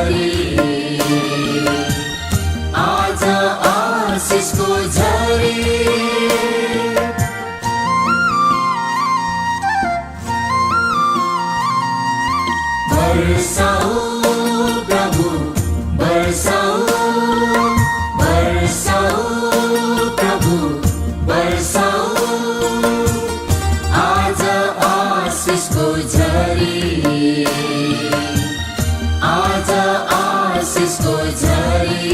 झरी आज आशिषको झरी बर्साऊ प्रभु बर्साऊ बर्साऊ प्रभु बर्साऊ आज आशिषको झरी आज आशिषको झरी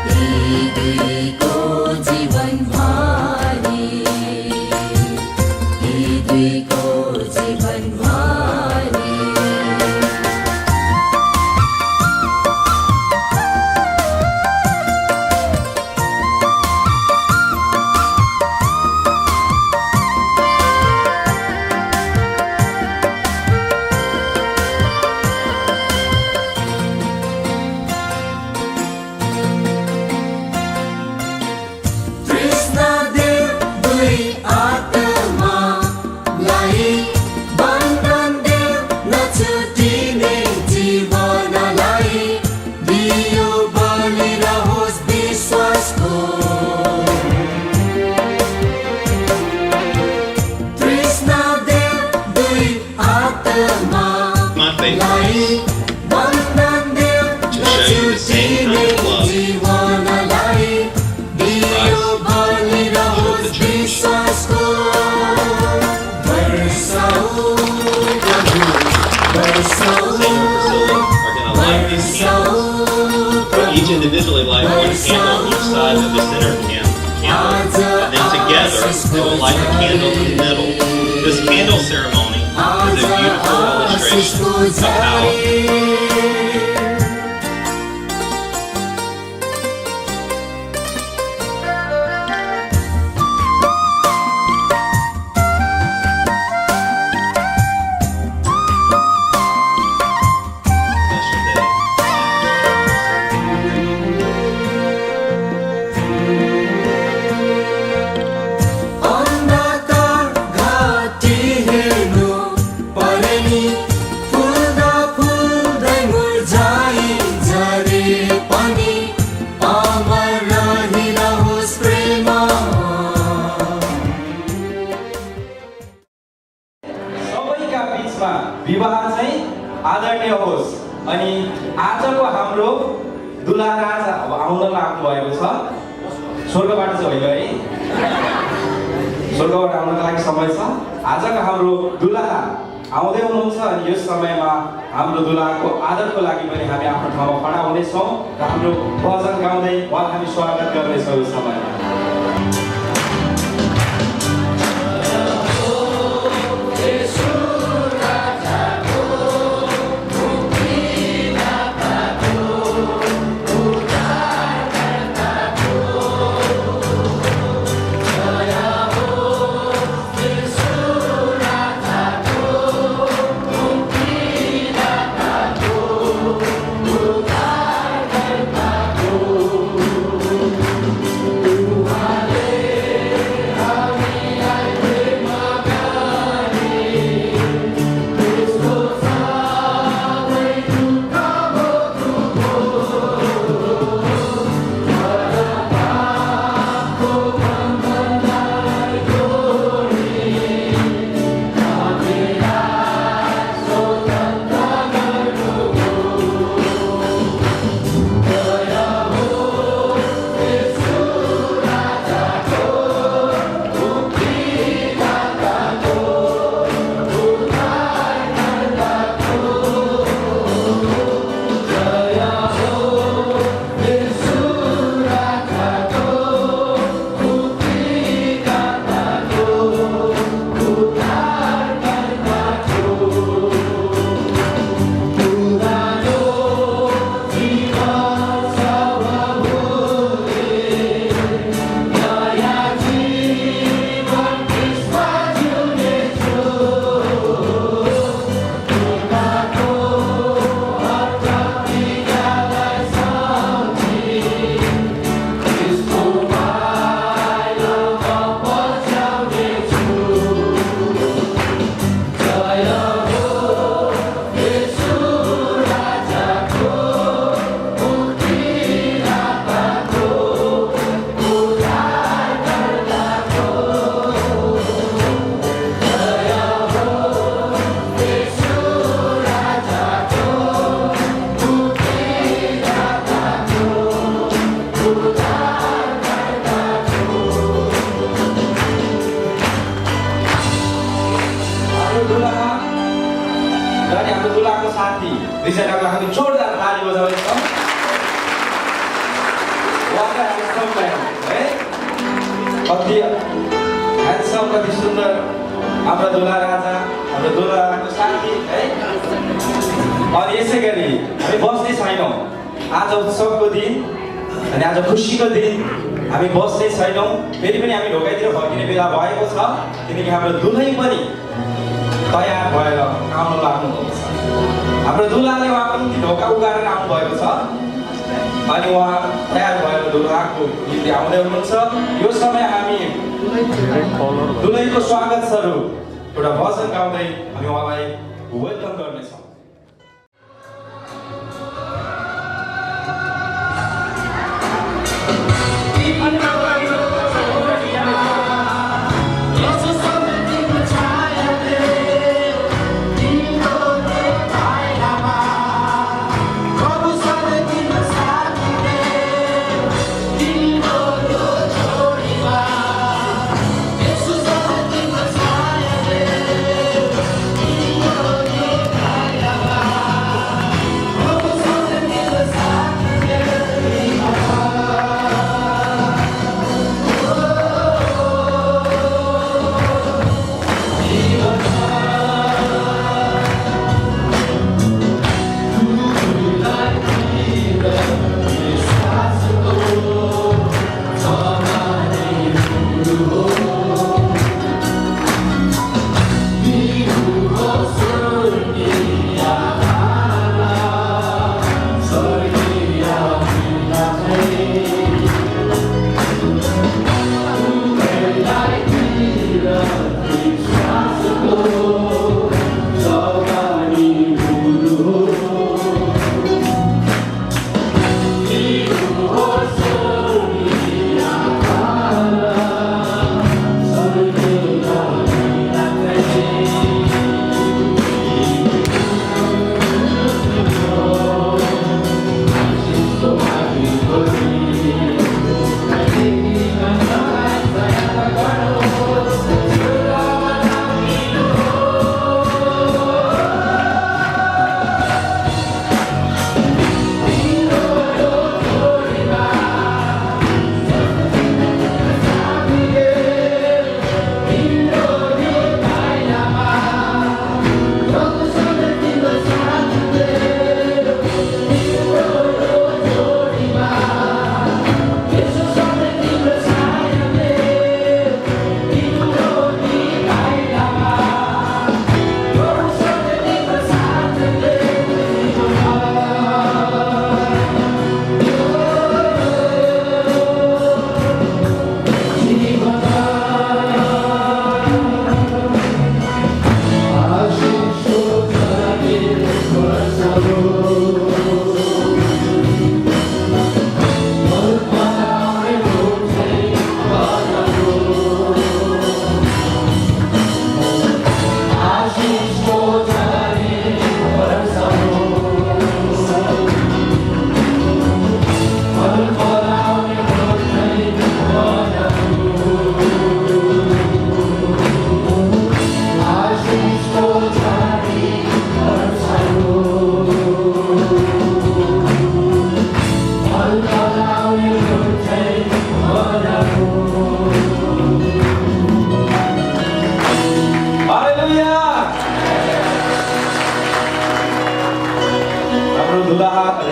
हृदयको जीवन भारी हृदयको जीवन भारी Each individually light one candle on each side of the center candle, and then together they will light the candle in the middle. This candle ceremony is a beautiful illustration of how विवाह चाहिँ आदरणीय होस्। अनि आजको हाम्रो दुला राजा अब आउन लाग्नु भएको छ, स्वर्गबाट चाहिँ होइन है, स्वर्गबाट आउनको लागि समय छ। आजको हाम्रो दुलाहा आउँदै हुनुहुन्छ अनि यस समयमा हाम्रो दुलाको आदरको लागि पनि हामी आफ्नो ठाउँमा खडा हुनेछौँ र हाम्रो भजन गाउँदै उहाँलाई हामी स्वागत गर्नेछौँ यस समयमा। दुलहा र अनि हाम्रो दुलहाको साथी दुईजनाको लागि जोरदार ताली बजाउँदैछौँ। उहाँलाई हामी सम्झायौँ है, कति ह्यान्डसम, कति सुन्दर हाम्रो दुलहा राजा, हाम्रो दुलहाको साथी है। अनि यसै गरी हामी बस्ने छैनौँ, आज उत्सवको दिन अनि आज खुसीको दिन हामी बस्ने छैनौँ। फेरि पनि हामी ढोकाइतिर फर्किने बेला भएको छ, किनकि हाम्रो दुलही पनि तयार भएर आउनु लाग्नुहुन्छ। हाम्रो दुलहाले उहाँको निम्ति ढोका उगारेर आउनुभएको छ अनि उहाँ तयार भएर दुलहाको निम्ति आउँदै हुनुहुन्छ। यो समय हामी दुलहीको स्वागत स्वरूप एउटा भजन गाउँदै हामी उहाँलाई वेलकम गर्नेछौँ।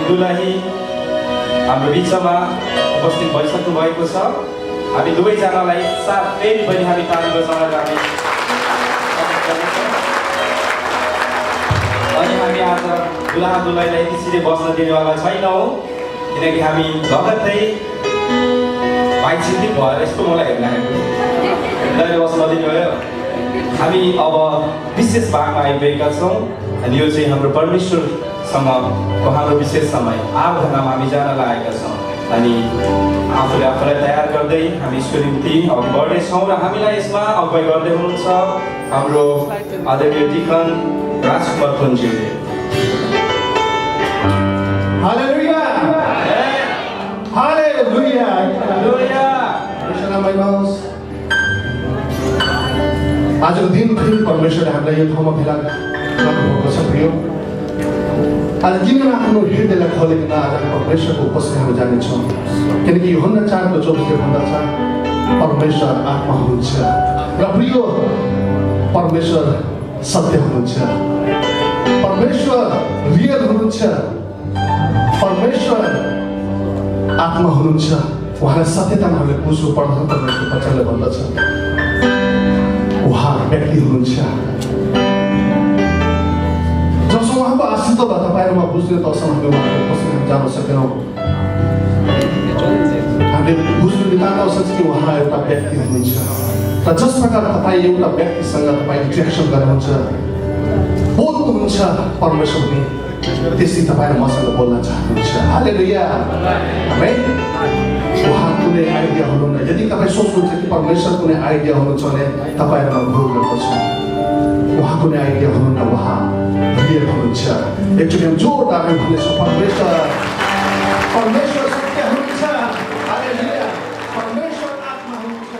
दुलही हाम्रो बिचमा उपस्थित भइसक्नु भएको छ। हामी दुवैजनालाई साथ फेरि पनि हामी ताली बजाएर हामी अनि हामी आज दुलहा दुलहीलाई त्यसरी बस्न दिनेवाला छैनौँ, किनकि हामी लगत्तै बाइचिन्तित भएर यस्तो मलाई हेर्न बस्न दिनुभयो। हामी अब विशेष भागमा आइपुगेका छौँ अनि यो चाहिँ हाम्रो परमेश्वरसँगको हाम्रो विशेष समय आराधनामा हामी जान लागेका छौँ अनि आफूले आफूलाई तयार गर्दै हामी यसको निम्ति अघि बढ्नेछौँ र हामीलाई यसमा अगुवाई गर्दै हुनुहुन्छ हाम्रो आदरणीय डिकन राजकुमार पुन्जीले। हालेलुया हालेलुया हालेलुया। आजको दिन फेरि परमेश्वरले हामीलाई यो ठाउँमा भेला गर्नुभएको छ प्रिय। आज किन आफ्नो हृदयलाई खोलेर आज परमेश्वरको उपस्थिति हामी जानेछौँ, किनकि यूहन्ना 4:24 भन्दछ परमेश्वर आत्मा हुनुहुन्छ र प्रिय परमेश्वर सत्य हुनुहुन्छ, परमेश्वर रियल हुनुहुन्छ, परमेश्वर आत्मा हुनुहुन्छ। उहाँलाई सत्यतामा हामीले बुझ्नु पर्दछ। परमेश्वर वचनले भन्दछ उहाँ व्यक्ति हुनुहुन्छ जसमा उहाँको अस्तित्व तपाईँहरूमा बुझ्ने तसम्म हामी उहाँको उपस्थिति जान सकेनौँ। हामीले बुझ्नु नितान्त आवश्यक कि उहाँ एउटा व्यक्ति हुनुहुन्छ र जस प्रकार तपाईँ एउटा व्यक्तिसँग तपाईँ इन्ट्रेक्सन गर्नुहुन्छ, बोल्नुहुन्छ परमेश्वर पनि त्यसै तपाईँ र मसँग बोल्न चाहनुहुन्छ। हालेलुया, आमेन। उहाँ कुनै आइडिया हुनुहुन्न। यदि तपाईँ सोच्नुहुन्छ कि परमेश्वर कुनै आइडिया हुनुहुन्छ भने तपाईँहरूमा भुल गर्दछ। उहाँ कुनै आइडिया हुनुहुन्न, उहाँ रियल हुनुहुन्छ। एकचोटि हामी जोरदार भन्नेछौँ परमेश्वर परमेश्वर सत्य हुनुहुन्छ। हालेलुया, परमेश्वर आत्मा हुनुहुन्छ।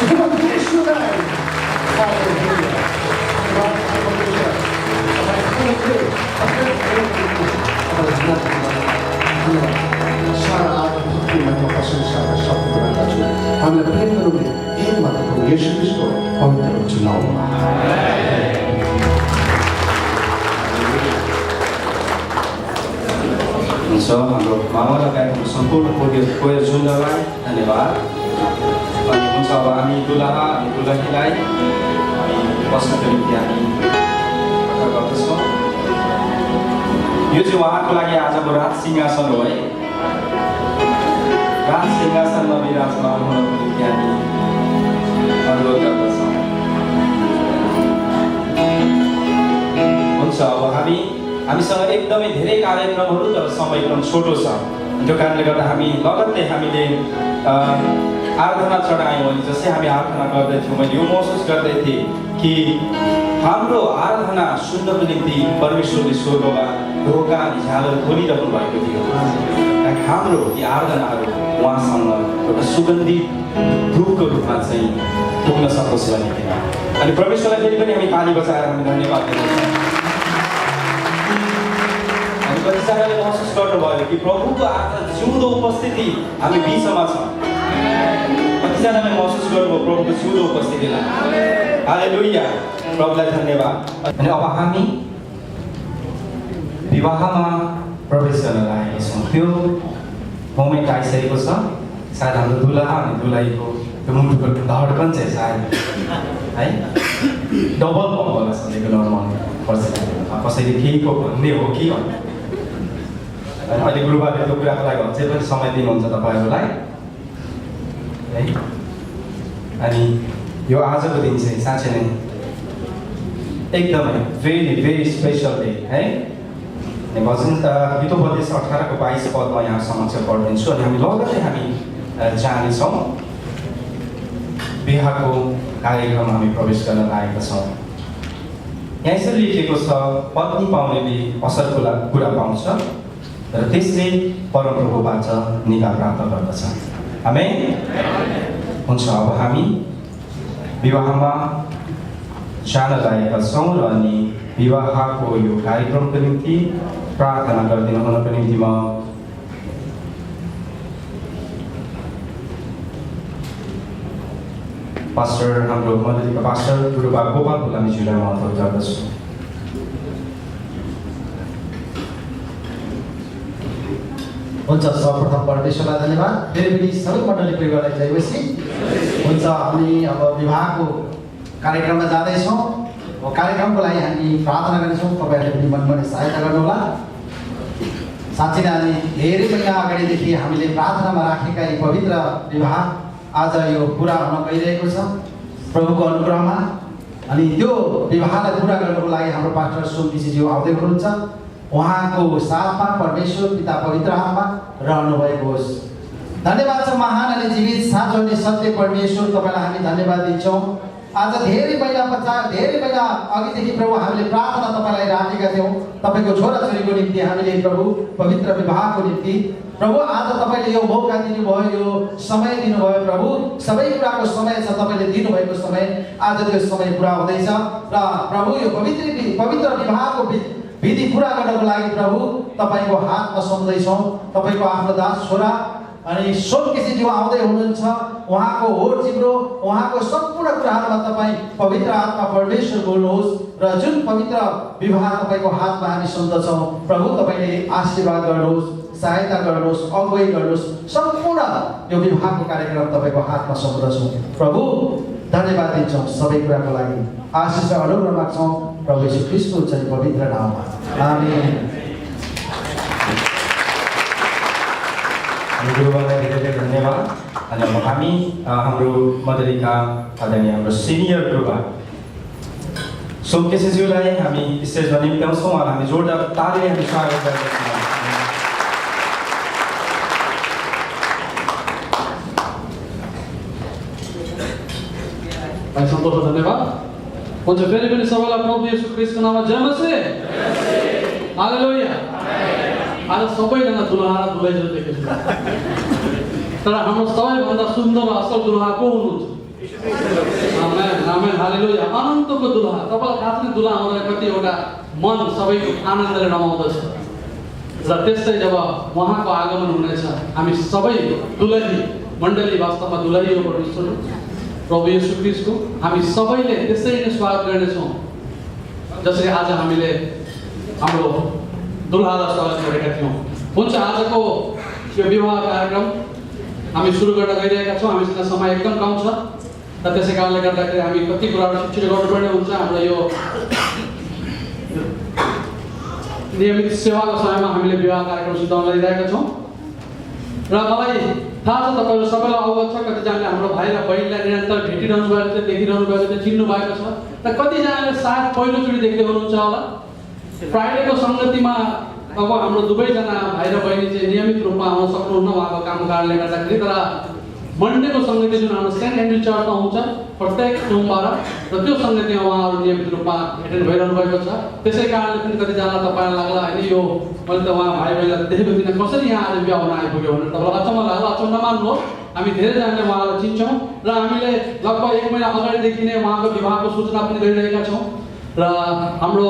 Come on, bless your name. Hallelujah. God, hallelujah. सारा आदमी मैं प्रशंसा का शब्द बनाता हूँ हमें प्रेम करोगे एक मात्र प्रभु यीशु क्रिस्ट को पवित्र चुनाव हाम्रो मामा लगायत सम्पूर्ण कोयलजुललाई धन्यवाद अनि हुन्छ अब हामी दुलहा अनि दुलहीलाई हामी बस्नको निम्ति हामी गर्दछौँ यो चाहिँ उहाँको लागि आजको रात सिंहासन हो है रात सिंहासनमा विराजमान हुनको निम्ति हामी अनुरोध गर्दछौँ हुन्छ अब हामीसँग एकदमै धेरै कार्यक्रमहरू तर समय एकदम छोटो छ त्यो कारणले गर्दा हामी लगत्तै हामीले आराधना चढायौँ अनि जसै हामी आराधना गर्दैथ्यौँ मैले यो महसुस गर्दै थिएँ कि हाम्रो आराधना सुन्नको निम्ति परमेश्वरले स्वर्गमा ढोका अनि झालहरू खोलिरहनु भएको थियो हाम्रो यी आराधनाहरू उहाँसँग एउटा सुगन्धित धूपको रूपमा चाहिँ पुग्न सकोस् भन्ने थियो अनि परमेश्वरलाई फेरि पनि हामी ताली बजाएर हामी धन्यवाद दिन्छौँ अनि कतिजनाले महसुस गर्नुभयो कि प्रभुको आफ्नो जिउँदो उपस्थिति हामी बिचमा छ कतिजनाले महसुस गर्नुभयो प्रभुको जिउँदो उपस्थितिलाई हालेलुया प्रभुलाई धन्यवाद अनि अब हामी विवाहमा प्रवेश गर्न लागेका छौँ त्यो मोमेन्ट आइसकेको छ सायद हाम्रो दुलहा अनि दुलहीको त्यो मुटुको धड्कन चाहिँ सायद है डबल पम्प होला सधैँको नर्मल पर्छ कसैले केहीको भन्ने हो कि भन्ने अनि अहिले गुरुबाले त्यो कुराको लागि अझै पनि समय दिनुहुन्छ तपाईँहरूलाई है अनि यो आजको दिन चाहिँ साँच्चै नै एकदमै भेरी स्पेसल डे है भजन गीतोपदेश 18 को 22 पद म यहाँ समक्ष पढिदिन्छु अनि हामी लगत्तै हामी जानेछौँ बिहाको कार्यक्रममा हामी प्रवेश गर्न लागेका छौँ यहाँ यसरी लेखिएको छ पत्नी पाउनेले असल कुरा पाउँछ र त्यसले परमप्रभुबाट निका प्राप्त गर्दछ आमेन हुन्छ अब हामी विवाहमा जान लागेका छौँ र अनि विवाहको यो कार्यक्रमको निम्ति प्रार्थना गरिदिनु हुनको निम्ति म पास्टर हाम्रो मण्डलीका पास्टर गुरुबा गोपाल गुलामीज्यूलाई म अनुरोध गर्दछु हुन्छ सर्वप्रथम परमेश्वरलाई धन्यवाद फेरि पनि सबै मण्डली परिवारलाई जयमसी हुन्छ हामी अब विवाहको कार्यक्रममा जाँदैछौँ कार्यक्रमको लागि हामी प्रार्थना गर्नेछौँ तपाईँहरूले पनि मनमनै सहायता गर्नुहोला साँच्चै नै हामी धेरै महिना अगाडिदेखि हामीले प्रार्थनामा राखेका यी पवित्र विवाह आज यो पुरा हुन गइरहेको छ प्रभुको अनुग्रहमा अनि त्यो विवाहलाई पुरा गर्नको लागि हाम्रो पास्टर सोमकिसीज्यू आउँदै हुनुहुन्छ उहाँको साथमा परमेश्वर पिता पवित्र आत्मा रहनु भएको होस् धन्यवाद छ महान अनि जीवित साँचो अनि सत्य परमेश्वर तपाईँलाई हामी धन्यवाद दिन्छौँ आज धेरै महिना अघिदेखि प्रभु हामीले प्रार्थना तपाईँलाई राखेका थियौँ तपाईँको छोराछोरीको निम्ति हामीले प्रभु पवित्र विवाहको निम्ति प्रभु आज तपाईँले यो मौका दिनुभयो यो समय दिनुभयो प्रभु सबै कुराको समय छ तपाईँले दिनुभएको समय आज त्यो समय पुरा हुँदैछ र प्रभु यो पवित्र विवाहको विधि पुरा गर्नको लागि प्रभु तपाईँको हातमा सुम्दैछौँ तपाईँको आफ्नो दास छोरा अनि सोमकिसीज्यू आउँदै हुनुहुन्छ उहाँको होड जिब्रो उहाँको सम्पूर्ण कुराहरूमा तपाईँ पवित्र आत्मा परमेश्वर बोल्नुहोस् र जुन पवित्र विवाह तपाईँको हातमा हामी सुन्दछौँ प्रभु तपाईँले आशीर्वाद गर्नुहोस् सहायता गर्नुहोस् अगुवाई गर्नुहोस् सम्पूर्ण यो विवाहको कार्यक्रम तपाईँको हातमा सुन्दछौँ प्रभु धन्यवाद दिन्छौँ सबै कुराको लागि आशिष र अनुग्रह माग्छौँ प्रभु यीशु ख्रीष्टको चाहिँ पवित्र नाममा आमेन गुरुबालाई धेरै धन्यवाद अनि अब हामी हाम्रो मण्डलीका आदरणीय हाम्रो सिनियर गुरुबा सोमकेशज्यूलाई हामी स्टेजमा निम्त्याउँछौँ उहाँलाई हामी जोरदार तालीले हामी स्वागत गर्दछौँ सन्तोष धन्यवाद हुन्छ फेरि पनि सबैलाई प्रभु येशू ख्रीष्टको नाममा जयमसी हालेलुया आज सबैजना दुलहा र दुलही देखेको छु तर हाम्रो सबैभन्दा सुन्दर र असल दुलहा को हुनुहुन्छ आमेन आमेन हालेलुया। अनन्तको दुलहा, तपाईँलाई थाहा छ दुलहा आउँदा कति एउटा मन सबैको आनन्दले रमाउँदछ। र त्यस्तै जब उहाँको आगमन हुनेछ, हामी सबै दुलही मण्डली, वास्तवमा दुलही हो परमेश्वर प्रभु येशू ख्रीष्टको, हामी सबैले त्यसै नै स्वागत गर्नेछौँ जसरी आज हामीले हाम्रो दुलहालाई स्वागत गरेका थियौँ। हुन्छ, आजको यो विवाह कार्यक्रम हामी सुरु गर्न गइरहेका छौँ। हामीसँग समय एकदम कम छ र त्यसै कारणले गर्दाखेरि हामी कति कुराहरू छिटो गर्नुपर्ने हुन्छ। हाम्रो यो नियमित सेवाको समयमा हामीले विवाह कार्यक्रम सिद्धाउन लगिरहेका छौँ र मलाई थाहा छ तपाईँहरू सबैलाई अवगत छ, कतिजनाले हाम्रो भाइ र बहिनीलाई निरन्तर भेटिरहनु भएको छ, देखिरहनु भएको छ, चिन्नु भएको छ र कतिजनाले सायद पहिलोचोटि देख्दै हुनुहुन्छ होला। फ्राइडेको सङ्गतिमा अब हाम्रो दुवैजना भाइ र बहिनी चाहिँ नियमित रूपमा आउन सक्नुहुन्न उहाँको कामको कारणले गर्दाखेरि, तर मन्डेको सङ्गति जुन हाम्रो सेन्ट एन्ड्रु चर्चमा हुन्छ प्रत्येक सोमबार, र त्यो सङ्गतिमा उहाँहरू नियमित रूपमा एटेन्ड भइरहनु भएको छ। त्यसै कारणले पनि कतिजना तपाईँलाई लाग्ला होइन यो मैले त उहाँ भाइ बहिनीलाई देखेको थिइनँ, कसरी यहाँ आज बिहा हुन आइपुग्यो भनेर तपाईँलाई अचम्म लाग्ला। अचम्म नमान्नुहोस्, हामी धेरैजनाले उहाँलाई चिन्छौँ र हामीले लगभग 1 महिना अगाडिदेखि नै उहाँको विवाहको सूचना पनि गरिरहेका छौँ र हाम्रो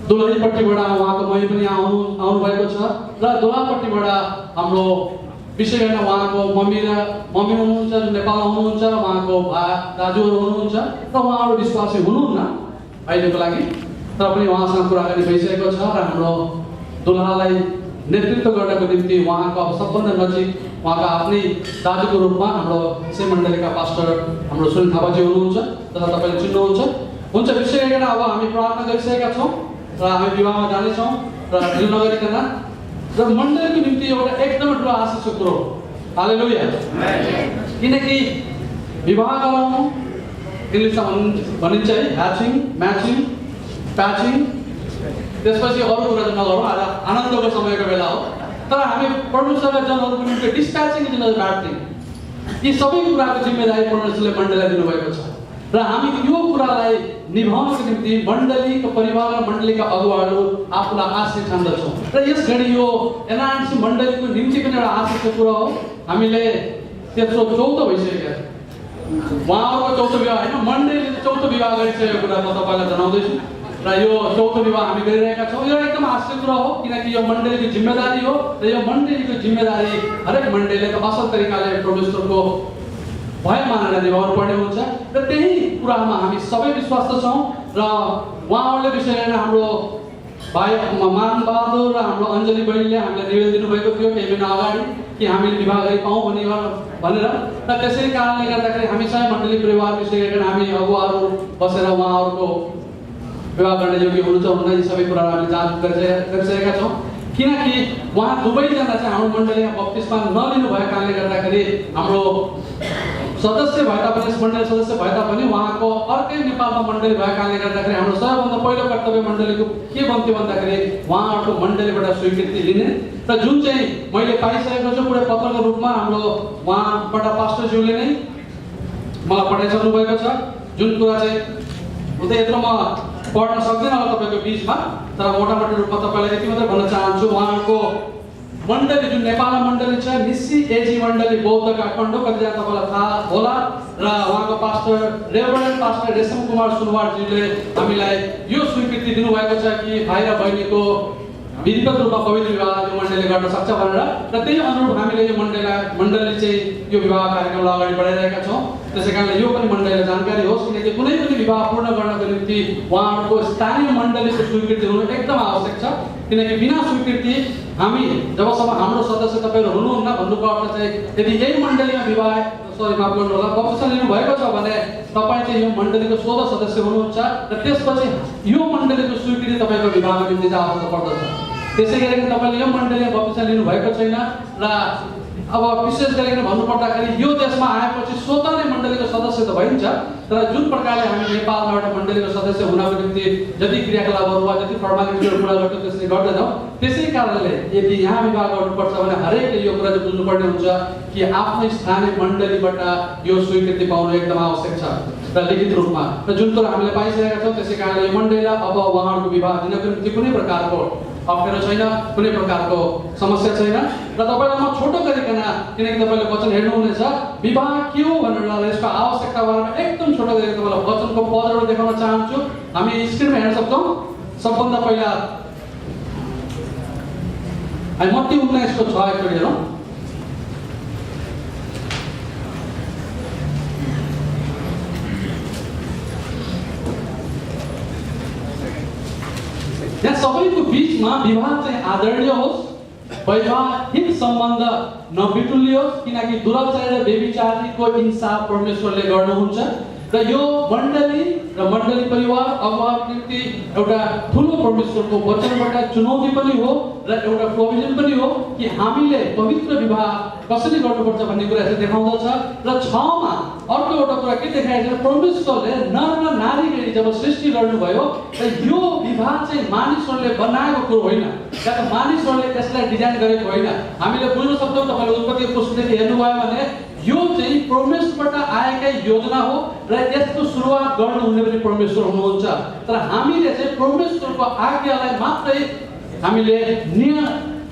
दुलहीपट्टिबाट उहाँको मही पनि आउनुभएको छ र दुलहापट्टिबाट हाम्रो विशेष गरेर उहाँको मम्मी हुनुहुन्छ जुन नेपालमा हुनुहुन्छ, उहाँको दाजुहरू हुनुहुन्छ र उहाँहरू विश्वासी हुनुहुन्न अहिलेको लागि, तर पनि उहाँसँग कुराकानी भइसकेको छ र हाम्रो दुलहालाई नेतृत्व गर्नको निम्ति उहाँको अब सबभन्दा नजिक उहाँको आफ्नै दाजुको रूपमा हाम्रो यसै मण्डलीका पास्टर हाम्रो सुनिल थापाजी हुनुहुन्छ, जसलाई तपाईँले चिन्नुहुन्छ। हुन्छ, विशेष गरेर अब हामी प्रार्थना गरिसकेका छौँ र हामी विवाहमा जानेछौँ र ढिलो नगरिकन र मण्डलीको निम्ति एउटा एकदमै ठुलो आशिषको कुरो हो। हालेलुया। किनकि विवाह गराउनु इङ्ग्लिसमा भनिन्छ है ह्याचिङ, म्याचिङ, प्याचिङ, त्यसपछि अरू कुरा चाहिँ नगरौँ, आज आनन्दको समयको बेला हो। तर हामी परमेश्वरका जनहरूको निम्ति डिस्प्याचिङ इज नट ब्याड थिङ। यी सबै कुराको जिम्मेदारी परमेश्वरले मण्डलीलाई दिनुभएको छ र हामी यो कुरालाई निभाउनको निम्ति मण्डलीको परिवार र मण्डलीका अगुवाहरू आफूलाई आशिष ठान्दछौँ र यस घडी यो एनआरसी मण्डलीको निम्ति पनि एउटा आशिषको कुरा हो। हामीले तेस्रो चौथो भइसकेका उहाँहरूको चौथो विवाह होइन, मण्डलीले चौथो विवाह गरिसकेको कुरा म तपाईँलाई जनाउँदैछु र यो चौथो विवाह हामी गरिरहेका छौँ। यो एकदम आश्चर्य कुरा हो किनकि यो मण्डलीको जिम्मेदारी हो र यो मण्डलीको जिम्मेदारी हरेक मण्डलीले असल तरिकाले परमेश्वरको भय मानेर निभाउनु पर्ने हुन्छ र त्यही कुरामा हामी सबै विश्वस्त छौँ र उहाँहरूले विशेष गरेर हाम्रो भाइ मानबहादुर र हाम्रो अञ्जली बहिनीले हामीलाई निवेदन दिनुभएको थियो केही महिना अगाडि कि हामीले विवाह गरी पाऊँ भनेर र त्यसै कारणले गर्दाखेरि हामी सबै मण्डली परिवार विशेष गरेर हामी अगुवाहरू बसेर उहाँहरूको विवाह गर्ने योग्य हुनुहुन्छ हुन्न यी सबै कुराहरू हामीले जाँच गरिसकेका छौँ। किनकि उहाँ दुवैजना चाहिँ हाम्रो मण्डलीमा बप्तिस्मा नलिनु भएको कारणले गर्दाखेरि हाम्रो सदस्य भए तापनि मण्डली सदस्य भए तापनि उहाँको अर्कै नेपालमा मण्डली भएको कारणले गर्दाखेरि हाम्रो सबैभन्दा पहिलो कर्तव्य मण्डलीको के बन्थ्यो भन्दाखेरि उहाँहरूको मण्डलीबाट स्वीकृति लिने र जुन चाहिँ मैले पाइसकेको छु पुरै पत्रको रूपमा हाम्रो उहाँबाट पास्टरज्यूले नै मलाई पठाइसक्नु भएको छ। जुन कुरा चाहिँ हुँदै यत्रो म पढ्न सक्दिनँ होला तपाईँको बिचमा, तर मोटामोटी रूपमा तपाईँलाई यति मात्रै भन्न चाहन्छु उहाँको मण्डली जुन नेपालमा मण्डली छ निस्सी एजी मण्डली बौद्ध काठमाडौँ, कतिजना तपाईँलाई थाहा होला र उहाँको पास्टर रेभरेन्ड पास्टर रेशम कुमार सुनवारजीले हामीलाई यो स्वीकृति दिनुभएको छ कि भाइ र बहिनीको विधिवत रूपमा पवित्र विवाह यो मण्डलीले गर्न सक्छ भनेर र त्यही अनुरूप हामीले यो मण्डली चाहिँ यो विवाह कार्यक्रमलाई अगाडि बढाइरहेका छौँ। त्यसै कारणले यो पनि मण्डलीलाई जानकारी होस् किनकि कुनै पनि विवाह पूर्ण गर्नको निम्ति उहाँहरूको स्थानीय मण्डलीको स्वीकृति हुनु एकदम आवश्यक छ। किनकि बिना स्वीकृति हामी जबसम्म हाम्रो सदस्य तपाईँहरू हुनुहुन्न भन्नुको अर्थ चाहिँ यदि यही मण्डलीमा विवाह माफ गर्नु होला बप्तिस्मा लिनुभएको छ भने तपाईँ चाहिँ यो मण्डलीको 16 सदस्य हुनुहुन्छ र त्यसपछि यो मण्डलीको स्वीकृति तपाईँको विवाहको निम्ति चाहिँ आवश्यक पर्दछ। त्यसै गरी तपाईँले यो मण्डलीमा बप्तिस्मा लिनुभएको छैन र अब विशेष गरिकन भन्नुपर्दाखेरि यो देशमा आएपछि स्वतः नै मण्डलीको सदस्य त भइन्छ, तर जुन प्रकारले हामी नेपालमा एउटा मण्डलीको सदस्य हुनको निम्ति जति क्रियाकलापहरू वा जति फर्मालिटीहरू पुरा गर्छौँ त्यसले गर्दैनौँ। त्यसै कारणले यदि यहाँ विवाह गर्नुपर्छ भने हरेकले यो कुरा चाहिँ बुझ्नुपर्ने हुन्छ कि आफ्नो स्थानीय मण्डलीबाट यो स्वीकृति पाउनु एकदम आवश्यक छ र लिखित रूपमा र जुन कुरा हामीले पाइसकेका छौँ त्यसै कारणले यो मण्डलीलाई अब उहाँहरूको विवाह दिनको निम्ति कुनै प्रकारको अप्ठ्यारो छैन, कुनै प्रकारको समस्या छैन। र तपाईँलाई म छोटो गरिकन, किनकि तपाईँले वचन हेर्नुहुनेछ, विवाह के हो भनेर यसको आवश्यकता बारेमा एकदम छोटो गरेर तपाईँलाई वचनको पदहरू देखाउन चाहन्छु। हामी स्क्रिनमा हेर्न सक्छौँ। सबभन्दा पहिला हामी मत्ती 19 को 6 एकचोटि हेरौँ। यहाँ सबैको बीचमा विवाह चाहिँ आदरणीय होस्, वैवाहिक सम्बन्ध नबिटुलियोस्, किनकि दुराचारी र व्यभिचारीको इंसाफ परमेश्वरले गर्नुहुन्छ। र यो मण्डली र मण्डली परिवार अगुवाको निम्ति एउटा ठुलो परमेश्वरको वचनबाट चुनौती पनि हो र एउटा प्रोभिजन पनि हो कि हामीले पवित्र विवाह कसरी गर्नुपर्छ भन्ने कुरा यसले देखाउँदछ। र 6 मा अर्को एउटा कुरा के देखाएको छ, परमेश्वरले नर र नारी गरी जब सृष्टि गर्नुभयो र यो विवाह चाहिँ मानिसहरूले बनाएको कुरो होइन, या त मानिसहरूले यसलाई डिजाइन गरेको होइन। हामीले बुझ्न सक्छौँ, तपाईँले उत्पत्ति पुस्तकदेखि हेर्नुभयो भने यो चाहिँ परमेश्वरबाट आएकै योजना हो र यसको सुरुवात गर्नुहुने पनि परमेश्वर हुनुहुन्छ। तर हामीले चाहिँ परमेश्वरको आज्ञालाई मात्रै हामीले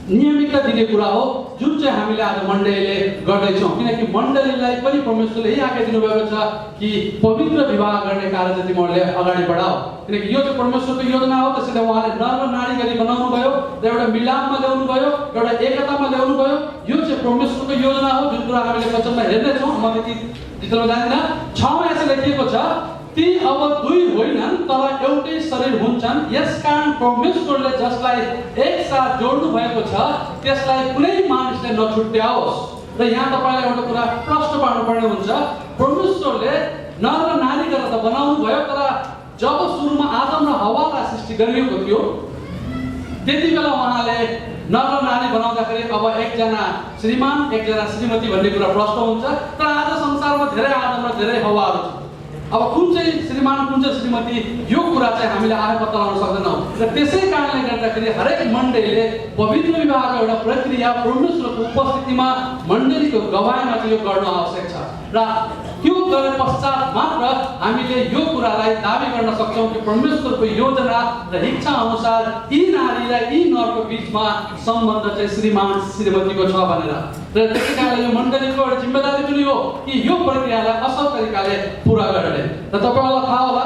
नियमितता दिने कुरा हो, जुन चाहिँ हामीले आज मण्डलीले गर्दैछौँ। किनकि मण्डलीलाई पनि परमेश्वरले यही आज्ञा दिनुभएको छ कि पवित्र विवाह गर्ने कार्य चाहिँ तिमीहरूले अगाडि बढाओ, किनकि यो चाहिँ परमेश्वरको योजना हो। त्यसैले उहाँले नर र नारी गरी बनाउनु भयो र एउटा मिलापमा ल्याउनु भयो, एउटा एकतामा ल्याउनु भयो। यो चाहिँ परमेश्वरको योजना हो, जुन कुरा हामीले वचनमा हेर्नेछौँ। म त्यति डिटेलमा जान्दिनँ। 6 मा यसो लेखिएको छ, ती अब दुई होइनन् तर एउटै शरीर हुन्छन्। यसकारण परमेश्वरले जसलाई एकसाथ जोड्नु भएको छ त्यसलाई कुनै मानिसले नछुट्याओस्। र यहाँ तपाईँलाई एउटा कुरा प्रश्न पार्नुपर्ने हुन्छ, परमेश्वरले नर र नारी गरेर त बनाउनु भयो, तर जब सुरुमा आदम र हव्वालाई सृष्टि गरिएको थियो त्यति बेला उहाँले नर र नारी बनाउँदाखेरि अब एकजना श्रीमान एकजना श्रीमती भन्ने कुरा प्रश्न हुन्छ। तर आज संसारमा धेरै आदम र धेरै हव्वाहरू छन्। अब कुन चाहिँ श्रीमान कुन चाहिँ श्रीमती यो कुरा चाहिँ हामीले आफै पत्ता लगाउन सक्दैनौँ। र त्यसै कारणले गर्दाखेरि हरेक मण्डलीले पवित्र विवाहको एउटा प्रक्रिया परमेश्वरको उपस्थितिमा मण्डलीको गवाईमा चाहिँ यो गर्न आवश्यक छ। र यो गरे पश्चात मात्र हामीले यो कुरालाई दाबी गर्न सक्छौँ कि परमेश्वरको योजना र इच्छा अनुसार यी नारी र यी नरको बीचमा सम्बन्ध चाहिँ श्रीमान श्रीमतीको छ भनेर। र त्यसै कारणले यो मण्डलीको एउटा जिम्मेदारी पनि हो कि यो प्रक्रियालाई असल तरिकाले पुरा गर्ने। र तपाईँहरूलाई थाहा होला,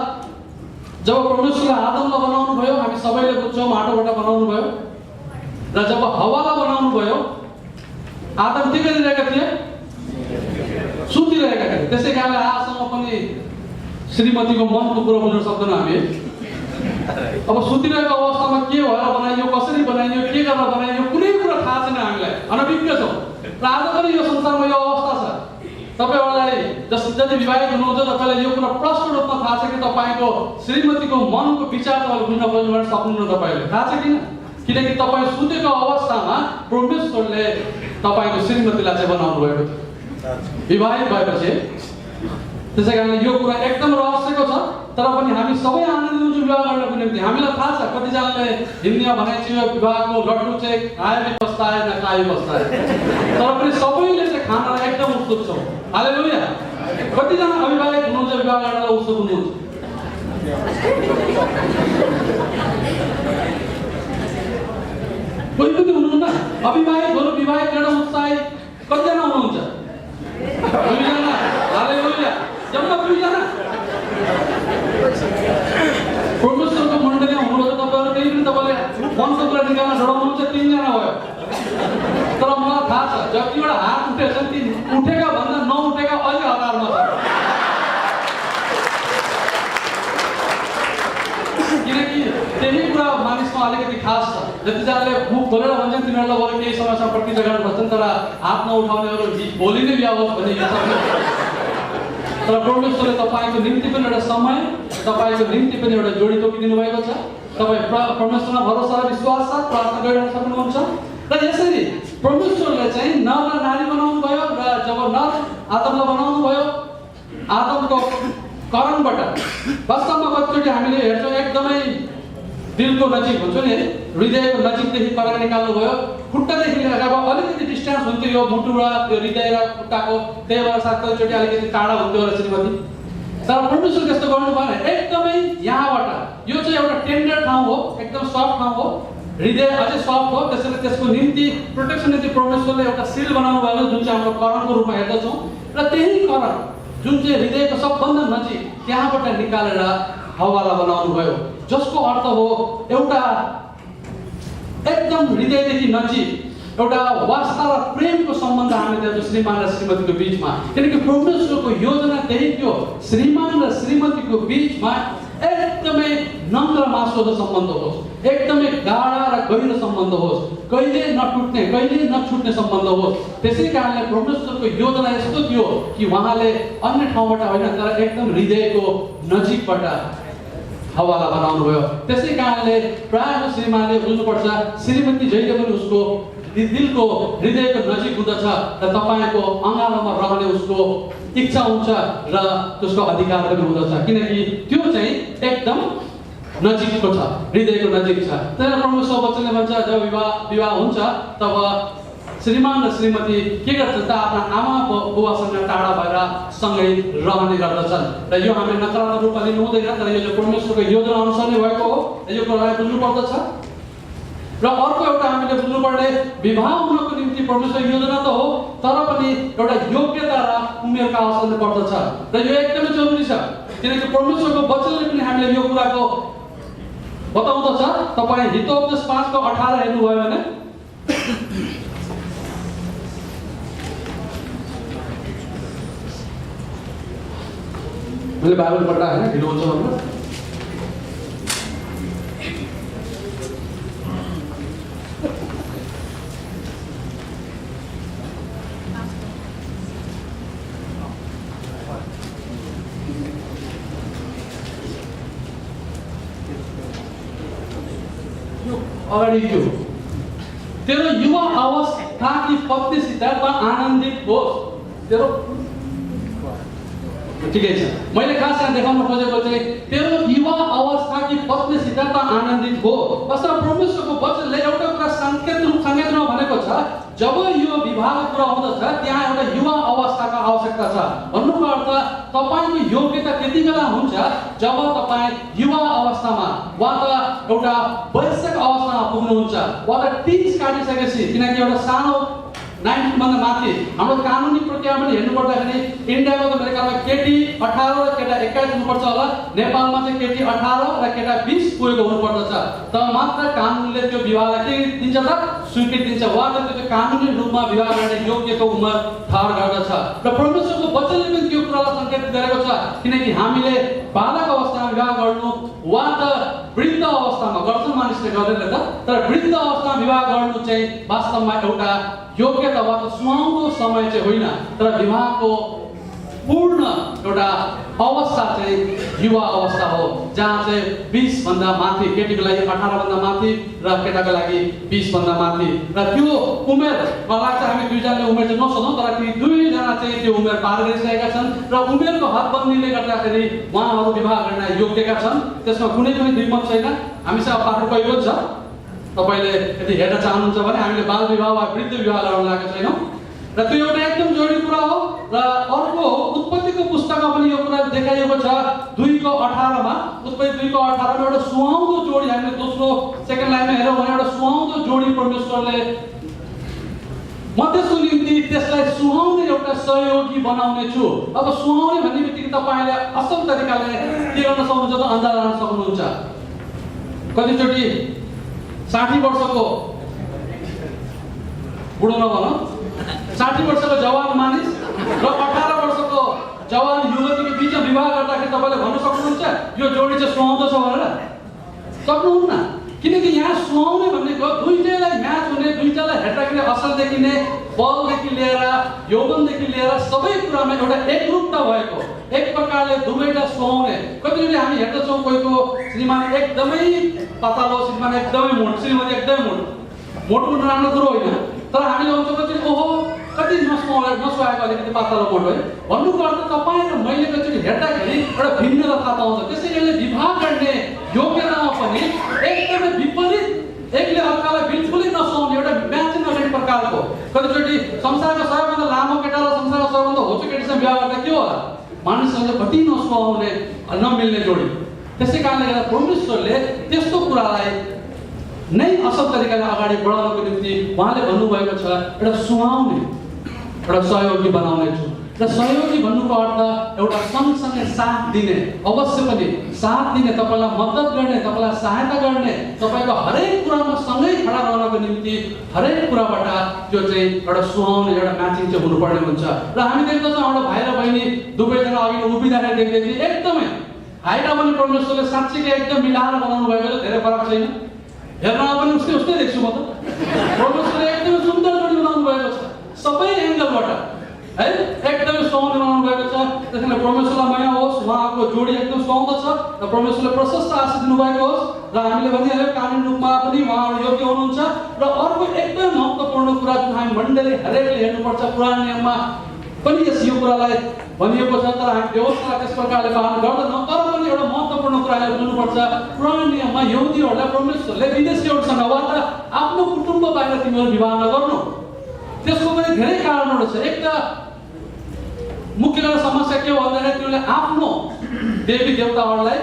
जब परमेश्वरले आदमलाई बनाउनु भयो, हामी सबैले बुझ्छौँ माटोबाट बनाउनु भयो। र जब हव्वालाई बनाउनु भयो, आदम के गरिरहेका थिए? सुतिरहेका थिए। त्यसै कारणले आजसम्म पनि श्रीमतीको मनको कुरो बुझ्न सक्दैनौँ हामी। अब सुतिरहेको अवस्थामा के भएर बनाइयो, कसरी बनाइयो, के गरेर बनाइयो, कुनै कुरा थाहा छैन हामीलाई, अनभिज्ञ छौँ। र आज पनि यो संसारमा यो अवस्था छ। तपाईँहरूलाई जति विवाहित हुनुहुन्छ तपाईँलाई यो कुरा प्रष्ट रूपमा थाहा छ कि तपाईँको श्रीमतीको मनको विचार तपाईँले बुझ्न खोज्नु सक्नुहुन्न। तपाईँले थाहा छ किन? किनकि तपाईँ सुतेको अवस्थामा परमेश्वरले तपाईँको श्रीमतीलाई चाहिँ बनाउनु भएको थियो विवाहित भएपछि। त्यसै कारणले यो कुरा एकदम रहस्यको छ। तर पनि हामी सबै आनन्दित हुन्छौँ विवाह गर्नको निम्ति। हामीलाई थाहा छ कतिजनाले हिन्दीमा भनेको छ विवाहको लड्डु चाहिँ खाए पनि पस्ताए न खाए पस्ताए, तर पनि सबैले चाहिँ खानलाई एकदम उत्सुक छौँ। हालेलुया। कतिजना अविवाहित हुनुहुन्छ विवाह गर्नलाई उत्सुक हुनुहुन्छ? कोही पनि हुनुहुन्न? अविवाहितहरू विवाहित गर्न उत्साहित कतिजना हुनुहुन्छ? 2 जना। हालेलुया। जम्मा 2 जना। परमेश्वरको मण्डलीमा हुनुहुन्छ तपाईँहरू, त्यही पनि तपाईँले मनको कुरा निकाल्न डराउनुहुन्छ। 3 जना भयो। तर मलाई थाहा छ जतिवटा हात उठेछन् ती उठेका भन्दा नउठेका अलि हतारमा छ। किनकि त्यही कुरा मानिसमा अलिकति खास छ। जतिजनाले मुख खोलेर भन्छन् तिनीहरूलाई बरु केही समस्या प्रतिक्षा गर्न खोज्छन्, तर हात नउठाउनेहरू भोलि नै बिहा होस् भन्ने इच्छा छ। तर परमेश्वरले तपाईँको निम्ति पनि एउटा समय, तपाईँको निम्ति पनि एउटा जोडी तोकिदिनु भएको छ। तपाईँ परमेश्वरमा भरोसा र विश्वास साथ प्रार्थना गरिरहन सक्नुहुन्छ। र यसरी परमेश्वरले चाहिँ नर र नारी बनाउनु भयो। र जब नर आदमलाई बनाउनु भयो, आदमको करणबाट वास्तवमा कतिचोटि हामीले हेर्छौँ एकदमै दिलको नजिक हुन्छ नि, हृदयको नजिकदेखि करण निकाल्नु भयो। खुट्टादेखि लिएर अब अलिकति डिस्टेन्स हुन्थ्यो यो मुटु र त्यो हृदय र खुट्टाको, त्यही भएर साथ कतिचोटि अलिकति टाढा हुन्थ्यो होला श्रीमती। तर परमेश्वर त्यस्तो गर्नु भएन, एकदमै यहाँबाट यो चाहिँ एउटा टेन्डर ठाउँ हो, एकदम सफ्ट ठाउँ हो, हृदय अझै सफ्ट हो, त्यसैले त्यसको निम्ति प्रोटेक्सन निम्ति परमेश्वरले एउटा सिल बनाउनु भएको जुन चाहिँ हाम्रो करणको रूपमा हेर्दछौँ र त्यही करण जुन चाहिँ हृदयको सबभन्दा नजिक त्यहाँबाट निकालेर हावालाई बनाउनु भयो, जसको अर्थ हो एउटा एकदम हृदयदेखि नजिक एउटा वास्ता र प्रेमको सम्बन्ध हामीले देख्छौँ श्रीमान र श्रीमतीको बिचमा। किनकि परमेश्वरको योजना त्यही थियो, श्रीमान र श्रीमतीको बिचमा एकदमै नम्र मासुको सम्बन्ध होस्, एकदमै गाढा र गहिरो सम्बन्ध होस्, कहिले नटुट्ने कहिले नछुट्ने सम्बन्ध होस्। त्यसै कारणले परमेश्वरको योजना यस्तो थियो कि उहाँले अन्य ठाउँबाट होइन तर एकदम हृदयको नजिकबाट हावालाई बनाउनु भयो। त्यसै कारणले प्रायः श्रीमानले बुझ्नुपर्छ श्रीमती जहिले पनि उसको दिलको हृदयको नजिक हुँदछ र तपाईँको अँगालोमा रहने उसको इच्छा हुन्छ र उसको अधिकार पनि हुँदछ, किनकि त्यो चाहिँ एकदम नजिकको छ, हृदयको नजिक छ। त्यसैले परमेश्वर वचनले भन्छ जब विवाह हुन्छ तब श्रीमान र श्रीमती के गर्छन् त आफ्ना आमा बुवासँग टाढा भएर सँगै रहने गर्दछन्। र यो हामीले नकारात्मक रूपमा लिनु हुँदैन, तर यो चाहिँ परमेश्वरको योजना अनुसार नै भएको हो, यो कुरालाई बुझ्नु पर्दछ। र अर्को एउटा हामीले बुझ्नुपर्ने विवाह हुनको निम्ति परमेश्वर योजना त हो, तर पनि एउटा योग्यता र उमेरका आवश्यकता पर्दछ र यो एकदमै जरुरी छ। किनकि परमेश्वरको वचनले पनि हामीले यो कुराको बताउँदछ। तपाईँ हितोपदेश 5:18 हेर्नुभयो भने मैले बाइबल पढ्दा होइन ढिलो हुन्छ भन्नु अगाडि त्यो तेरो युवा अवस्था की पत्नीसित आनन्दित होस्। तेरो ठिकै छ, मैले खास यहाँ देखाउन खोजेको चाहिँ तेरो युवा अवस्था की पत्नीसित आनन्दित हो। वास्तवमा परमेश्वरको वचनले एउटा कुरा सङ्केतमा भनेको छ, जब यो विवाहको कुरा आउँदछ त्यहाँ एउटा युवा अवस्थाको आवश्यकता छ। भन्नुको अर्थ तपाईँको योग्यता त्यति बेला हुन्छ जब तपाईँ युवा अवस्थामा वा त एउटा वयस्क अवस्थामा पुग्नुहुन्छ वा त टिन्स काटिसकेपछि। किनकि एउटा सानो 19 भन्दा माथि हाम्रो कानुनी प्रक्रिया पनि हेर्नु पर्दाखेरि इन्डियाको त मेरो ख्यालमा केटी 18 र केटा 21 हुनुपर्छ होला, नेपालमा चाहिँ केटी 18 र केटा 20 पुगेको हुनुपर्दछ, त मात्र कानुनले त्यो विवाहलाई के दिन्छ त स्वीकृति दिन्छ वा त त्यो कानुनी रूपमा विवाह गर्ने योग्यको उमेर ठहर गर्दछ। र परमेश्वरको वचनले पनि त्यो कुरालाई सङ्केत गरेको छ, किनकि हामीले बालक अवस्थामा विवाह गर्नु वा त वृद्ध अवस्थामा गर्छ मानिसले गर्दैन त, तर वृद्ध अवस्थामा विवाह गर्नु चाहिँ वास्तवमा एउटा योग्यता वा त सुहाउँदो समय चाहिँ होइन, तर विवाहको पूर्ण एउटा अवस्था चाहिँ युवा अवस्था हो, जहाँ चाहिँ 20 भन्दा माथि केटीको लागि 18 भन्दा माथि र केटाको लागि 20 भन्दा माथि। र त्यो उमेर मलाई लाग्छ हामी दुईजनाले उमेर चाहिँ नसोधौँ, तर ती दुईजना चाहिँ त्यो उमेर पार गरिसकेका छन् र उमेरको हदबन्दीले गर्दाखेरि उहाँहरू विवाह गर्न योग्यका छन्। त्यसमा कुनै पनि द्विमत छैन। हामीसँग पाठक पहिलो छ, तपाईँले यदि हेर्न चाहनुहुन्छ भने हामीले बाल विवाह वा वृद्ध विवाह गराउन लागेका छैनौँ र त्यो एउटा एकदम जरुरी कुरा हो। र अर्को उत्पत्तिको पुस्तकमा पनि यो कुरा देखाइएको छ 2:18 मा। उत्पत्ति 2:18 मा एउटा सुहाउँदो जोडी हामीले दोस्रो सेकेन्ड लाइनमा हेरौँ भने एउटा सुहाउँदो जोडी परमेश्वरले मध्यस्थको निम्ति त्यसलाई सुहाउने एउटा सहयोगी बनाउने छु। अब सुहाउने भन्ने बित्तिकै तपाईँले असल तरिकाले के गर्न सक्नुहुन्छ त अन्दाज गर्न सक्नुहुन्छ। कतिचोटि 60 वर्षको बुढो नभनौँ, 60 वर्षको जवान मानिस र 18 वर्षको जवान युवतीको बिचमा विवाह गर्दाखेरि तपाईँले भन्न सक्नुहुन्छ यो जोडी चाहिँ सुहाउँदो छ भनेर? सक्नुहुन्न। किनकि यहाँ सुहाउने भनेको दुईटैलाई म्याच हुने, दुईटालाई हेर्दाखेरि असल देखिने, बलदेखि लिएर यौवनदेखि लिएर सबै कुरामा एउटा एकरूपता भएको, एक प्रकारले दुवैटा सुहाउने। कतिचोटि हामी हेर्दछौँ कोहीको श्रीमान एकदमै पातलो, श्रीमान एकदमै मोटो, श्रीमती एकदमै मोटो। मोटो नराम्रो कुरो होइन, तर हामीले भन्छौँ कति ओहो कति नसुहाएको अलिकति पातलो मोटो है भन्नुको अर्थ तपाईँ र मैले कतिचोटि हेर्दाखेरि एउटा भिन्नता थाहा पाउँछ। त्यसै कारणले विवाह गर्ने योग्यतामा पनि एकदमै विपरीत, एकले अर्कालाई बिल्कुलै नसुहाउने एउटा म्याच नगर्ने प्रकारको। कतिचोटि संसारको सबैभन्दा लामो केटा र संसारको सबैभन्दा होचो केटीसँग विवाह गर्दा के होला? मानिसहरूले कति नसुहाउने नमिल्ने जोडी। त्यसै कारणले गर्दा परमेश्वरले त्यस्तो कुरालाई नै असल तरिकाले अगाडि बढाउनको निम्ति उहाँले भन्नुभएको छ एउटा सुहाउने एउटा सहयोगी बनाउने छु। र सहयोगी भन्नुको अर्थ एउटा सँगसँगै साथ दिने, अवश्य पनि साथ दिने, तपाईँलाई मद्दत गर्ने, तपाईँलाई सहायता गर्ने, तपाईँको हरेक कुरामा सँगै खडा रहनको निम्ति हरेक कुराबाट त्यो चाहिँ एउटा सुहाउने एउटा म्याचिङ चाहिँ हुनुपर्ने हुन्छ। र हामी देख्दछौँ हाम्रो भाइ र बहिनी दुवैजना अघि उभिँदाखेरि देख्दै एकदमै हाइटमा पनि परमेश्वरले साँच्चीकै एकदम मिलाएर बनाउनु भएको छ, धेरै फरक छैन। हेर्नमा पनि उस्तै देख्छु म त। परमेश्वरले एकदमै सुन्दर जोडी बनाउनु भएको छ सबै एङ्गलबाट, है, एकदमै सुहाउने बनाउनु भएको छ। त्यसैले परमेश्वरलाई माया होस्, उहाँको जोडी एकदम सुहाउँदो छ र परमेश्वरले प्रशस्त आशीष दिनुभएको होस्। र हामीले भनिहाल्यौँ कानुनी रूपमा पनि उहाँहरू योग्य हुनुहुन्छ। र अर्को एकदमै महत्त्वपूर्ण कुरा जुन हामी मण्डली हरेकले हेर्नुपर्छ, पुरानो नियममा पनि यो कुरालाई भनिएको छ, तर हामी व्यवस्था त्यस प्रकारले पालन गर्दैनौँ। तर पनि एउटा महत्त्वपूर्ण कुरा यहाँ बुझ्नुपर्छ, पुरानो नियममा यहुदीहरूलाई परमेश्वरले विदेशीहरूसँग वा त आफ्नो कुटुम्ब बाहिर तिमीहरू विवाह नगर्नु, त्यसको पनि धेरै कारणहरू छ। एक त मुख्य समस्या के हो भन्दाखेरि तिनीहरूले आफ्नो देवी देवताहरूलाई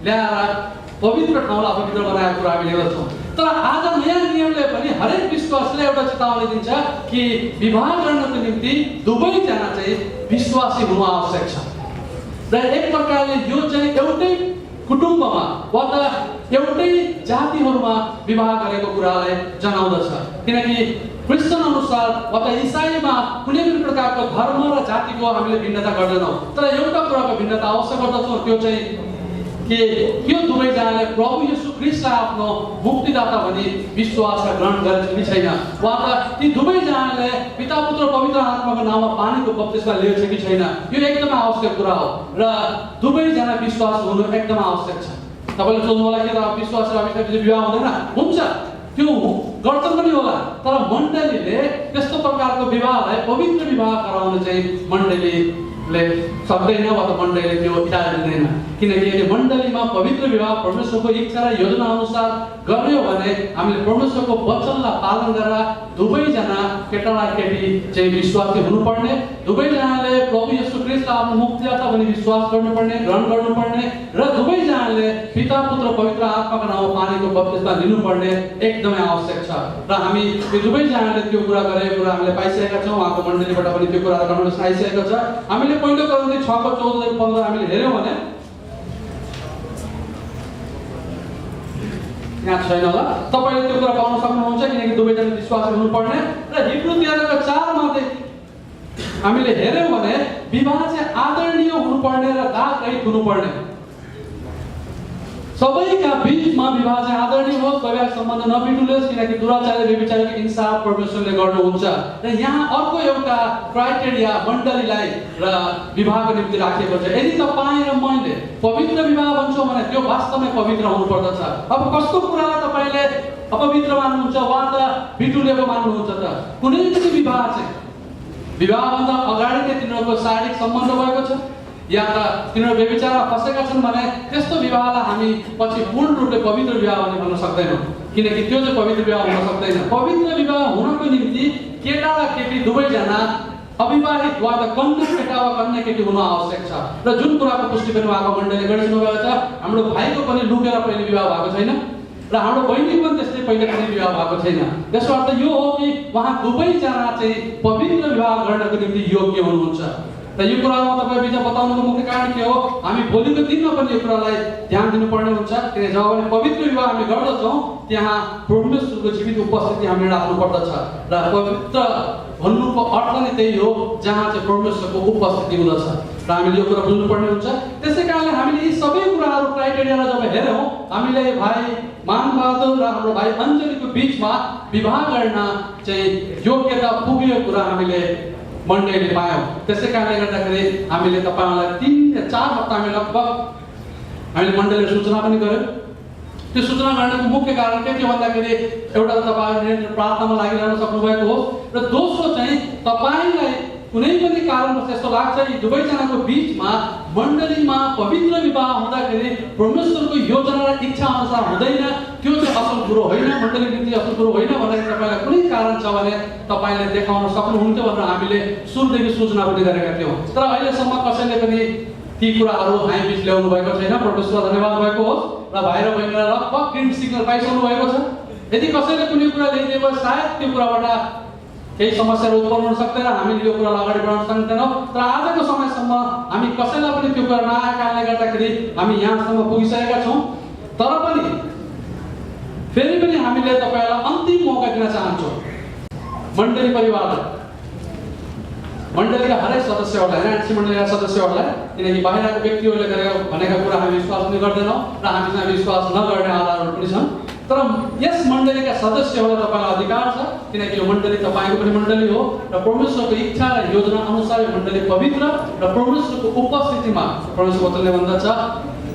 ल्याएर पवित्र ठाउँलाई अपवित्र बनाएको कुरा हामी हेर्दछौँ। तर आज नयाँ नियमले पनि हरेक विश्वासले एउटा चेतावनी दिन्छ कि विवाह गर्नको निम्ति दुवैजना चाहिँ विश्वासी हुनु आवश्यक छ। र एक प्रकारले यो चाहिँ एउटै कुटुम्बमा वा त एउटै जातिहरूमा विवाह गरेको कुरालाई जनाउँदछ। किनकि क्रिस्चियन अनुसार वा त इसाईमा कुनै पनि प्रकारको धर्म र जातिको हामीले भिन्नता गर्दैनौँ। तर एउटा कुराको भिन्नता अवश्य गर्दछौँ, त्यो चाहिँ कि यो दुवैजनाले प्रभु येशू ख्रीष्टलाई आफ्नो मुक्तिदाता भनी विश्वास ग्रहण गरेको कि छैन, वा त ती दुवैजनाले पिता पुत्र पवित्र आत्माको नाममा पानीको बप्तिस्मा लिएको छ कि छैन, यो एकदमै आवश्यक कुरा हो। र दुवैजना विश्वास हुनु एकदमै आवश्यक छ। तपाईँले सोध्नु होला के त विश्वास र अविश्वासले विवाह हुँदैन? हुन्छ, त्यो गर्छन् पनि होला, तर मण्डलीले त्यस्तो प्रकारको विवाहलाई पवित्र विवाह गराउन चाहिँ मण्डलीले सक्दैन वा त मण्डलीले त्यो इजाजत दिँदैन। किनकि यदि मण्डलीमा पवित्र विवाह परमेश्वरको इच्छा र योजना अनुसार गर्यो भने हामीले परमेश्वरको वचनलाई पालन गरेर दुवैजना केटा र केटी चाहिँ विश्वासी हुनुपर्ने, दुवैजनाले प्रभु येशू ख्रीष्टलाई आफ्नो मुक्तिदाता भनी विश्वास गर्नुपर्ने, ग्रहण गर्नुपर्ने, र दुवैजनाले पिता पुत्र पवित्र आत्माको नाममा पानीको बप्तिस्मा लिनुपर्ने एकदमै आवश्यक छ। र हामी यो दुवैजनाले त्यो कुरा गरेको कुरा हामीले पाइसकेका छौँ, उहाँको मण्डलीबाट पनि त्यो कुरा कन्फर्मेसन आइसकेको छ। हामीले पहिलो करोन्थी 6:14-15 हामीले हेऱ्यौँ भने यहाँ छैन होला, तपाईँले त्यो कुरा पाउन सक्नुहुन्छ, किनकि दुवैजना विश्वासी हुनुपर्ने। र हिब्रू 13:4 हामीले हेऱ्यौँ भने विवाह चाहिँ आदरणीय हुनुपर्ने र दाग रहित हुनुपर्ने, सबैका बीचमा विवाह चाहिँ आदरणीय होस्, वैवाहिक सम्बन्ध नबिग्रोस्, किनकि दुराचारी व्यभिचारीको इंसाफ परमेश्वरले गर्नुहुन्छ। र यहाँ अर्को एउटा क्राइटेरिया मण्डलीलाई र विवाहको निम्ति राखिएको छ। यदि तपाईँ र मैले पवित्र विवाह भन्छौँ भने त्यो वास्तवमै पवित्र हुनुपर्दछ। अब कस्तो कुरालाई तपाईँले अपवित्र मान्नुहुन्छ वा त बिटुलेको मान्नुहुन्छ त? कुनै पनि विवाह चाहिँ विवाहभन्दा अगाडि नै तिनीहरूको शारीरिक सम्बन्ध भएको छ या त तिनीहरू व्यभिचारमा फसेका छन् भने त्यस्तो विवाहलाई हामी पछि पूर्ण रूपले पवित्र विवाह भन्न सक्दैनौँ, किनकि त्यो चाहिँ पवित्र विवाह हुन सक्दैन। पवित्र विवाह हुनको निम्ति केटा र केटी दुवैजना अविवाहित वा त कन्या केटा वा कन्या केटी हुनु आवश्यक छ। र जुन कुराको पुष्टि पनि उहाँको मण्डलीले गरिदिनु भएको छ, हाम्रो भाइको पनि लुकेर पहिले विवाह भएको छैन र हाम्रो बहिनीको पनि त्यस्तै पहिले पनि विवाह भएको छैन। त्यसको अर्थ यो हो कि उहाँ दुवैजना चाहिँ पवित्र विवाह गर्नको निम्ति योग्य हुनुहुन्छ। र यो कुरामा तपाईँ बिच बताउनुको मुख्य कारण के हो? हामी भोलिको दिनमा पनि यो कुरालाई ध्यान दिनुपर्ने हुन्छ, किनकि जब हामी पवित्र विवाह हामी गर्दछौँ त्यहाँ परमेश्वरको जीवित उपस्थिति हामीले राख्नु पर्दछ। र पवित्र भन्नुको अर्थ नै त्यही हो जहाँ चाहिँ परमेश्वरको उपस्थिति हुँदछ, र हामीले यो कुरा बुझ्नुपर्ने हुन्छ। त्यसै कारणले हामीले यी सबै कुराहरू क्राइटेरियालाई जब हेऱ्यौँ, हामीले भाइ मानबहादुर र हाम्रो भाइ अञ्जलीको बिचमा विवाह गर्न चाहिँ योग्यता पुगेको कुरा हामीले मण्डलीले पायौँ। त्यसै कारणले गर्दाखेरि हामीले तपाईँहरूलाई 3 या 4 हप्ता हामी लगभग हामीले मण्डलीले सूचना पनि गऱ्यौँ। त्यो सूचना गर्नको मुख्य कारण के थियो भन्दाखेरि एउटा त तपाईँहरूले प्रार्थनामा लागिरहन सक्नुभएको होस्, र दोस्रो चाहिँ तपाईँलाई कुनै पनि कारणवश यस्तो लाग्छ यी दुवैजनाको बिचमा मण्डलीमा पवित्र विवाह हुँदाखेरि परमेश्वरको योजना र इच्छा अनुसार हुँदैन, त्यो चाहिँ असल कुरो होइन, मण्डलीको निम्ति असल कुरो होइन भनेर तपाईँलाई कुनै कारण छ भने तपाईँले देखाउन सक्नुहुन्थ्यो भनेर हामीले सुरुदेखि सूचना पनि गरेका थियौँ। तर अहिलेसम्म कसैले पनि ती कुराहरू हामी बिच ल्याउनु भएको छैन। परमेश्वर धन्यवाद भएको होस्। र भाइ र बहिनीलाई लगभग ग्रिन सिग्नल पाइसक्नु भएको छ। यदि कसैले कुनै कुरा लेखिदिए भए सायद त्यो कुराबाट केही समस्याहरू उत्पन्न हुन सक्दैन, हामीले यो कुरालाई अगाडि बढाउन सक्दैनौँ। तर आजको समयसम्म हामी कसैलाई पनि त्यो कुरा नआएको कारणले गर्दाखेरि हामी यहाँसम्म पुगिसकेका छौँ। तर पनि फेरि पनि हामीले तपाईँलाई अन्तिम मौका दिन चाहन्छौँ। मण्डली परिवारलाई, मण्डलीका हरेक सदस्यहरूलाई, एनआरसी मण्डलीका सदस्यहरूलाई, किनकि बाहिरको व्यक्तिहरूले भनेका कुरा हामी विश्वास पनि गर्दैनौँ र हामीसँग विश्वास नगर्ने आधारहरू पनि छन्। तर यस मण्डलीका सदस्यहरूलाई तपाईँलाई अधिकार छ, किनकि यो मण्डली तपाईँको पनि मण्डली हो र परमेश्वरको इच्छा र योजना अनुसार यो मण्डली पवित्र र परमेश्वरको उपस्थितिमा परमेश्वर वचनले भन्दछ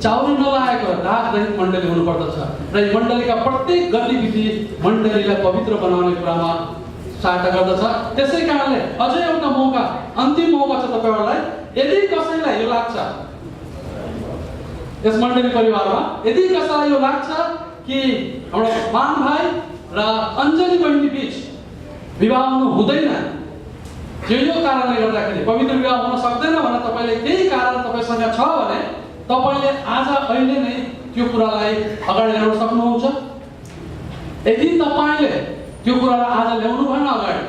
चाउरी नलागेको रागरहित मण्डली हुनुपर्दछ र यो मण्डलीका प्रत्येक गतिविधि मण्डलीलाई पवित्र बनाउने कुरामा सहायता गर्दछ। त्यसै कारणले अझै एउटा मौका, अन्तिम मौका छ तपाईँहरूलाई। यदि कसैलाई यो लाग्छ यस मण्डली परिवारमा, यदि कसैलाई यो लाग्छ कि हाम्रो मान भाइ र अञ्जली बहिनी बीच विवाह हुनु हुँदैन, यो कारणले गर्दाखेरि पवित्र विवाह हुन सक्दैन भनेर तपाईँले केही कारण तपाईँसँग छ भने तपाईँले आज अहिले नै त्यो कुरालाई अगाडि ल्याउन सक्नुहुन्छ। यदि तपाईँले त्यो कुरालाई आज ल्याउनु भएन अगाडि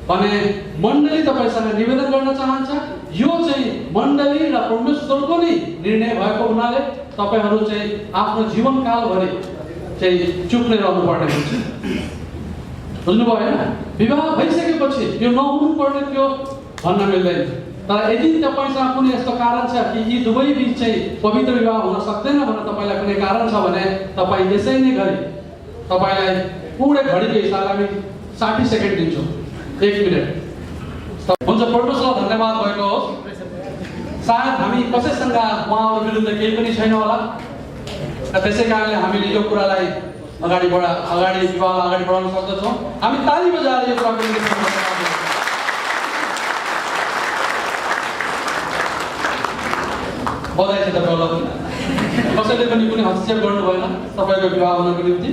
भने मण्डली तपाईँसँग निवेदन गर्न चाहन्छ। यो चाहिँ मण्डली र परमेश्वरको नै निर्णय भएको हुनाले तपाईँहरू चाहिँ आफ्नो जीवनकालभरि चाहिँ चुप नै रहनुपर्ने हुन्छ। बुझ्नुभयो होइन? विवाह भइसकेपछि यो नहुनु पर्ने थियो भन्न मिल्दैन। तर यदि तपाईँसँग कुनै यस्तो कारण छ कि यी दुवै बिच चाहिँ पवित्र विवाह हुन सक्दैन भनेर तपाईँलाई कुनै कारण छ भने तपाईँ यसै नै गरी तपाईँलाई पुरै घडीको हिसाबले हामी 60 सेकेन्ड दिन्छौँ, 1 मिनट। हुन्छ, परमेश्वरलाई धन्यवाद भएको होस्। सायद हामी कसैसँग उहाँहरू विरुद्ध केही पनि छैन होला र त्यसै कारणले हामीले यो कुरालाई अगाडि विवाह अगाडि बढाउन सक्दछौँ। हामी ताली बजाएर यो कुराको निम्ति बधाई छ तपाईँहरूलाई। कसैले पनि कुनै हस्तक्षेप गर्नु भएन तपाईँको विवाह हुनको निम्ति।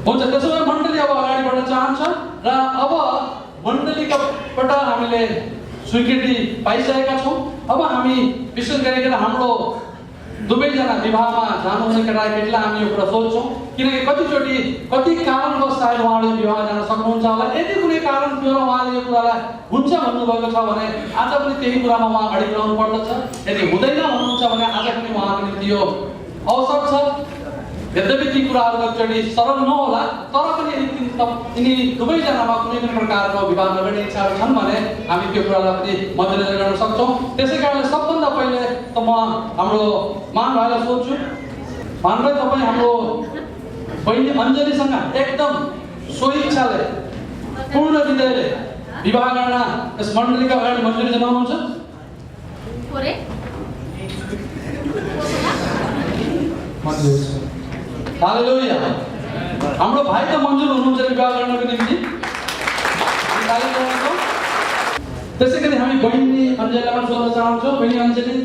हुन्छ, त्यसो भए मण्डली अब अगाडि बढ्न चाहन्छ र अब मण्डलीबाट हामीले स्वीकृति पाइसकेका छौँ। अब हामी विशेष गरिकन हाम्रो दुवैजना विवाहमा जानुहुने केटाकेटीलाई हामी यो कुरा सोध्छौँ, किनकि कति कारणवश सायद उहाँले विवाह जान सक्नुहुन्छ होला। यदि कुनै कारण थियो र उहाँले यो कुरालाई हुन्छ भन्नुभएको छ भने आज पनि त्यही कुरामा उहाँ अगाडि बढाउनु पर्दछ। यदि हुँदैन भन्नुहुन्छ भने आज पनि उहाँको निम्ति यो अवसर छ। यद्यपि ती कुराहरू एकचोटि सरल नहोला, तर पनि यिनी दुवैजनामा कुनै पनि प्रकारको विवाह नगर्ने इच्छाहरू छन् भने हामी त्यो कुरालाई पनि मध्यनजर गर्न सक्छौँ। त्यसै कारणले सबभन्दा पहिले त म हाम्रो मान भाइलाई सोध्छु। मान भाइ, तपाईँ हाम्रो बहिनी अञ्जलीसँग एकदम स्वइच्छाले पूर्ण हृदयले विवाह गर्न यस मण्डलीका अगाडि मन्जुरी जनाउनुहुन्छ? हालेलुया। हाम्रो भाइ त मन्जुर हुनुहुन्छ विवाह गर्नको निम्ति। त्यसै गरी हामी बहिनी अञ्जलीलाई सोध्न चाहन्छौँ। बहिनी अञ्जली,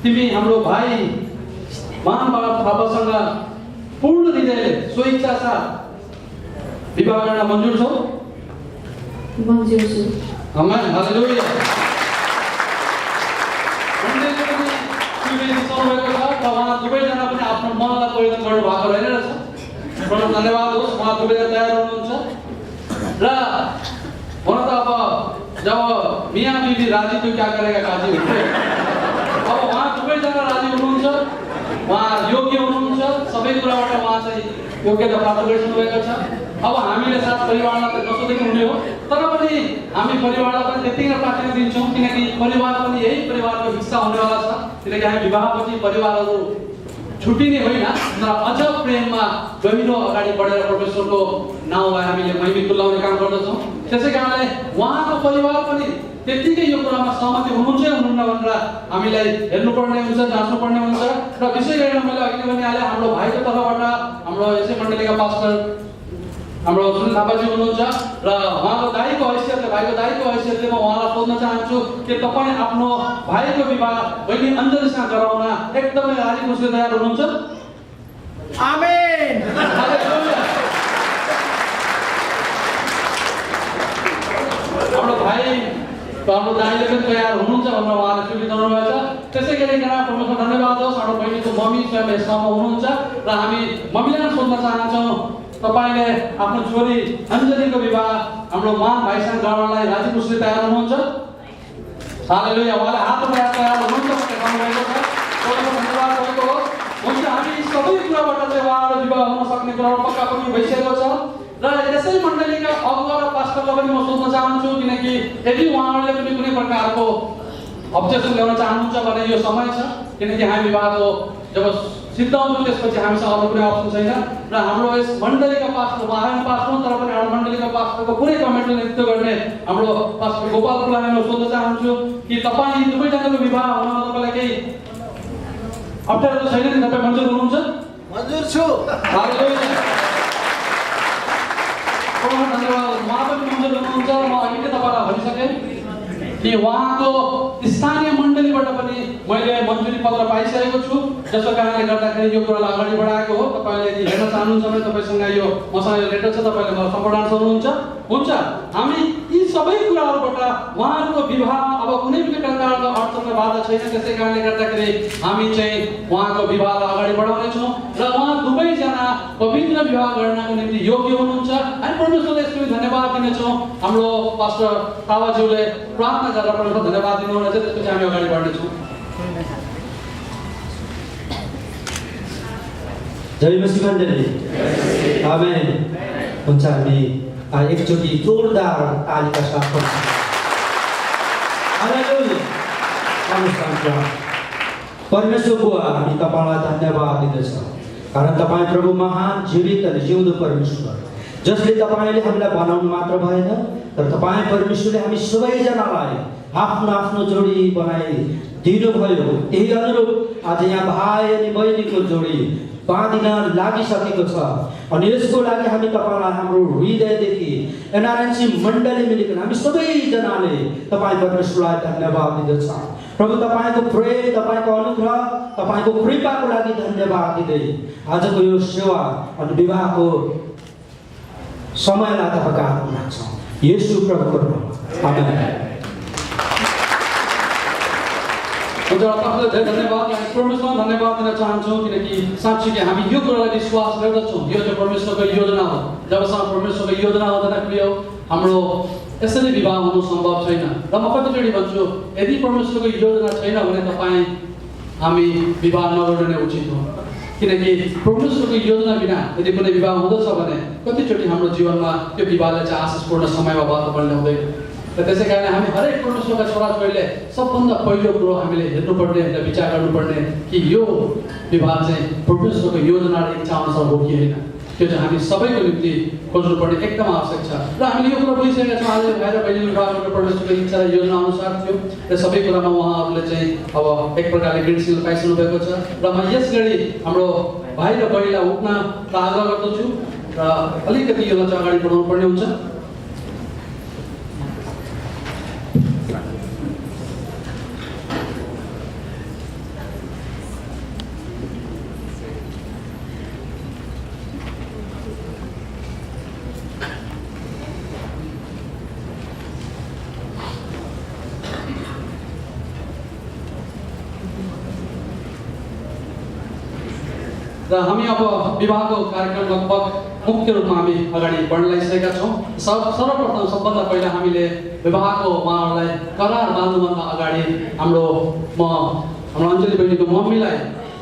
तिमी हाम्रो भाइ महाबाबा थापासँग पूर्ण हृदयले स्वइच्छा साथ विवाह गर्न मन्जुर छौ? मन्जुर छु। आमेन, हालेलुया। मण्डलीले पनि स्वीकृति दिनुभएको छ र उहाँ दुवैजना पनि आफ्नो मनलाई परिवर्तन गर्नु भएको रहेछ। धन्यवाद होस्, उहाँ दुवैजना तयार हुनुहुन्छ। र हुन त अब जब मियाँ बिबी राजी तो क्या करेगा काजी हुन्थ्यो। अब उहाँ दुवैजना राजी हुनुहुन्छ, उहाँ योग्य हुनुहुन्छ, सबै कुराबाट उहाँ चाहिँ योग्यता प्राप्त गरिसक्नु भएको छ। अब हामीले साथ परिवारलाई त नसोधेको हुने हो, तर पनि हामी परिवारलाई पनि त्यति नै प्राथमिकता दिन्छौँ, किनकि परिवार पनि यही परिवारको हिस्सा हुनेवाला छ। किनकि हामी विवाहपछि परिवारहरू छुट्टिने होइन, तर अझ प्रेममा गहिरो अगाडि बढेर परमेश्वरको नाउँलाई हामीले महिमा तुल्याउने काम गर्दछौँ। त्यसै कारणले उहाँको परिवार पनि त्यत्तिकै यो कुरामा सहमति हुनुहुन्छ हुनुहुन्न भनेर हामीलाई हेर्नुपर्ने हुन्छ, जाँच्नुपर्ने हुन्छ। र विशेष गरेर मैले अघि भनिहालेँ, हाम्रो भाइको तर्फबाट हाम्रो यसै मण्डलीका पास्टर हाम्रो सुनिल थापाजी हुनुहुन्छ र उहाँको दाइको हैसियतले, भाइको दाइको हैसियतले म उहाँलाई सोध्न चाहन्छु कि तपाईँ आफ्नो भाइको विवाह बहिनी अञ्जलीसँग गराउन एकदमै राजी खुसी तयार हुनुहुन्छ? आमेन। हाम्रो भाइ हाम्रो दाइले पनि तयार हुनुहुन्छ भनेर उहाँले स्वीकृति दिनुभएको छ। त्यसै गरिकन परमेश्वर धन्यवाद होस्, हाम्रो बहिनीको मम्मी स्वयं यसमा हुनुहुन्छ र हामी मम्मीलाई सोध्न चाहन्छौँ, तपाईले आफ्नो छोरी अञ्जलीको विवाह हाम्रो मान भाइसँग गर्नलाई राजी खुसीले तयार हुनुहुन्छ? हालेलुया। उहाँले हात उठाएर तयार हुनुहुन्छ भनेर भन्नुभएको छ। तपाईँको धन्यवाद भएको हो। हुन्छ, हामी यी सबै कुराबाट चाहिँ उहाँहरू विवाह हुन सक्ने कुराहरू पक्का पनि भइसकेको छ। र यसै मण्डलीका अगुवा र पास्टरलाई पनि म सोध्न चाहन्छु, किनकि यदि उहाँहरूले पनि कुनै प्रकारको अब्जेक्सन ल्याउन चाहनुहुन्छ भने यो समय छ, किनकि हामी विवाहको जब सिद्धाउँछौँ त्यसपछि हामीसँग अरू कुनै अप्सन छैन। र हाम्रो यस मण्डलीका पास्टर, उहाँहरू पास्टर तर पनि हाम्रो मण्डलीका पास्टरको पुरै कमिटीले नेतृत्व गर्ने हाम्रो पास्टर गोपाललाई म सोध्न चाहन्छु कि तपाईँ दुवैजनाको विवाह हुनमा तपाईँलाई केही अप्ठ्यारो छैन नि? तपाईँ मन्जुर हुनुहुन्छ? मन्जुर छु। धन्यवाद। उहाँ पनि मन्जुर हुनुहुन्छ। म अघि नै तपाईँलाई भनिसकेँ कि उहाँको स्थानीय मण्डलीबाट पनि मैले मन्जुरी पत्र पाइसकेको छु, जसको कारणले गर्दाखेरि यो कुरालाई अगाडि बढाएको हो। तपाईँले यदि हेर्न चाहनुहुन्छ भने तपाईँसँग यो मसँग यो लेटर छ, तपाईँले मलाई सम्पर्क गर्न सक्नुहुन्छ। हुन्छ, हामी यी सबै कुराहरूबाट उहाँहरूको विवाह अब कुनै पनि प्रकारको अडचन बाधा छैन, त्यसै कारणले गर्दाखेरि हामी चाहिँ उहाँको विवाहलाई अगाडि बढाउनेछौँ र उहाँ दुवैजना पवित्र विवाह गर्नको निम्ति योग्य हुनुहुन्छ। हामी परमेश्वरलाई यसको धन्यवाद दिनेछौँ। हाम्रो पास्टर तावाज्यूले प्रार्थना गरेर परमेश्वरलाई धन्यवाद दिनुहुनेछ, त्यसपछि हामी अगाडि बढ्नेछौँ। जय मसीह मण्डली, आमेन। हुन्छ, हामी एकचोटि जोरदार तालीका साथ परमेश्वर बुवा, हामी तपाईँलाई धन्यवाद दिँदछौँ, कारण तपाईँ प्रभु महान जीवित अनि जिउँदो परमेश्वर, जसले तपाईँले हामीलाई बनाउनु मात्र भएन, तर तपाईँ परमेश्वरले हामी सबैजनालाई आफ्नो आफ्नो जोडी बनाइ दिनुभयो। यही अनुरूप आज यहाँ भाइ अनि बहिनीको जोडी बाँधिन लागिसकेको छ अनि यसको लागि हामी तपाईँलाई हाम्रो हृदयदेखि एनआरएनसी मण्डली मिलिकन हामी सबैजनाले तपाईँ परमेश्वरलाई धन्यवाद दिँदछौँ। प्रभु, तपाईँको प्रेम, तपाईँको अनुग्रह, तपाईँको कृपाको लागि धन्यवाद दिँदै आजको यो सेवा अनि विवाहको समयलाई तपाईँको हातमा राख्छौँ। येशू प्रभुको नाममा आमेन। तपाईँलाई धेरै धन्यवाद। परमेश्वरलाई धन्यवाद दिन चाहन्छौँ, किनकि साँच्चै कि हामी यो कुरालाई विश्वास गर्दछौँ, यो चाहिँ परमेश्वरको योजना हो। जबसम्म परमेश्वरको योजना हुँदैन प्रिय, हाम्रो यसरी विवाह हुनु सम्भव छैन। र म कतिचोटि भन्छु, यदि परमेश्वरको योजना छैन भने तपाईँ हामी विवाह नगर्नु नै उचित हो, किनकि परमेश्वरको योजना बिना यदि कुनै विवाह हुँदछ भने कतिचोटि हाम्रो जीवनमा त्यो विवाहले चाहिँ आशिषपूर्ण समयमा वातावरण हुँदैन। र त्यसै कारण हामी हरेक परमेश्वरका छोराछोरीले सबभन्दा पहिलो कुरो हामीले हेर्नुपर्ने र विचार गर्नुपर्ने कि यो विवाह चाहिँ परमेश्वरको योजना र इच्छा अनुसार हो कि होइन, त्यो चाहिँ हामी सबैको निम्ति खोज्नुपर्ने एकदम आवश्यक छ। र हामीले यो कुरा बुझिसकेका छौँ, आज भाइ र बहिनीको विवाह गर्नु परमेश्वरको इच्छा र योजना अनुसार थियो र सबै कुरामा उहाँहरूले चाहिँ अब एक प्रकारले ग्रिन सिल पाइसक्नु भएको छ। र म यस गरी हाम्रो भाइ र बहिनीलाई उठ्न आग्रह गर्दछु र अलिकति यसलाई चाहिँ अगाडि बढाउनु पर्ने हुन्छ। र हामी अब विवाहको कार्यक्रम लगभग मुख्य रूपमा हामी अगाडि बढ्न लागिसकेका छौँ। सर्वप्रथम सबभन्दा पहिला हामीले विवाहको उहाँहरूलाई करार बाँध्नुभन्दा अगाडि हाम्रो अञ्जली बहिनीको मम्मीलाई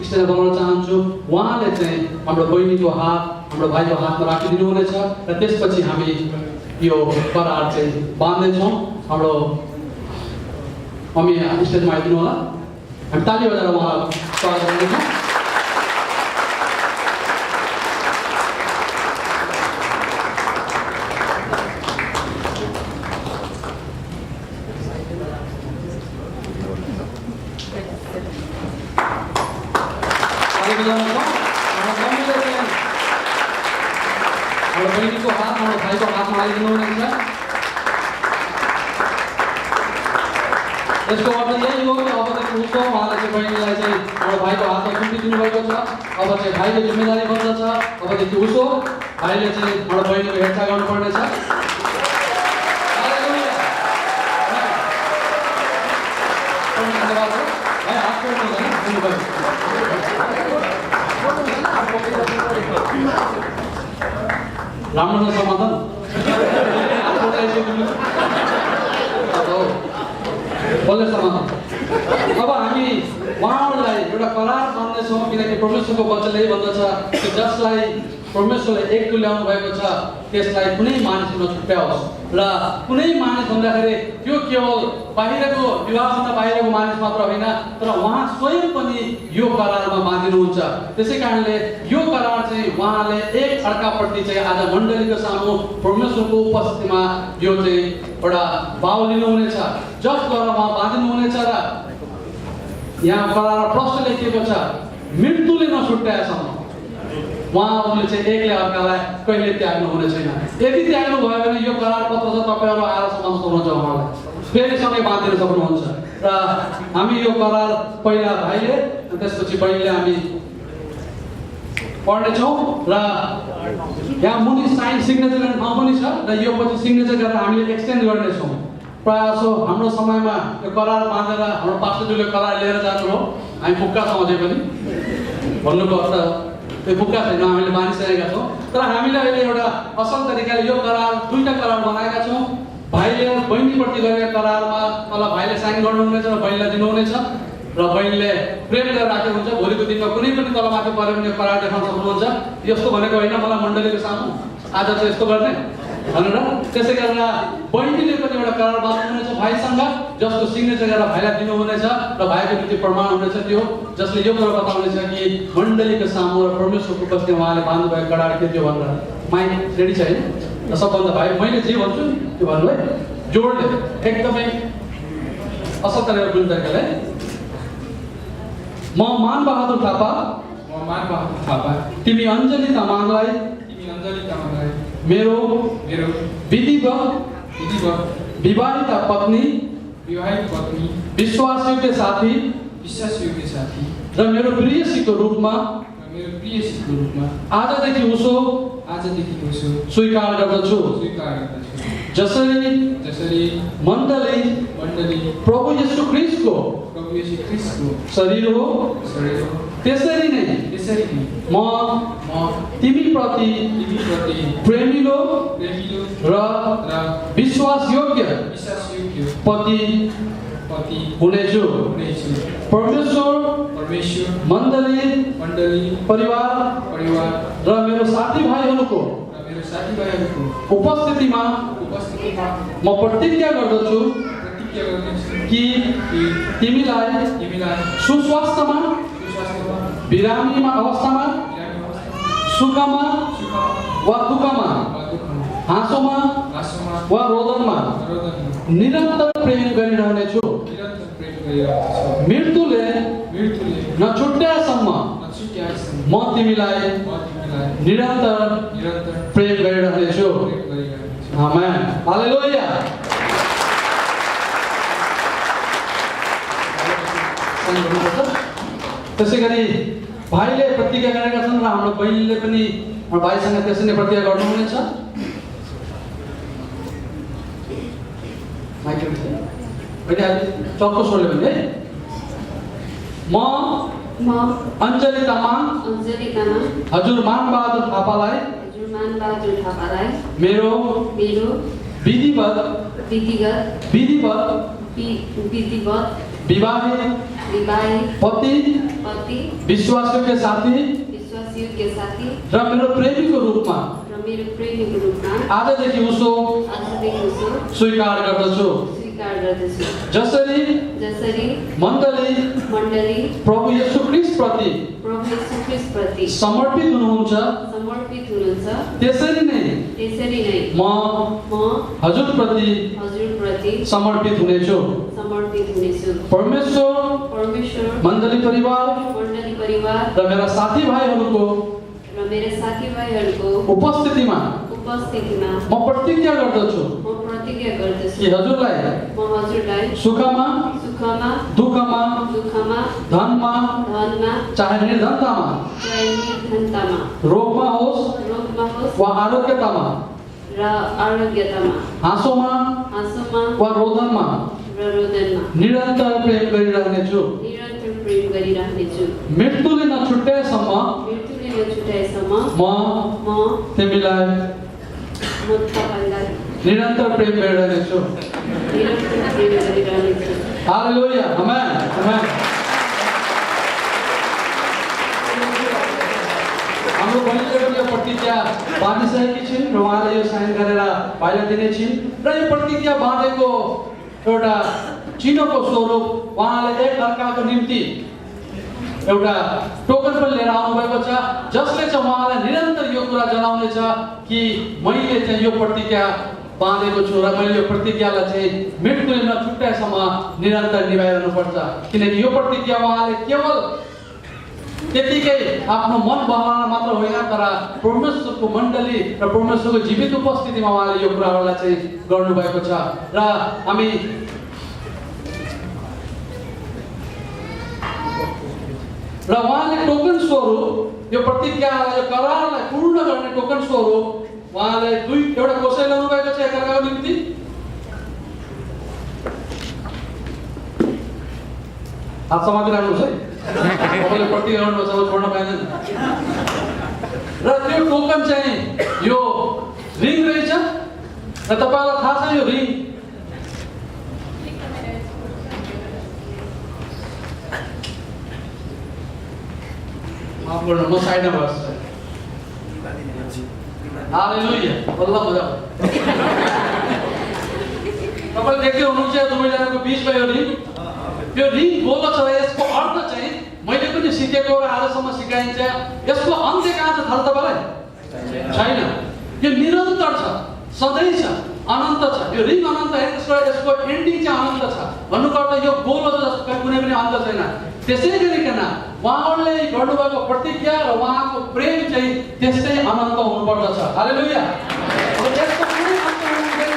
स्टेज बनाउन चाहन्छु। उहाँले चाहिँ हाम्रो बहिनीको हात हाम्रो भाइको हातमा राखिदिनु हुनेछ र त्यसपछि हामी यो करार चाहिँ बाँध्दैछौँ। हाम्रो मम्मी स्टेजमा आइदिनु होला, हामी ताली बजाएर उहाँलाई स्वागत गर्दैछौँ। हाम्रो बहिनीको हात हाम्रो भाइको हातमा हालिदिनु हुनेछ। यसको अर्थ यही हो कि अबदेखि उसको उहाँले चाहिँ बहिनीलाई चाहिँ हाम्रो भाइको हातमा सुम्पिदिनु भएको छ। अब चाहिँ भाइको जिम्मेदारी बन्दछ, अबदेखि उसो भाइले चाहिँ हाम्रो बहिनीको हेरचाह गर्नुपर्नेछ। धन्यवाद। भाइ हात फेर्नु हुँदैन। राम्रो छ समाधान बल्ल समाधान। अब हामी उहाँहरूलाई एउटा करार मान्नेछौँ किनकि परमेश्वरको वचनले भन्दछ कि जसलाई परमेश्वरले एक तुल्याउनु भएको छ त्यसलाई कुनै मानिस नछुट्याओस् र कुनै मानिस भन्दाखेरि त्यो केवल बाहिरको विवाहभन्दा बाहिरको मानिस मात्र होइन तर उहाँ स्वयं पनि यो करारमा बाँधिनुहुन्छ। त्यसै कारणले यो करार चाहिँ उहाँले एक अर्काप्रति चाहिँ आज मण्डलीको सामु परमेश्वरको उपस्थितिमा यो चाहिँ एउटा भाव लिनुहुनेछ जसद्वारा उहाँ बाँधिनुहुनेछ र यहाँ करार प्रश्न लेखिएको छ मृत्युले नछुट्याएसम्म उहाँहरूले चाहिँ एकले अर्कालाई कहिले त्याग्नु हुने छैन। यदि त्याग्नु भयो भने यो करार पत्र चाहिँ तपाईँहरू आएर समाउन सक्नुहुन्छ उहाँलाई फेरि सँगै बाँधिन सक्नुहुन्छ र हामी यो करार पहिला भाइले त्यसपछि बहिनीले हामी पढ्नेछौँ र यहाँ मुनि साइन सिग्नेचर गर्ने ठाउँ पनि छ र यो पछि सिग्नेचर गरेर हामीले एक्सटेन्ड गर्नेछौँ। प्रायः जसो हाम्रो समयमा यो करार बाँधेर हाम्रो पास्टरज्यूले करार लिएर जानुभयो हामी बुक्का छौँ अझै पनि भन्नुको अर्थ त्यो बुक्का छैन हामीले मानिसकेका छौँ तर हामीले अहिले एउटा असल तरिकाले यो करार दुईटा करार बनाएका छौँ। भाइले बहिनीप्रति गरेका करारमा मलाई भाइले साइन गर्नुहुनेछ र बहिनीलाई दिनुहुनेछ र बहिनीले प्रेम गरेर राखेको हुन्छ। भोलिको दिनमा कुनै पनि तलमाथि पऱ्यो भने यो करार देखाउन सक्नुहुन्छ यस्तो भनेको होइन मलाई मण्डलीको सामु आज चाहिँ यस्तो गर्ने भनेर। त्यसै गरेर बहिनीले पनि एउटा करार बाँध्नुहुनेछ भाइसँग जसको सिग्नेचर गरेर भाइलाई दिनुहुनेछ र भाइको निम्ति प्रमाण हुनेछ त्यो जसले यो कुरा बताउनेछ कि मण्डलीको सामु र परमेश्वरको उपस्थितिमा उहाँले बाँध्नुभएको करार के थियो भनेर। माइक रेडी छ होइन र सबभन्दा भाइ मैले जे भन्छु त्यो भन्नु है जोडले एकदमै असल तरिकाले बुझ्ने तरिकाले म मानबहादुर थापा तिमी अञ्जली तामाङलाई मेरो विधिवत विवाहित पत्नी विश्वासयोग्य साथी र मेरो प्रियसीको रूपमा आजदेखि उसो स्वीकार गर्दछु जसरी मण्डली प्रभु येशू ख्रीष्टको शरीर हो त्यसरी नै म तिमीप्रति प्रेमिलो र विश्वासयोग्य पति हुनेछु। परमेश्वर मण्डली परिवार र मेरो साथीभाइहरूको उपस्थितिमा म प्रतिज्ञा गर्दछु कि तिमीलाई सुस्वास्थ्यमा बिरामीमा अवस्थामा सुखमा वा दुःखमा हाँसोमा वा रोदनमा निरन्तर प्रेम गरिरहनेछु। मृत्युले नछुट्याएसम्म म तिमीलाई निरन्तर प्रेम गरिरहनेछु। Amen hallelujah. त्यसै गरी भाइले प्रतिज्ञा गरेका छन् र हाम्रो बहिनीले पनि हाम्रो भाइसँग त्यसै नै प्रतिज्ञा गर्नुहुनेछ। चक्को छोड्यो भने म अञ्जली तामाङ हजुर मानबहादुर थापालाई मेरो विधिवत विवाहित पति विश्वासयोग्य साथी र मेरो प्रेमीको रूपमा आजदेखि उसो स्वीकार गर्दछु जसरी मण्डली प्रभु येशू ख्रीष्ट प्रति समर्पित हुनुहुन्छ त्यसरी नै म हजुरप्रति समर्पित हुनेछु। परमेश्वर मण्डली परिवार र मेरा साथीभाइहरूको उपस्थितिमा म प्रतिज्ञा गर्दछु कि हजुरलाई सुखमा दुःखमा धनमा चाहे निर्धनतामा रोगमा होस् वा आरोग्यतामा हाँसोमा वा रोदनमा निरन्तर प्रेम गरिरहनेछु। मृत्युले नछुट्याएसम्म म तिमीलाई म तपाईँलाई निरन्तर प्रेम गरिरहेछु। निरन्तर प्रेम गरिरहेछु। हालेलुया, आमेन, आमेन। हाम्रो बहिनीले यो प्रतिज्ञा बाँधिसकेकी छिन् र उहाँले यो साइन गरेर भाइलाई दिने छिन् र यो प्रतिज्ञा बाँधेको एउटा चिनोको स्वरूप उहाँले एक अर्काको निम्ति एउटा टोकन पनि लिएर आउनुभएको छ, जसले चाहिँ उहाँलाई निरन्तर यो कुरा जनाउनेछ कि मैले चाहिँ यो प्रतिज्ञा बाँधेको छु र मैले यो प्रतिज्ञालाई चाहिँ मृत्युले नछुट्याएसम्म निरन्तर निभाइरहनुपर्छ। किनकि यो प्रतिज्ञा उहाँले केवल त्यतिकै आफ्नो मन बहलाउन मात्र होइन, तर परमेश्वरको मण्डली र परमेश्वरको जीवित उपस्थितिमा उहाँले यो कुराहरूलाई चाहिँ गर्नुभएको छ। र हामी उहाँले टोकन स्वरूप यो प्रतिज्ञालाई, यो करारलाई पूर्ण गर्ने टोकन स्वरूप उहाँले एउटा कोसेली ल्याउनु भएको छ एकअर्काको निम्ति। हात समाति राख्नुहोस् है, तपाईँले प्रतिज्ञा गर्नुभएको छ, छोड्न पाइँदैन। र त्यो टोकन चाहिँ यो रिङ रहेछ र तपाईँलाई थाहा छ यो रिङ म साइडमा बस्छु। हालेलुया, बल्ल मजा भयो। तपाईँले देख्दै हुनुहुन्छ दुवैजनाको बिचमा यो रिङ गोलो छ। यसको अर्थ चाहिँ मैले पनि सिकेको र आजसम्म सिकाइन्छ, यसको अन्त्य कहाँ छ थाहा छ तपाईँलाई? छैन। यो निरन्तर छ, सधैँ छ, अनन्त छ। यो रिङ अनन्त है, यसको एन्डिङ चाहिँ अनन्त छ। भन्नुको अर्थ यो गोलो छ जसको कुनै पनि अन्त छैन। त्यसै गरिकन उहाँहरूले गर्नुभएको प्रतिज्ञा र उहाँको प्रेम चाहिँ त्यस्तै अनन्त हुनुपर्दछ। हालेलुया। यसको कुनै अन्त हुँदैन।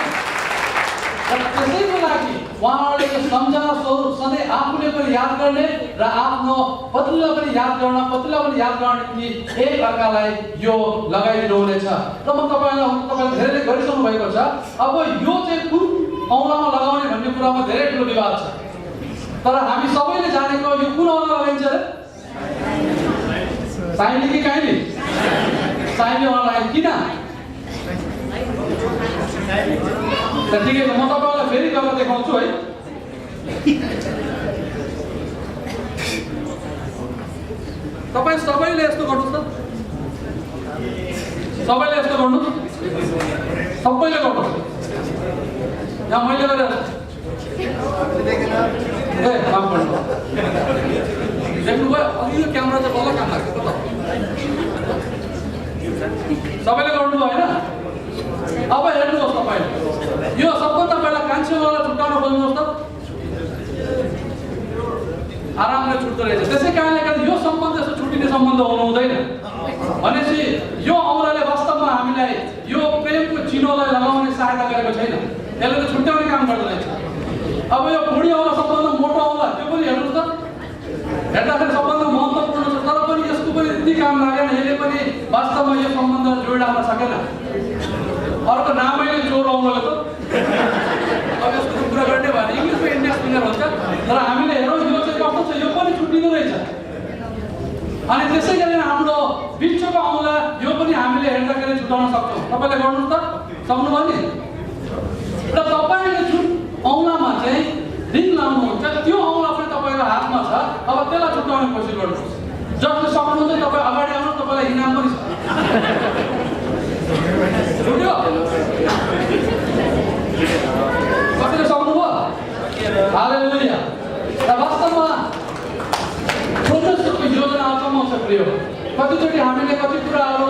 त्यसैको लागि उहाँहरूले यो सम्झना स्वरूप सधैँ आफूले पनि याद गर्ने र आफ्नो पत्नीलाई पनि याद गर्ने कि एक अर्कालाई यो लगाइदिनु हुनेछ। र म तपाईँले धेरैले गरिसक्नु भएको छ। अब यो चाहिँ कुन औँलामा लगाउने भन्ने कुरामा धेरै ठुलो विवाद छ, तर हामी सबैले जानेको यो कुन औँला लगाइन्छ अरे? साइली कि काइली? साइली औँला लगाइन्छ। किन? ठिकै छ, म तपाईँलाई फेरि गरेर देखाउँछु है। सबैले यस्तो गर्नुहोस् त, सबैले यस्तो गर्नुहोस्, सबैले गर्नुहोस्। यहाँ मैले गरेर काम गर्नु देख्नुभयो। अघि यो क्यामेरा चाहिँ बल्ल काम लाग्छ त, सबैले गर्नुभयो होइन? अब हेर्नुहोस् तपाईँले यो सबभन्दा पहिला कान्छेवाला छुट्टाउन खोज्नुहोस् त, आरामले छुट्दो रहेछ। त्यसै कारणले यो सम्बन्ध यस्तो छुट्टिने सम्बन्ध हुनु हुँदैन। भनेपछि यो औँलाले वास्तवमा हामीलाई यो प्रेमको चिनोलाई लगाउने सहायता गरेको छैन, यसले त छुट्याउने काम गर्दो रहेछ। अब यो बुढी औँला सबभन्दा मोटो औँला, त्यो पनि हेर्नुहोस् त, हेर्दाखेरि सबभन्दा महत्त्वपूर्ण छ, तर पनि यसको पनि यति काम लागेन, यसले पनि वास्तवमा यो सम्बन्ध जोडिराख्न सकेन। अर्को नामैले चोर औँला त, अब यसको कुरा गर्ने भने इङ्ग्लिसमा इन्डेक्स फिङ्गर हुन्छ, तर हामीले हेरौँ यो चाहिँ कस्तो छ, यो पनि छुट्टिँदो रहेछ। अनि त्यसै गरी हाम्रो बिचको औँला यो पनि हामीले हेर्दाखेरि छुटाउन सक्छौँ। तपाईँले गर्नुहोस् त, सक्नुभयो नि? र तपाईँले जुन औँलामा चाहिँ रिङ लाउनुहुन्छ त्यो औँला पनि तपाईँको हातमा छ। अब त्यसलाई छुट्याउने कोसिस गर्नुहोस्। जसले सक्नुहुन्छ तपाईँ अगाडि आउनु, तपाईँलाई इनाम पनि छ। छुट्यो? कतिले सक्नुभयो? हालेलुया। र वास्तवमा परमेश्वरको योजना अचम्म छ प्रिय। कतिचोटि हामीले कति कुराहरू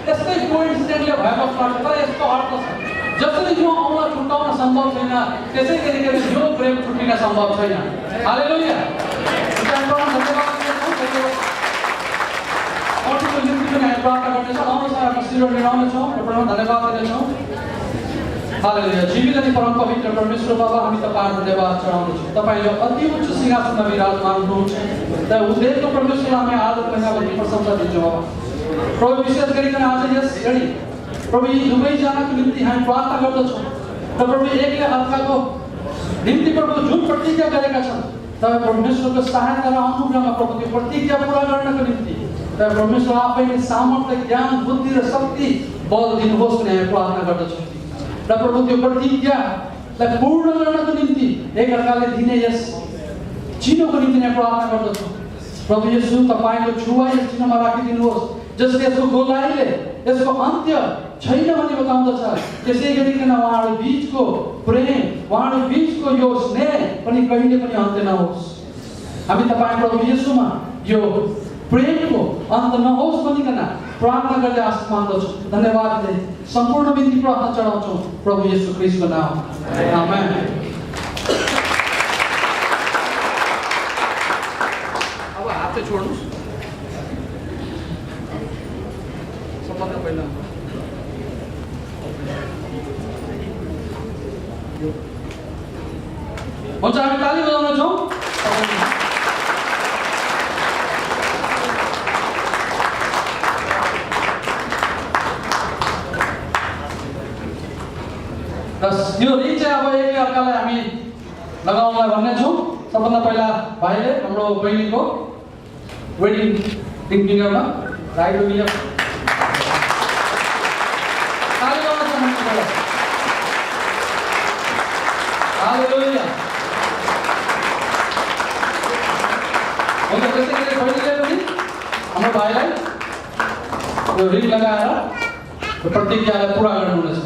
यस्तै कोइन्सिडेन्टले भएको पर्छ, तर यसको अर्थ छ जसरी यो औँला छुट्याउन सम्भव छैन, त्यसै गरिकन यो प्रेम छुट्टिन सम्भव छैन। हालेलुया। अर्को निम्ति पनि हामी प्रार्थना गर्नेछौँ, अनुसार शिर लिइरहनेछौँ र प्रभु धन्यवाद दिनेछौँ। हालेलुया। जीवित अनि परम पवित्र परमेश्वर बाबा, हामी तपाईँहरूको धन्यवाद चढाउँदछौँ। तपाईँ यो अति उच्च सिंहासनमा विराजमान हुनुहुन्छ, र उद्धारको परमेश्वरलाई हामी आदर महिनाभरि प्रशंसा दिन्छौँ बाबा। प्रभु विशेष गरिकन आज यस घडी प्रभु यी दुवैजनाको निम्ति हामी प्रार्थना गर्दछौँ र प्रभु एकले अर्काको निम्ति प्रभु जुन प्रतिज्ञा गरेका छन्, तपाईँ परमेश्वरको सहायता र अनुग्रहमा प्रभु त्यो प्रतिज्ञा पुरा गर्नको निम्ति र परमेश्वर आफैले सामर्थ्य, ज्ञान, बुद्धि र शक्ति बल दिनुहोस् भन्ने हामी प्रार्थना गर्दछौँ। र प्रभु त्यो प्रतिज्ञालाई पूर्ण गर्नको निम्ति एकअर्काले दिने यस चिनोको निम्ति हामी प्रार्थना गर्दछौँ। प्रभु येशू तपाईँको छुवा यस चिनोमा राखिदिनुहोस्, जसले यसको गोलाइले यसको अन्त्य छैन भन्ने बताउँदछ। त्यसै गरिकन उहाँहरू बीचको प्रेम, उहाँहरू बीचको यो स्नेह पनि कहिले पनि अन्त्य नहोस्। हामी तपाईँ प्रभु येशूमा यो प्रेमको अन्त नहोस् भनिकन प्रार्थना गर्दै आशिष माग्दछौँ। धन्यवाद दिँदै सम्पूर्ण बिन्ती प्रार्थना चढाउँछौँ प्रभु येशू ख्रीष्टको नाम। आमेन। अब हात चाहिँ छोड्नुहोस्। सबभन्दा पहिला हुन्छ, हामी ताली बजाउनेछौँ। यो रिङ चाहिँ अब एक अर्कालाई हामी लगाउनलाई भन्ने छौँ। सबभन्दा पहिला भाइले हाम्रो बहिनीको वेडिङ रिङ फिङ्गरमा राइट विलियम ताली बजाउन चाहन्छु। हालेलुया। हुन्छ, त्यसै गरी बहिनीले पनि हाम्रो भाइलाई यो रिङ लगाएर प्रतिज्ञालाई पुरा गर्नुहुनेछ।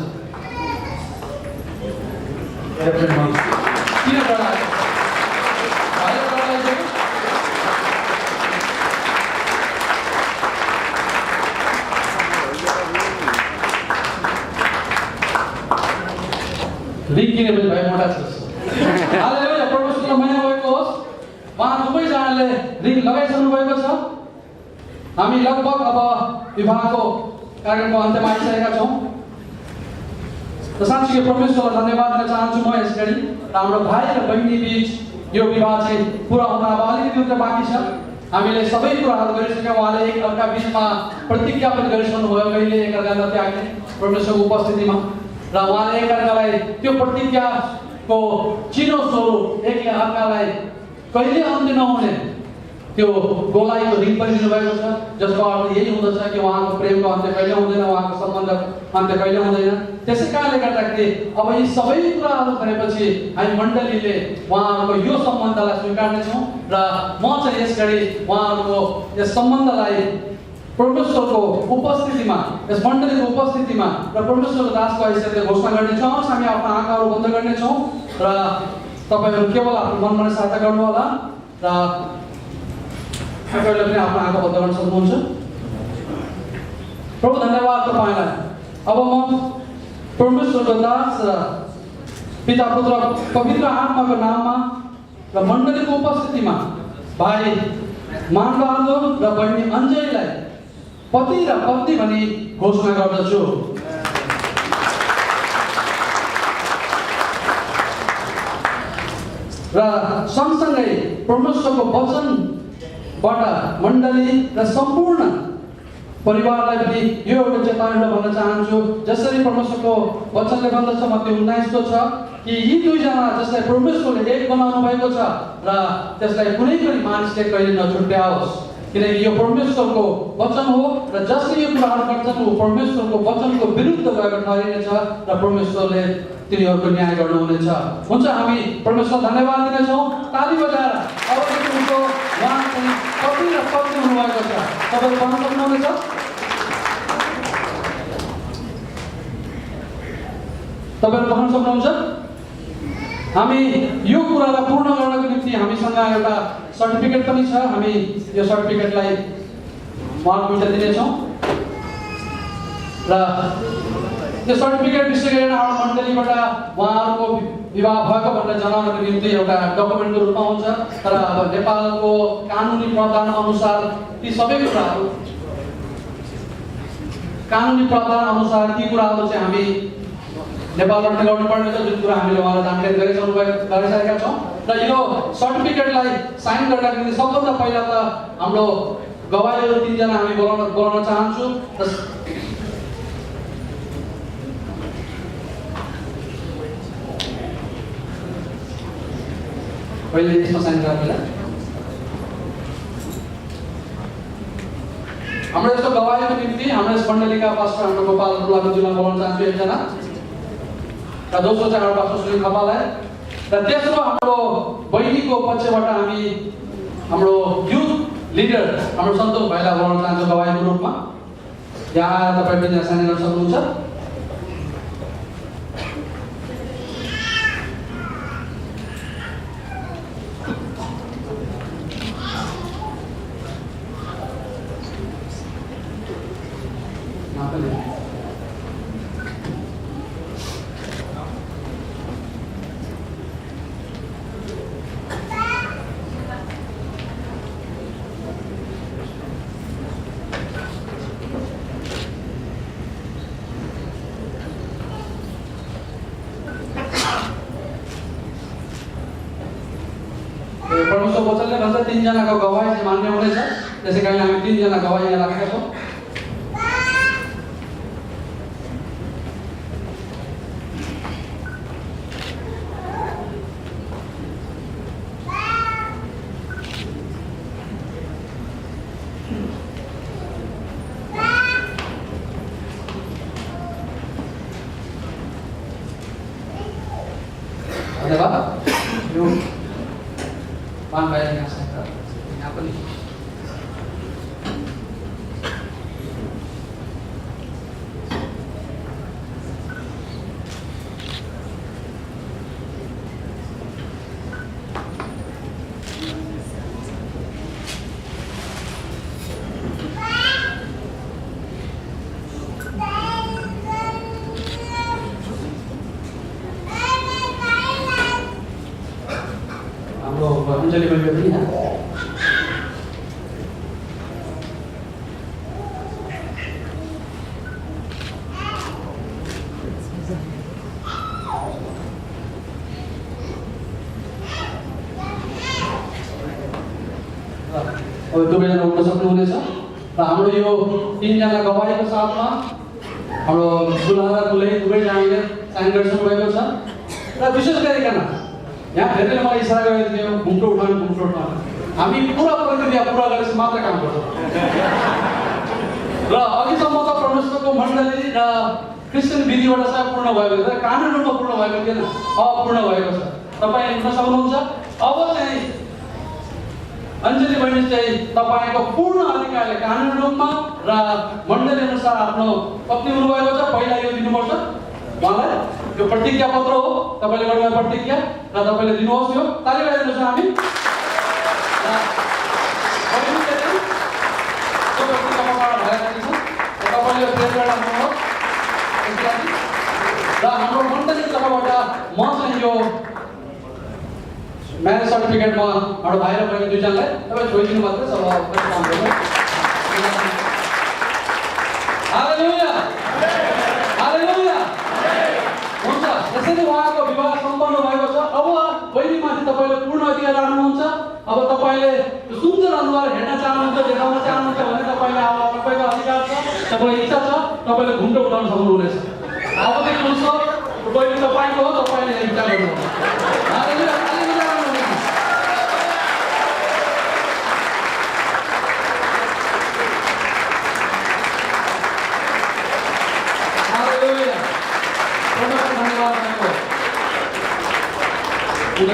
किन डरायो? भाइले डरायो। रिङ किनेपछि भाइ मोटा छ। हालेलुया। परमेश्वरको महिमा भएको होस्। उहाँ दुवैजनाले रिङ लगाइसक्नु भएको छ। हामी लगभग अब विवाहको कार्यक्रमको अन्त्यमा आइसकेका छौँ। र साँच्चै परमेश्वरलाई धन्यवाद दिन चाहन्छु म यस गरी र हाम्रो भाइ र बहिनी बीच यो विवाह चाहिँ पुरा हुन अब अलिकति मात्र बाँकी छ। हामीले सबै कुराहरू गरिसक्यौँ। उहाँले एक अर्का बिचमा प्रतिज्ञा पनि गरिसक्नु भयो, कहिले एक अर्कालाई त्याग्ने परमेश्वरको उपस्थितिमा। र उहाँले एक अर्कालाई त्यो प्रतिज्ञाको चिनो स्वरूप एक अर्कालाई कहिले अन्त्य नहुने त्यो गोलाइको रिङ पनि दिनुभएको छ, जसको अर्थ यही हुँदछ कि उहाँको प्रेमको अन्त्य कहिले हुँदैन, उहाँको सम्बन्ध अन्त्य कहिले हुँदैन। त्यसै कारणले गर्दाखेरि अब यी सबै कुराहरू गरेपछि हामी मण्डलीले उहाँहरूको यो सम्बन्धलाई स्वीकार्नेछौँ र म चाहिँ यस गरी उहाँहरूको यस सम्बन्धलाई परमेश्वरको उपस्थितिमा, यस मण्डलीको उपस्थितिमा र परमेश्वरको दासको हैसियतले घोषणा गर्नेछौँ। हामी आफ्नो आँखाहरू बन्द गर्नेछौँ र तपाईँहरू केवल आफ्नो मनमा सहायता गर्नु होला र तपाईँहरूले पनि आफ्नो आँखा बन्द गर्न सक्नुहुन्छ। प्रभु धन्यवाद तपाईँलाई। अब म परमेश्वरको दास र पिता पुत्र पवित्र आत्माको नाममा र मण्डलीको उपस्थितिमा भाइ मानबहादुर र बहिनी अञ्जलीलाई पति र पत्नी भनी घोषणा गर्दछु। र सँगसँगै परमेश्वरको वचनबाट मण्डली र सम्पूर्ण परिवारलाई पनि यो एउटा चेतावनी भन्न चाहन्छु। जसरी परमेश्वरको वचनले भन्दछ मत्ती 19 को छ कि यी दुईजना जसलाई परमेश्वरले एक बनाउनु भएको छ र त्यसलाई कुनै पनि मानिसले कहिले नछुट्याओस्, किनकि यो परमेश्वरको वचन हो र जसले यो कुराहरू गर्छन् ऊ परमेश्वरको वचनको विरुद्ध गएको ठहरिनेछ र परमेश्वरले तिनीहरूको न्याय गर्नुहुनेछ। हुन्छ, हामी परमेश्वर धन्यवाद दिनेछौँ ताली बजाएर। अब उनको उहाँ चाहिँ पति र पत्नी हुनुभएको छ। तपाईँले भन्न सक्नुहुनेछ? तपाईँले भन्न सक्नुहुन्छ? हामी यो कुरालाई पूर्ण गर्नको निम्ति हामीसँग एउटा सर्टिफिकेट पनि छ। हामी यो सर्टिफिकेटलाई उहाँहरूको दिनेछौँ र यो सर्टिफिकेट विशेष गरेर हाम्रो मण्डलीबाट उहाँहरूको विवाह भएको भनेर जनाउनको निम्ति एउटा डकुमेन्टको रूपमा हुन्छ। तर अब नेपालको कानुनी प्रावधान अनुसार ती सबै कुराहरू ती कुराहरू चाहिँ हामी नेपालबाट गर्नुपर्ने छ, जुन कुरा हामीले उहाँलाई जानकारी गरिसकेका छौँ। र यो सर्टिफिकेटलाई साइन गर्नको निम्ति सबभन्दा पहिला त हाम्रो गवाईहरू 3 जना हामी बोलाउन चाहन्छु। पहिले यसमा साइन गर्नु होला। हाम्रो यस्तो गवाईको निम्ति हाम्रो यस मण्डलीका पास्टर हाम्रो गोपाल गुलामीज्यूलाई बोलाउन चाहन्छु एकजना र दोस्रो चाहिँ हाम्रो पास्टर सुनिल खपाललाई र तेस्रो हाम्रो बहिनीको पक्षबाट हामी हाम्रो युथ लिडर हाम्रो सन्तोष भाइलाई बोलाउन चाहन्छु गवाईको रूपमा। यहाँ आएर तपाईँ पनि साइन गर्न सक्नुहुन्छ। परमेश्वर वचनले भन्छ 3 जनाको गवाही चाहिँ मान्य हुनेछ। त्यसै कारण हामी 3 जना गवाही यहाँ राखेका छौँ। धन्यवाद। पान भाइ यहाँ पनि Anjali Weds पनि यहाँ अब दुवैजना उठ्न सक्नुहुनेछ र हाम्रो यो 3 जना गवाहीको साथमा हाम्रो दुलहा र दुलही दुवैजनाले साइन गरिसक्नुभएको छ र विशेष गरिकन यहाँ धेरैले मलाई इसारा गरेको थियो घुम्टो उठाउनु हामी पुरा प्रक्रिया पुरा गरेपछि मात्र काम गर्छौँ र अघिसम्म त परमेश्वरको मण्डली र क्रिस्चियन विधिबाट चाहिँ पूर्ण भएको थियो, कानुनमा पूर्ण भएको थिएन, अब पूर्ण भएको छ। तपाईँ हेर्न सक्नुहुन्छ। अब चाहिँ अञ्जली बहिनी चाहिँ तपाईँको पूर्ण अधिकारले कानुन रूपमा र मण्डली अनुसार आफ्नो पत्नी हुनुभएको छ। पहिला यो दिनुपर्छ उहाँलाई, यो प्रतिज्ञा पत्र हो, तपाईँले गर्नुभएको प्रतिज्ञा र तपाईँले दिनुहोस्। यो ताली बजाइदिनुहोस् हामी। तपाईँले प्रेस गरेर आउनुहोस् र हाम्रो मण्डलीको तर्फबाट म चाहिँ यो म्यारेज सर्टिफिकेटमा हाम्रो भाइ र बहिनी दुईजनालाई तपाईँ छोडिदिनु मात्रै सब काम गर्नु। हालेलुया हालेलुया। हुन्छ, त्यसैले उहाँको विवाह सम्पन्न भएको छ। अब बहिनीमाथि तपाईँले पूर्ण अधिकार राख्नुहुन्छ। अब तपाईँले सुन्दर अनुहार हेर्न चाहनुहुन्छ, देखाउन चाहनुहुन्छ भने तपाईँले अब तपाईँको अधिकार छ, तपाईँको इच्छा छ, तपाईँले घुम्टो उठाउन सक्नुहुनेछ। अबदेखि हुन्छ बहिनी तपाईँको हो, तपाईँले विचार गर्नुहोस्। हालेलुया हालेलुया।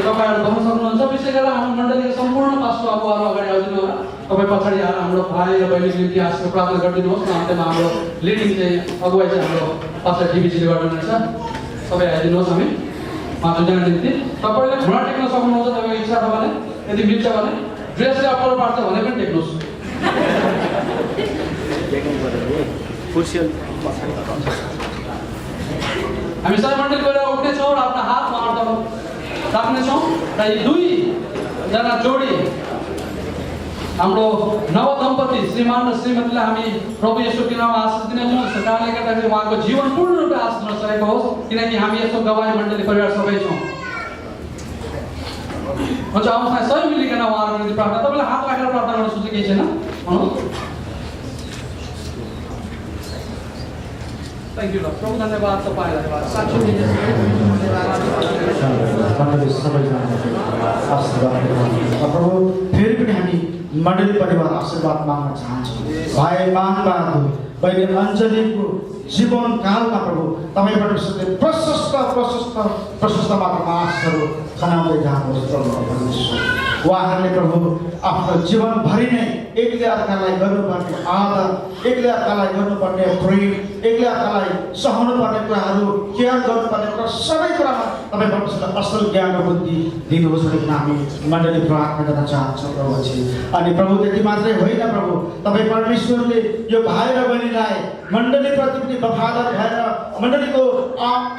तपाईँहरू भन्न सक्नुहुन्छ। विशेष गरेर हाम्रो मण्डलीको सम्पूर्ण पास्टर अगुवाहरू अगाडि आइदिनु होला। तपाईँ पछाडि आएर हाम्रो भाइ र बहिनीको निम्ति आशीर्वाद प्रार्थना गरिदिनुहोस् न। अन्त्यमा हाम्रो लिडिङ चाहिँ अगुवाई चाहिँ हाम्रो पास्टर टिभीजीले गर्नुहुनेछ। तपाईँ आइदिनुहोस्। हामी 5 जनाको निम्ति तपाईँले घुँडा टेक्न सक्नुहुन्छ तपाईँको इच्छा छ भने, यदि मिल्छ भने। ड्रेसले अप्पर पार्छ भने पनि टेक्नुहोस्। हामी सबै मण्डली गएर उठ्नेछौँ र आफ्नो हात उहाँहरूतर्फ राख्नेछौँ र यी 2 जना जोडी हाम्रो नव दम्पति श्रीमान र श्रीमतीलाई हामी प्रभु येशूको नाममा आशीष दिनेछौँ। त्यस कारणले गर्दाखेरि उहाँको जीवन पूर्ण रूपले आशीष हुन सकेको होस्, किनकि हामी यस्तो गवाही मण्डली परिवार सबै छौँ। हुन्छ, आउँछ सबै मिलिकन उहाँहरूको निम्ति प्रार्थना। तपाईँले हात राखेर प्रार्थना गर्न सोचे केही छैन भन्नुहोस्। थ्याङ्क यू प्रभु, धन्यवाद तपाईँलाई। साक्षी प्रभु फेरि पनि हामी मण्डली परिवार आशीर्वाद माग्न चाहन्छु। भाइ मानबहादुर बहिनी अञ्जलीको जीवन कालमा प्रभु तपाईँ परमेश्वरले प्रशस्त मात्रामा आशिषहरू खनाउँदै जानुहोस् प्रभु परमेश्वर। उहाँहरूले प्रभु आफ्नो जीवनभरि नै एकले अर्कालाई गर्नुपर्ने आदर, एकले अर्कालाई गर्नुपर्ने प्रेम, एकले अर्कालाई सहनु पर्ने कुराहरू, केयर गर्नुपर्ने कुरा सबै कुरामा तपाईँ परमेश्वरले असल ज्ञान र बुद्धि दिनुहोस् भनेर हामी मण्डली प्रार्थना गर्न चाहन्छौँ प्रभुजी। अनि प्रभु त्यति मात्रै होइन प्रभु, तपाईँ परमेश्वरले यो भाइ र बहिनीलाई मण्डलीप्रति पनि वफादार भएर मण्डलीको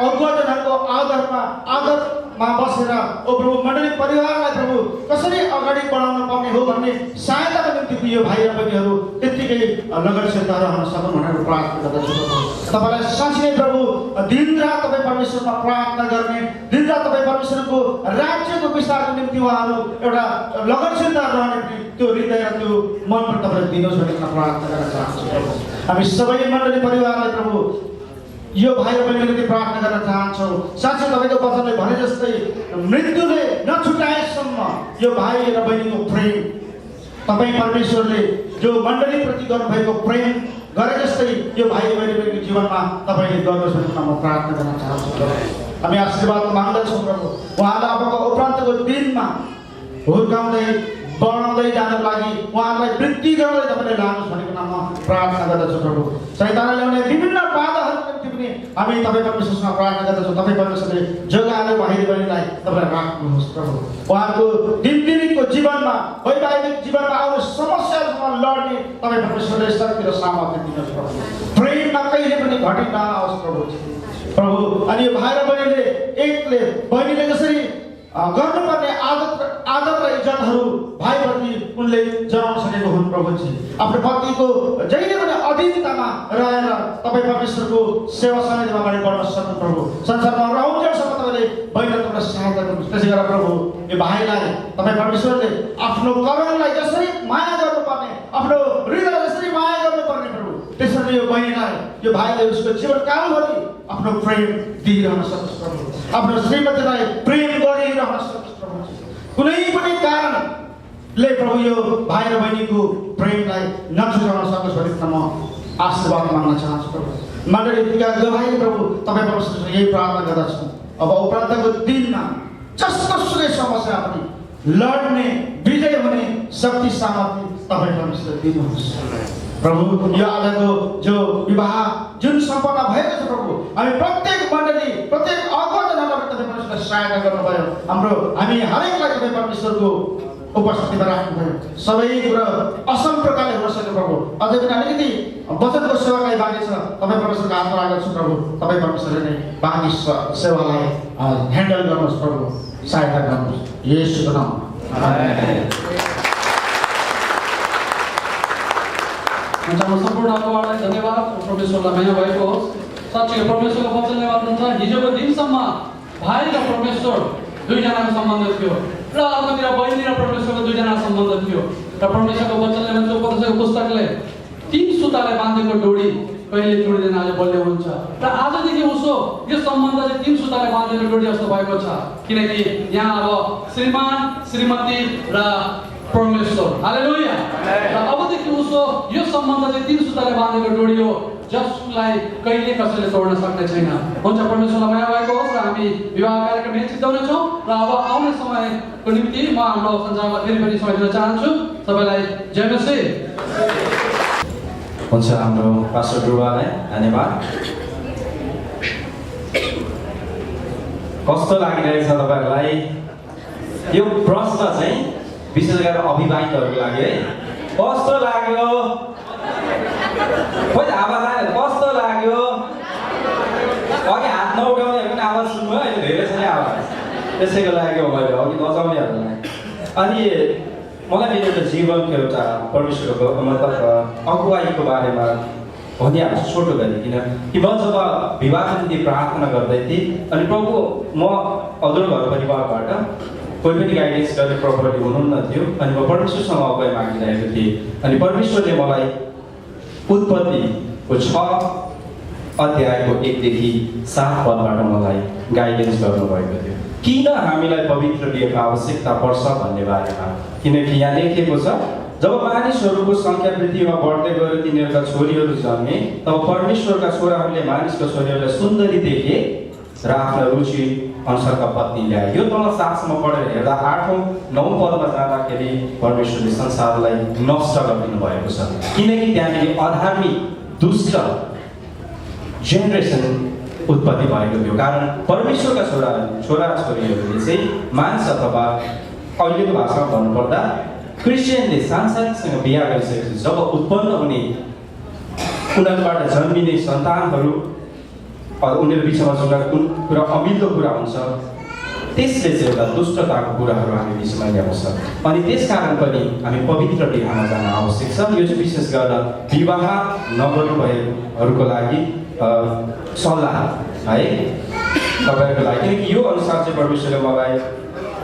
अगुवाजनहरूको आदरमा बसेर ओ प्रभु मण्डली परिवारलाई प्रभु कसरी अगाडि बढाउन पर्ने हो भन्ने सहायताको निम्ति यो भाइ र बहिनीहरू त्यत्तिकै लगनशील रहन सकुन् भनेर प्रार्थना गर्दछु। तपाईँलाई साँच्चै नै प्रभु दिनरात तपाईँ परमेश्वरमा प्रार्थना गर्ने, दिनरात तपाईँ परमेश्वरको राज्यको विस्तारको निम्ति उहाँहरू एउटा लगनशीलता रहने त्यो हृदय र त्यो मन पनि तपाईँले दिनुहोस् भनेर प्रार्थना गर्न चाहन्छु। हामी सबै मण्डली परिवारलाई प्रभु यो भाइ र बहिनीको निम्ति प्रार्थना गर्न चाहन्छौँ। साँच्चै तपाईँको वचनले भने जस्तै मृत्युले नछुटाएसम्म यो भाइ र बहिनीको प्रेम तपाईँ परमेश्वरले जो मण्डलीप्रति गर्नुभएको प्रेम गरे जस्तै यो भाइ बहिनीको जीवनमा तपाईँले गर्नुहोस् भनेर म प्रार्थना गर्न चाहन्छु। हामी आशीर्वाद माग्दछौँ प्रभु, उहाँलाई अबको उपरान्तको दिनमा हुर्काउँदै बढाउँदै जानको लागि उहाँहरूलाई वृद्धि गर्दै तपाईँले लानुहोस् भनेको नाममा प्रार्थना गर्दछु प्रभु। शैतानले ल्याउने विभिन्न बाधाहरूको निम्ति पनि हामी तपाईँ परमेश्वरसँग प्रार्थना गर्दछौँ। तपाईँ परमेश्वरले जोगाएर भाइ बहिनीलाई तपाईँले राख्नुहोस् प्रभु। उहाँको दिनदिनको जीवनमा, वैवाहिक जीवनमा आउने समस्याहरूसँग लड्ने तपाईँ परमेश्वरले शक्ति र सामर्थ्य दिनुहोस् प्रभु। प्रेममा कहिले पनि घटी नआओस् प्रभु। अनि यो भाइ र बहिनीले एकले बहिनीले जसरी गर्नुपर्ने आदत र इज्जतहरू भाइप्रति उनले जनाउन सकेको हुन् प्रभुजी। आफ्नो पतिको जहिले पनि अधीनतामा रहेर तपाईँ परमेश्वरको सेवा समितिमा अगाडि बढ्न सक्नु प्रभु। संसारमा रहन्जेलसम्म तपाईँले बहिनीलाई तपाईँलाई सहायता गर्नुहोस्। त्यसै गरेर प्रभु यो भाइलाई तपाईँ परमेश्वरले आफ्नो करणलाई जसरी माया गर्नुपर्ने, आफ्नो हृदयलाई जसरी माया गर्नुपर्ने प्रभु, त्यसरी यो बहिनीलाई, यो भाइले उसको जीवनकालभरि आफ्नो प्रेम दिइरहन सकोस् प्रभु। आफ्नो श्रीमतीलाई प्रेम गरिरहन सकोस् प्रभु। कुनै पनि कारणले प्रभु यो भाइ र बहिनीको प्रेमलाई नछुटाउन सकोस् भनेर म आशीर्वाद माग्न चाहन्छु प्रभु। मण्डलीका गवाही प्रभु तपाईँ परमेश्वरसँग यही प्रार्थना गर्दछु। अब उपरान्तको दिनमा जस्तोसुकै समस्या पनि लड्ने, विजय हुने शक्ति सामर्थ्य तपाईँ परमेश्वरले दिनुहोस् प्रभु। यो आजको जो विवाह जुन सम्पन्न भएको छ प्रभु, हामी प्रत्येक मण्डली, प्रत्येक अगुवाजनहरूलाई तपाईँ परमेश्वरले सहायता गर्नुभयो। हामी हरेकलाई तपाईँ परमेश्वरको उपस्थितिमा राख्नुभयो। सबै कुरा असल प्रकारले हुन सक्यो प्रभु। अझै पनि अलिकति वचनको सेवालाई बाँकी छ, तपाईँ परमेश्वरको हातमा राख्दछु प्रभु। तपाईँ परमेश्वरले नै बाँकी सेवालाई ह्यान्डल गर्नुहोस् प्रभु, सहायता गर्नुहोस् येशूको नाममा। सम्पूर्ण अगुवालाई धन्यवाद। परमेश्वरलाई माया भएको होस्। साँच्चै परमेश्वरको वचनले भन्नुहुन्छ हिजोको दिनसम्म भाइ र परमेश्वर दुईजनाको सम्बन्ध थियो र अर्कोतिर बहिनी र परमेश्वरको दुईजनाको सम्बन्ध थियो। र परमेश्वरको वचनले भन्छ उपदेशको पुस्तकले 3 सुताले बाँधेको डोरी कहिले जोडिँदैन, आज बलियो हुन्छ। र आजदेखि उसो यो सम्बन्ध चाहिँ 3 सुताले बाँधेको डोरी जस्तो भएको छ, किनकि यहाँ अब श्रीमान, श्रीमती र परमेश्वर, हालेलुया। र अबदेखि उसो यो सम्बन्ध चाहिँ 3 सुताले बाँधेको डोरी हो, जसलाई कहिले कसैले तोड्न सक्ने छैन। हुन्छ, परमेश्वरलाई माया भएको होस्। र हामी विवाह कार्यक्रम यही चिताउनेछौँ। र अब आउने समयको निम्ति म हाम्रो सञ्चारमा फेरि पनि समय दिन चाहन्छु। सबैलाई जय मसीह। हुन्छ, हाम्रो पास्टर ध्रुवलाई धन्यवाद। कस्तो लागिरहेछ तपाईँहरूलाई यो प्रश्न चाहिँ, विशेष गरेर अविवाहितहरूको लागि है? कस्तो लाग्यो? खोइ आवाज आयो, कस्तो लाग्यो? अघि हात नउठाउनेहरू पनि आवाज सुन्नु, अहिले धेरै छ नि आवाज, त्यसैको लागि हो मैले अघि नचाउनेहरूलाई। अनि मलाई मेरो एउटा जीवनको एउटा परमेश्वरको मतलब अगुवाईको बारेमा भनिहाल्छु छोटो गरिकन कि म जब विवाहको निम्ति प्रार्थना गर्दै थिएँ अनि प्रभु म हजुर घर परिवारबाट कोही पनि गाइडेन्स गर्ने प्रभुले हुनुहुन्न थियो अनि म परमेश्वरसँग अगुवाई मागिरहेको थिएँ अनि परमेश्वरले मलाई उत्पत्तिको 6 अध्यायको 1 देखि 7 पदबाट मलाई गाइडेन्स गर्नुभएको थियो किन हामीलाई पवित्र बिहेको आवश्यकता पर्छ भन्ने बारेमा किनकि यहाँ लेखिएको छ जब मानिसहरूको संख्या पृथ्वीमा बढ्दै गयो तिनीहरूका छोरीहरू जन्मे तब परमेश्वरका छोराहरूले मानिसका छोरीहरूलाई सुन्दरी देखे र आफ्नो रुचि अनुसारका पत्नी ल्याए। यो तल 7सम्म पढेर हेर्दा 8औं 9औं पदमा जाँदाखेरि परमेश्वरले संसारलाई नष्ट गरिदिनु भएको छ, किनकि त्यहाँनिर अधार्मिक दुष्ट जेनेरेसन उत्पत्ति भएको थियो। कारण परमेश्वरका छोराछोरीहरूले चाहिँ मानिस अथवा अहिलेको भाषामा भन्नुपर्दा क्रिस्चियनले सांसारिकसँग बिहा गरिसकेपछि जब उत्पन्न हुने उनीहरूबाट जन्मिने सन्तानहरू उनीहरू बिचमा एउटा कुन कुरा अमिल्दो कुरा हुन्छ त्यसले चाहिँ एउटा दुष्टताको कुराहरू हामी बिचमा ल्याउँछ। अनि त्यसकारण पनि हामी पवित्र बिहामा जान आवश्यक छ। यो चाहिँ विशेष गरेर विवाह नगर्नु भएकोहरूको लागि सल्लाह है तपाईँहरूको लागि, किनकि यो अनुसार चाहिँ परमेश्वरले मलाई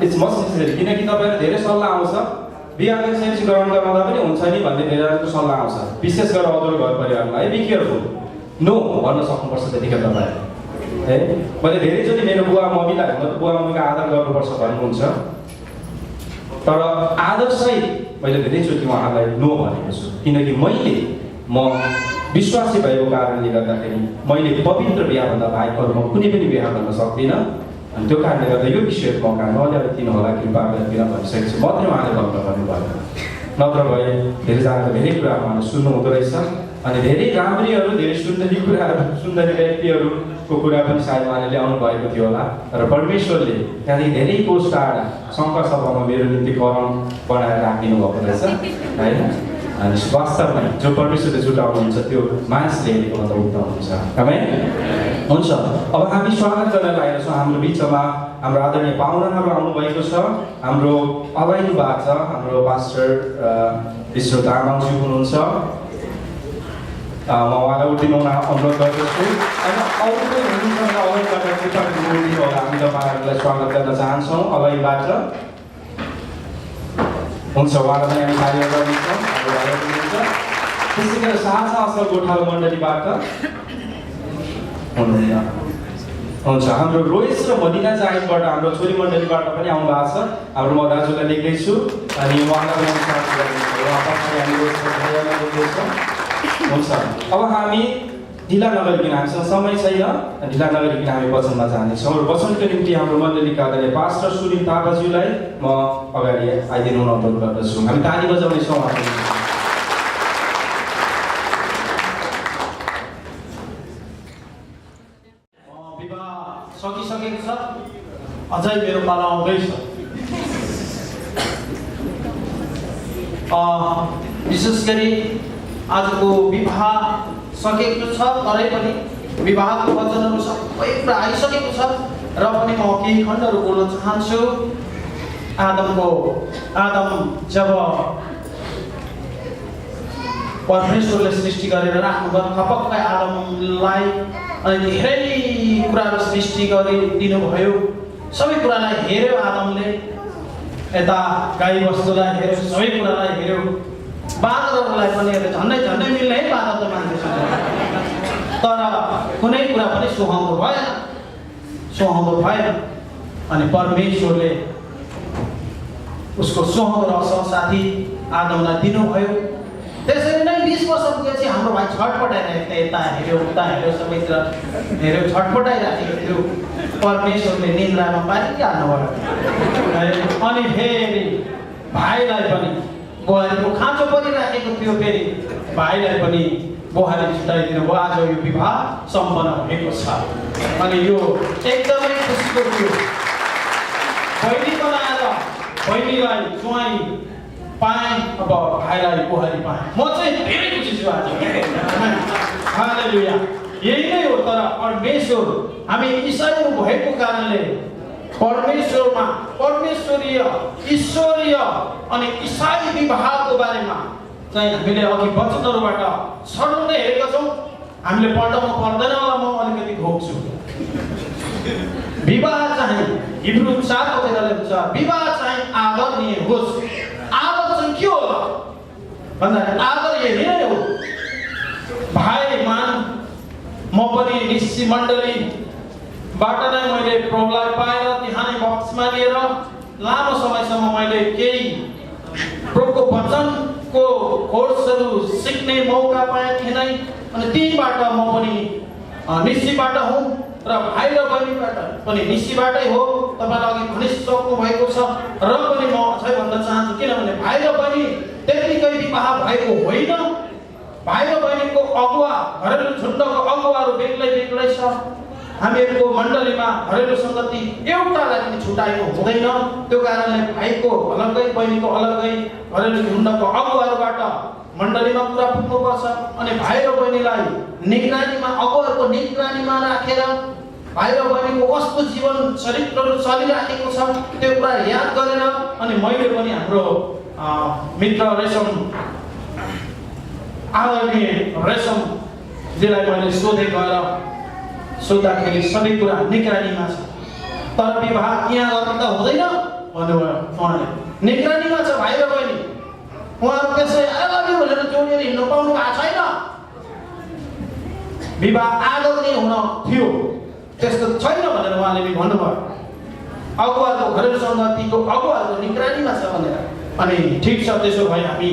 इट्स मस्ट नेसेसरी, किनकि तपाईँहरू धेरै सल्लाह आउँछ बिहा गरिसकेपछि ग्रहण गर्दा पनि हुन्छ नि भन्ने धेरैको सल्लाह आउँछ, विशेष गरेर अरूको घर परिवारमा है। बी केयरफुल, नो भन्न सक्नुपर्छ त्यतिखेर तपाईँ है। मैले धेरैचोटि मेरो बुवा मम्मीलाई बुवा मम्मीको आदर गर्नुपर्छ भन्नुहुन्छ, तर आदरसहित मैले धेरैचोटि उहाँलाई नो भनेको छु, किनकि म विश्वासी भएको कारणले गर्दाखेरि मैले पवित्र बिहाभन्दा बाहेक अरूमा कुनै पनि बिहा गर्न सक्दिनँ। अनि त्यो कारणले गर्दा यो विषयको मौका नल्याइदिनु होला कृपा गरेर भनिसकेको छु, मात्रै उहाँले भन्नुभयो, नत्र भए धेरैजनाको धेरै कुरा उहाँले सुन्नु हुँदो रहेछ। अनि धेरै राम्रीहरू धेरै सुन्दरी कुराहरू सुन्दरी व्यक्तिहरूको कुरा पनि सायद उहाँले ल्याउनु भएको थियो होला, तर परमेश्वरले त्यहाँदेखि धेरै कोष टाढा शङ्कर सभामा मेरो निम्ति करम बनाएर राखिदिनु भएको रहेछ होइन। अनि वास्तवमा जो परमेश्वरले जुटाउनुहुन्छ त्यो मानिसले हेरेको भन्दा उत्तम हुन्छ। आमेन। हुन्छ, अब हामी स्वागत गर्न लागेका छौँ। हाम्रो बिचमा हाम्रो आदरणीय पाहुनाहरू आउनुभएको छ। हाम्रो अगाइनु भएको छ हाम्रो पास्टर ईश्वर तामाङज्यू हुनुहुन्छ, म उहाँलाई उठिनु अनुरोध गर्दछु। अनि अरू पनि हुनुहुन्छ भने अगाडिबाट कृपा गरिदिनु होला, हामी तपाईँहरूलाई स्वागत गर्न चाहन्छौँ अगाडिबाट। हुन्छ, उहाँलाई पनि हामी कार्य गर्नेछौँ। त्यसै गरी साझा असल गोठालो मण्डलीबाट हुनुहुन्छ। हुन्छ, हाम्रो रोइस र मदिना जाहिदबाट हाम्रो छोरी मण्डलीबाट पनि आउनु भएको छ। हाम्रो म दाजुलाई लेख्दैछु अनि उहाँलाई पनि स्वागत गर्दैछौँ। हुन्छ, अब हामी ढिला नगरिकन, हामीसँग समय छैन, ढिला नगरिकन हामी वचनमा जानेछौँ र वचनको निम्ति हाम्रो मण्डलीका आदरणीय पास्टर सुनिल थापाज्यूलाई म अगाडि आइदिनु अनुरोध गर्दछु। हामी ताली बजाउनेछौँ। विवाह सकिसकेको छ, अझै मेरो पाला आउँदैछ। विशेष गरी आजको विवाह सकेको छ, तरै पनि विवाहको वचनहरू सबै कुरा आइसकेको छ र पनि म केही खण्डहरू बोल्न चाहन्छु। आदम जब परमेश्वरले सृष्टि गरेर राख्नुभयो थपक्कै आदमलाई अनि धेरै कुराहरू सृष्टि गरिदिनु भयो। सबै कुरालाई हेऱ्यो आदमले, यता गाई बस्तुलाई हेऱ्यो, सबै कुरालाई हेऱ्यो। बाँदरहरूलाई पनि झन्डै झन्डै मिल्ने है बाँदर त मान्छेसँग, तर कुनै कुरा पनि सुहाउँदो भएन। अनि परमेश्वरले उसको सुहाउँदो असल साथी आदमलाई दिनुभयो। त्यसरी नै 20 वर्ष पुगेपछि हाम्रो भाइ छटपटाइरहेको थियो, यता हेऱ्यो उता हेऱ्यो सबैतिर हेऱ्यो, छटपटाइरहेको थियो। परमेश्वरले निन्द्रामा पारिहाल्नुभयो। अनि फेरि भाइलाई पनि बुहारीको खाँचो परिराखेको थियो, फेरि भाइलाई पनि बुहारी छुट्याइदिनु भयो। आज यो विवाह सम्पन्न भएको छ अनि यो एकदमै खुसीको थियो। बहिनी बनाएर बहिनीलाई ज्वाइँ पाएँ, अब भाइलाई बुहारी पाएँ। म चाहिँ धेरै खुसी छु आज। हालेलुया। यही नै हो। तर परमेश्वर हामी इसाईहरू भएको कारणले परमेश्वरमा परमेश्वरीय ईश्वरीय अनि इसाई विवाहको बारेमा चाहिँ हामीले अघि वचनहरूबाट सडुँदै हेरेका छौँ। हामीले पढ्न पर्दैन होला, म अलिकति घोक्छु। विवाह चाहिँ हिब्रू 7 लेख्छ, विवाह चाहिँ आदरणीय होस्। आदर चाहिँ के होला भन्दाखेरि आदर यही नै हो। भाइ मान, म पनि ऋषि मण्डलीबाट नै मैले प्रभुलाई पाएर त्यहाँ नै बक्समा लिएर लामो समयसम्म मैले केही प्रभुको वचन को कोर्सहरू सिक्ने मौका पाएँ थिएनै अनि तीबाट म पनि निस्सीबाट हुँ र भाइ र बहिनीबाट पनि निस्सीबाटै हो। तपाईँलाई अघि भनिसक्नु भएको छ र पनि म अझै भन्न चाहन्छु किनभने भाइ र बहिनी त्यतिकै विवाह भएको होइन। भाइ र बहिनीको अगुवा घरेलु झुन्डको अगुवाहरू बेग्लै बेग्लै छ। हामीहरूको मण्डलीमा घरेलु सङ्गति एउटालाई पनि छुट्याएको हुँदैन। त्यो कारणले भाइको अलग्गै बहिनीको अलग्गै घरेलु झुन्डको अगुवाहरूबाट मण्डलीमा कुरा पुग्नुपर्छ अनि भाइ र बहिनीलाई निगरानीमा अगुवाहरूको निगरानीमा राखेर भाइ र बहिनीको कस्तो जीवन चरित्रहरू चलिराखेको छ त्यो कुरा याद गरेर अनि मैले पनि हाम्रो मित्र रेशम आदरणीय रेशमजीलाई मैले सोधे गएर सोद्धाखेरि सबै कुरा निगरानीमा छ तर विवाह यहाँ गर्न त हुँदैन भन्नुभयो उहाँले। निगरानीमा छ भाइ र बहिनी उहाँहरू त्यसै आदरणीय भनेर जोडिएर हिँड्नु पाउनु भएको छैन। विवाह आदरणीय हुन थियो त्यस्तो छैन भनेर उहाँले पनि भन्नुभयो। अगुवाको घरेलु सङ्गतिको अगुवाको निगरानीमा छ भनेर। अनि ठिक छ त्यसो भए हामी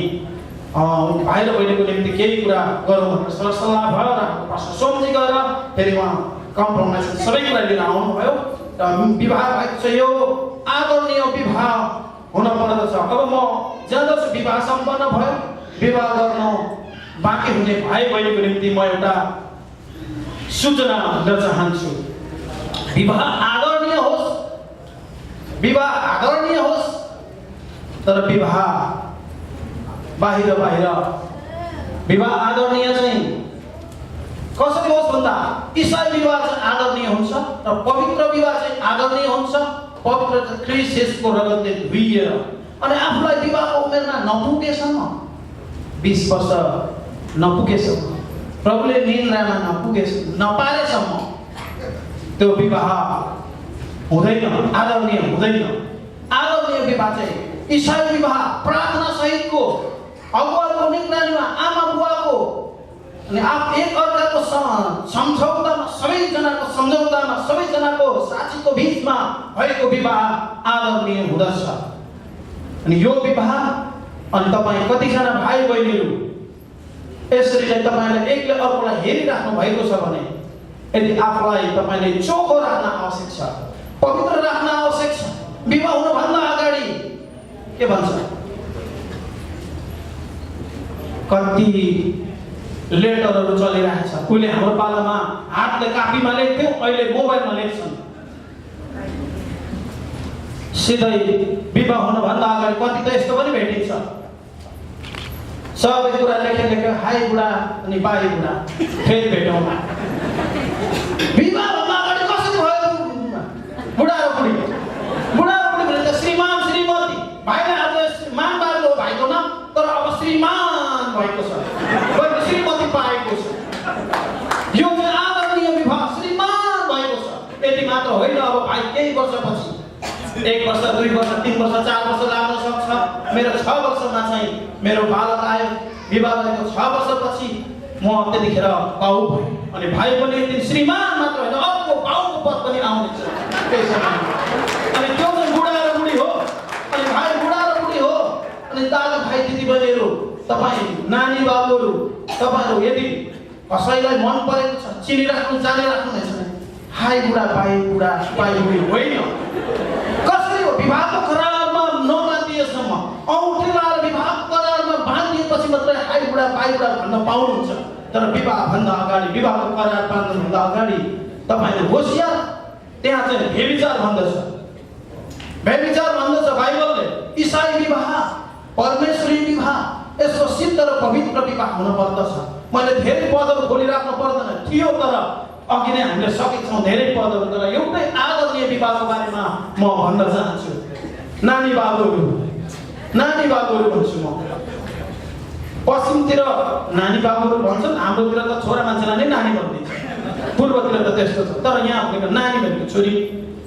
भाइ र बहिनीको निम्ति केही कुरा गरौँ भनेर सरसल्लाह भयो र प्रश्न सोम्जी गरेर फेरि उहाँ कम्प्रोमाइज सबै कुरा लिएर आउनुभयो र विवाह भएको छ। यो आदरणीय विवाह हुन पर्दछ। अब म जहाँजसो विवाह सम्पन्न भयो विवाह गर्न बाँकी हुने भाइ बहिनीको निम्ति म एउटा सूचना दिन चाहन्छु। विवाह आदरणीय होस् तर विवाह बाहिर विवाह आदरणीय चाहिँ कसरी होस् भन्दा ईसाई विवाह चाहिँ आदरणीय हुन्छ र पवित्र विवाह चाहिँ आदरणीय हुन्छ। पवित्र ख्रीष्टको रगतले धुइएर अनि आफूलाई विवाहको उमेरमा नपुगेसम्म 20 वर्ष नपुगेसम्म प्रभुले निन्द्रामा नपारेसम्म त्यो विवाह हुँदैन, आदरणीय हुँदैन। आदरणीय विवाह चाहिँ ईसाई विवाह प्रार्थना सहितको अगुवाको निगरानीमा आमा बुवाको अनि एक अर्काको सम्झौतामा सबैजनाको सम्झौतामा सबैजनाको साथीको बिचमा भएको विवाह आदरणीय हुँदछ। अनि यो विवाह अनि तपाईँ कतिजना भाइ बहिनीहरू यसरी चाहिँ तपाईँले एकले अर्कोलाई हेरिराख्नु भएको छ भने यदि आफूलाई तपाईँले चोखो राख्न आवश्यक छ, पवित्र राख्न आवश्यक छ। विवाह हुनुभन्दा अगाडि के भन्छ कति लेटरहरू चलिरहेको छ। उहिले हाम्रो पालामा हातले कापीमा लेख्थ्यौँ, अहिले मोबाइलमा लेख्छन्। सिधै विवाह हुनुभन्दा अगाडि कति त यस्तो पनि भेटिन्छ सबै कुरा लेखेर हाई बुढा अनि बाई बुढा फेरि भेटौँ। विवाह भन्दा अगाडि कसरी भयो बुढा र बुढी भने त श्रीमान श्रीमती भाइले आज मान बारेको भाइको नाम तर अब श्रीमान भएको छ, श्रीमती पाएको छ। यो चाहिँ आदरणीय विवाह श्रीमान भएको छ। यति मात्र होइन, अब भाइ केही वर्षपछि 1 वर्ष 2 वर्ष 3 वर्ष 4 वर्ष लाग्न सक्छ। मेरो 6 वर्षमा चाहिँ मेरो बालक आयो, विवाह भएको 6 वर्षपछि म त्यतिखेर बाउ भएँ अनि भाइ पनि यति श्रीमान मात्र होइन अर्को बाउको पद पनि आउनेछ त्यही समय। अनि त्यो चाहिँ बुढा र बुढी हो अनि भाइ बुढा र बुढी हो। अनि दादा भाइ दिदी बहिनीहरू तपाईँ नानी बाबुहरू तपाईँहरू यदि कसैलाई मन परेको छ चिनिराख्नु जानिराख्नु हुनेछ भने हाई बुढा बाई बुढी होइन। कसरी हो विवाहको करारमा नबाँधिएसम्म औँठी लाएर विवाहको करारमा बाँधिएपछि मात्रै हाई बुढा बाई बुढा भन्न पाउनुहुन्छ। तर विवाहभन्दा अगाडि विवाहको करार बाँध्नुभन्दा अगाडि तपाईँले होसियार त्यहाँ चाहिँ व्यभिचार भन्दछ बाइबलले। ईसाई विवाह परमेश्वरी विवाह यसको सिद्ध र पवित्र विवाह हुन पर्दछ। मैले धेरै पदहरू खोलिराख्नु पर्दैन थियो तर अघि नै हामीले सकेका छौँ धेरै पदहरू। तर एउटै आदरणीय विवाहको बारेमा म भन्न चाहन्छु। नानी बाबुहरू भन्छु म। पश्चिमतिर नानी बाबुहरू भन्छन्, हाम्रोतिर त छोरा मान्छेलाई नै नानी भनिदिन्छ, पूर्वतिर त त्यस्तो छ। तर यहाँ भनेको नानी भनेको छोरी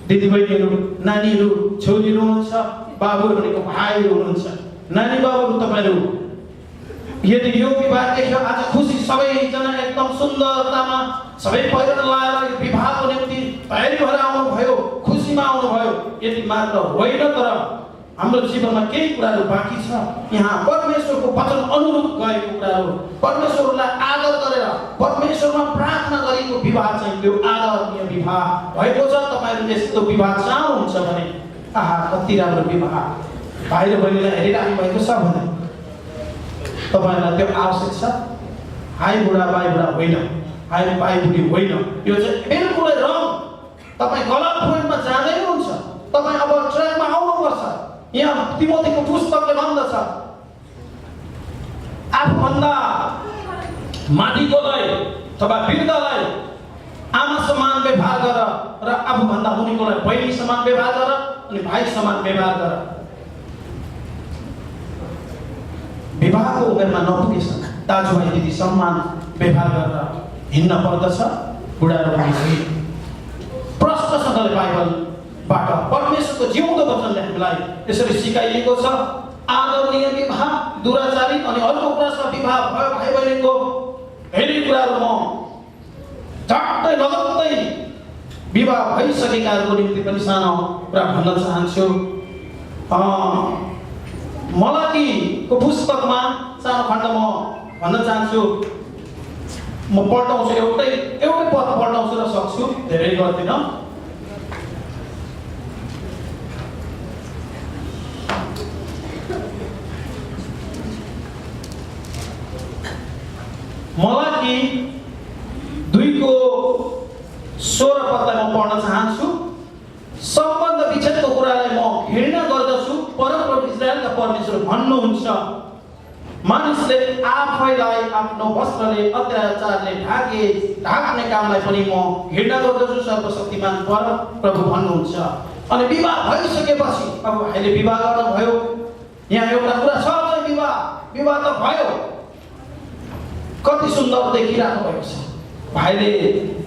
दिदीबहिनीहरू, नानीहरू छोरीहरू हुनुहुन्छ, बाबुहरू भनेको भाइहरू हुनुहुन्छ। नानी बाबुहरू तपाईँहरू यदि यो विवाह देख्यो आज खुसी सबैजना एकदम सुन्दरतामा सबै पहिरन लाएर विवाहको निम्ति तयारी भएर आउनुभयो, खुसीमा आउनुभयो, यति मात्र होइन तर हाम्रो जीवनमा केही कुराहरू बाँकी छ, यहाँ परमेश्वरको वचन अनुरूप गएको कुराहरू, परमेश्वरलाई आदर गरेर परमेश्वरमा प्रार्थना गरेको विवाह चाहिँ त्यो आदरणीय विवाह भएको छ। तपाईँहरूले यस्तो विवाह चाहनुहुन्छ भने आहा कति राम्रो विवाह भाइ र बहिनीलाई हेरिरहनु भएको छ भने तपाईँहरूलाई त्यो आवश्यक छ। हाई बुढा बाई बुढा होइन, हाई बाई बुढी होइन, यो चाहिँ बिल्कुलै रङ। तपाईँ गलत पोइन्टमा जाँदै हुनुहुन्छ। तपाईँ अब ट्र्याकमा आउनुपर्छ। यहाँ तिमोथीको पुस्तकले भन्दछ आफूभन्दा माथिकोलाई अथवा वृद्धलाई आमा समान व्यवहार गर र आफूभन्दा मुनिकोलाई बहिनी समान व्यवहार गर अनि भाइ समान व्यवहार गर। विवाहको उमेरमा नपुगेसम्म दाजुभाइ दिदी सम्मान व्यवहार गरेर हिँड्न पर्दछ। बुढा र बुढी प्रष्टसँगले बाइबलबाट परमेश्वरको जिउँदो वचनले हामीलाई यसरी सिकाइएको छ। आदरणीय विवाह, दुराचारी अनि अर्को कुरा छ विवाह भयो भाइ बहिनीको धेरै कुराहरू म झट्टै लगत्तै विवाह भइसकेकाहरूको निम्ति पनि सानो कुरा भन्न चाहन्छु। मलाकीको पुस्तकमा सानो खण्ड म भन्न चाहन्छु। म पढ्टाउँछु, एउटै पद पढ्टाउँछु र सक्छु, धेरै गर्दिनँ। मलाकी 2:16 पदलाई म पढ्न चाहन्छु। सम्बन्ध विच्छेदको कुरालाई म घृणा गर्दछु, परमप्रभु इजरायलका परमेश्वर भन्नुहुन्छ मानिसले आफैलाई आफ्नो वस्त्रले अत्याचारले ढाक्ने कामलाई पनि म घृणा गर्दछु, सर्वशक्तिमान परमप्रभु भन्नुहुन्छ। अनि विवाह भइसकेपछि अब भाइले विवाह गर्नुभयो, यहाँ एउटा कुरा छ चाहिँ विवाह त भयो, कति सुन्दर देखिरहेको भएको छ। भाइले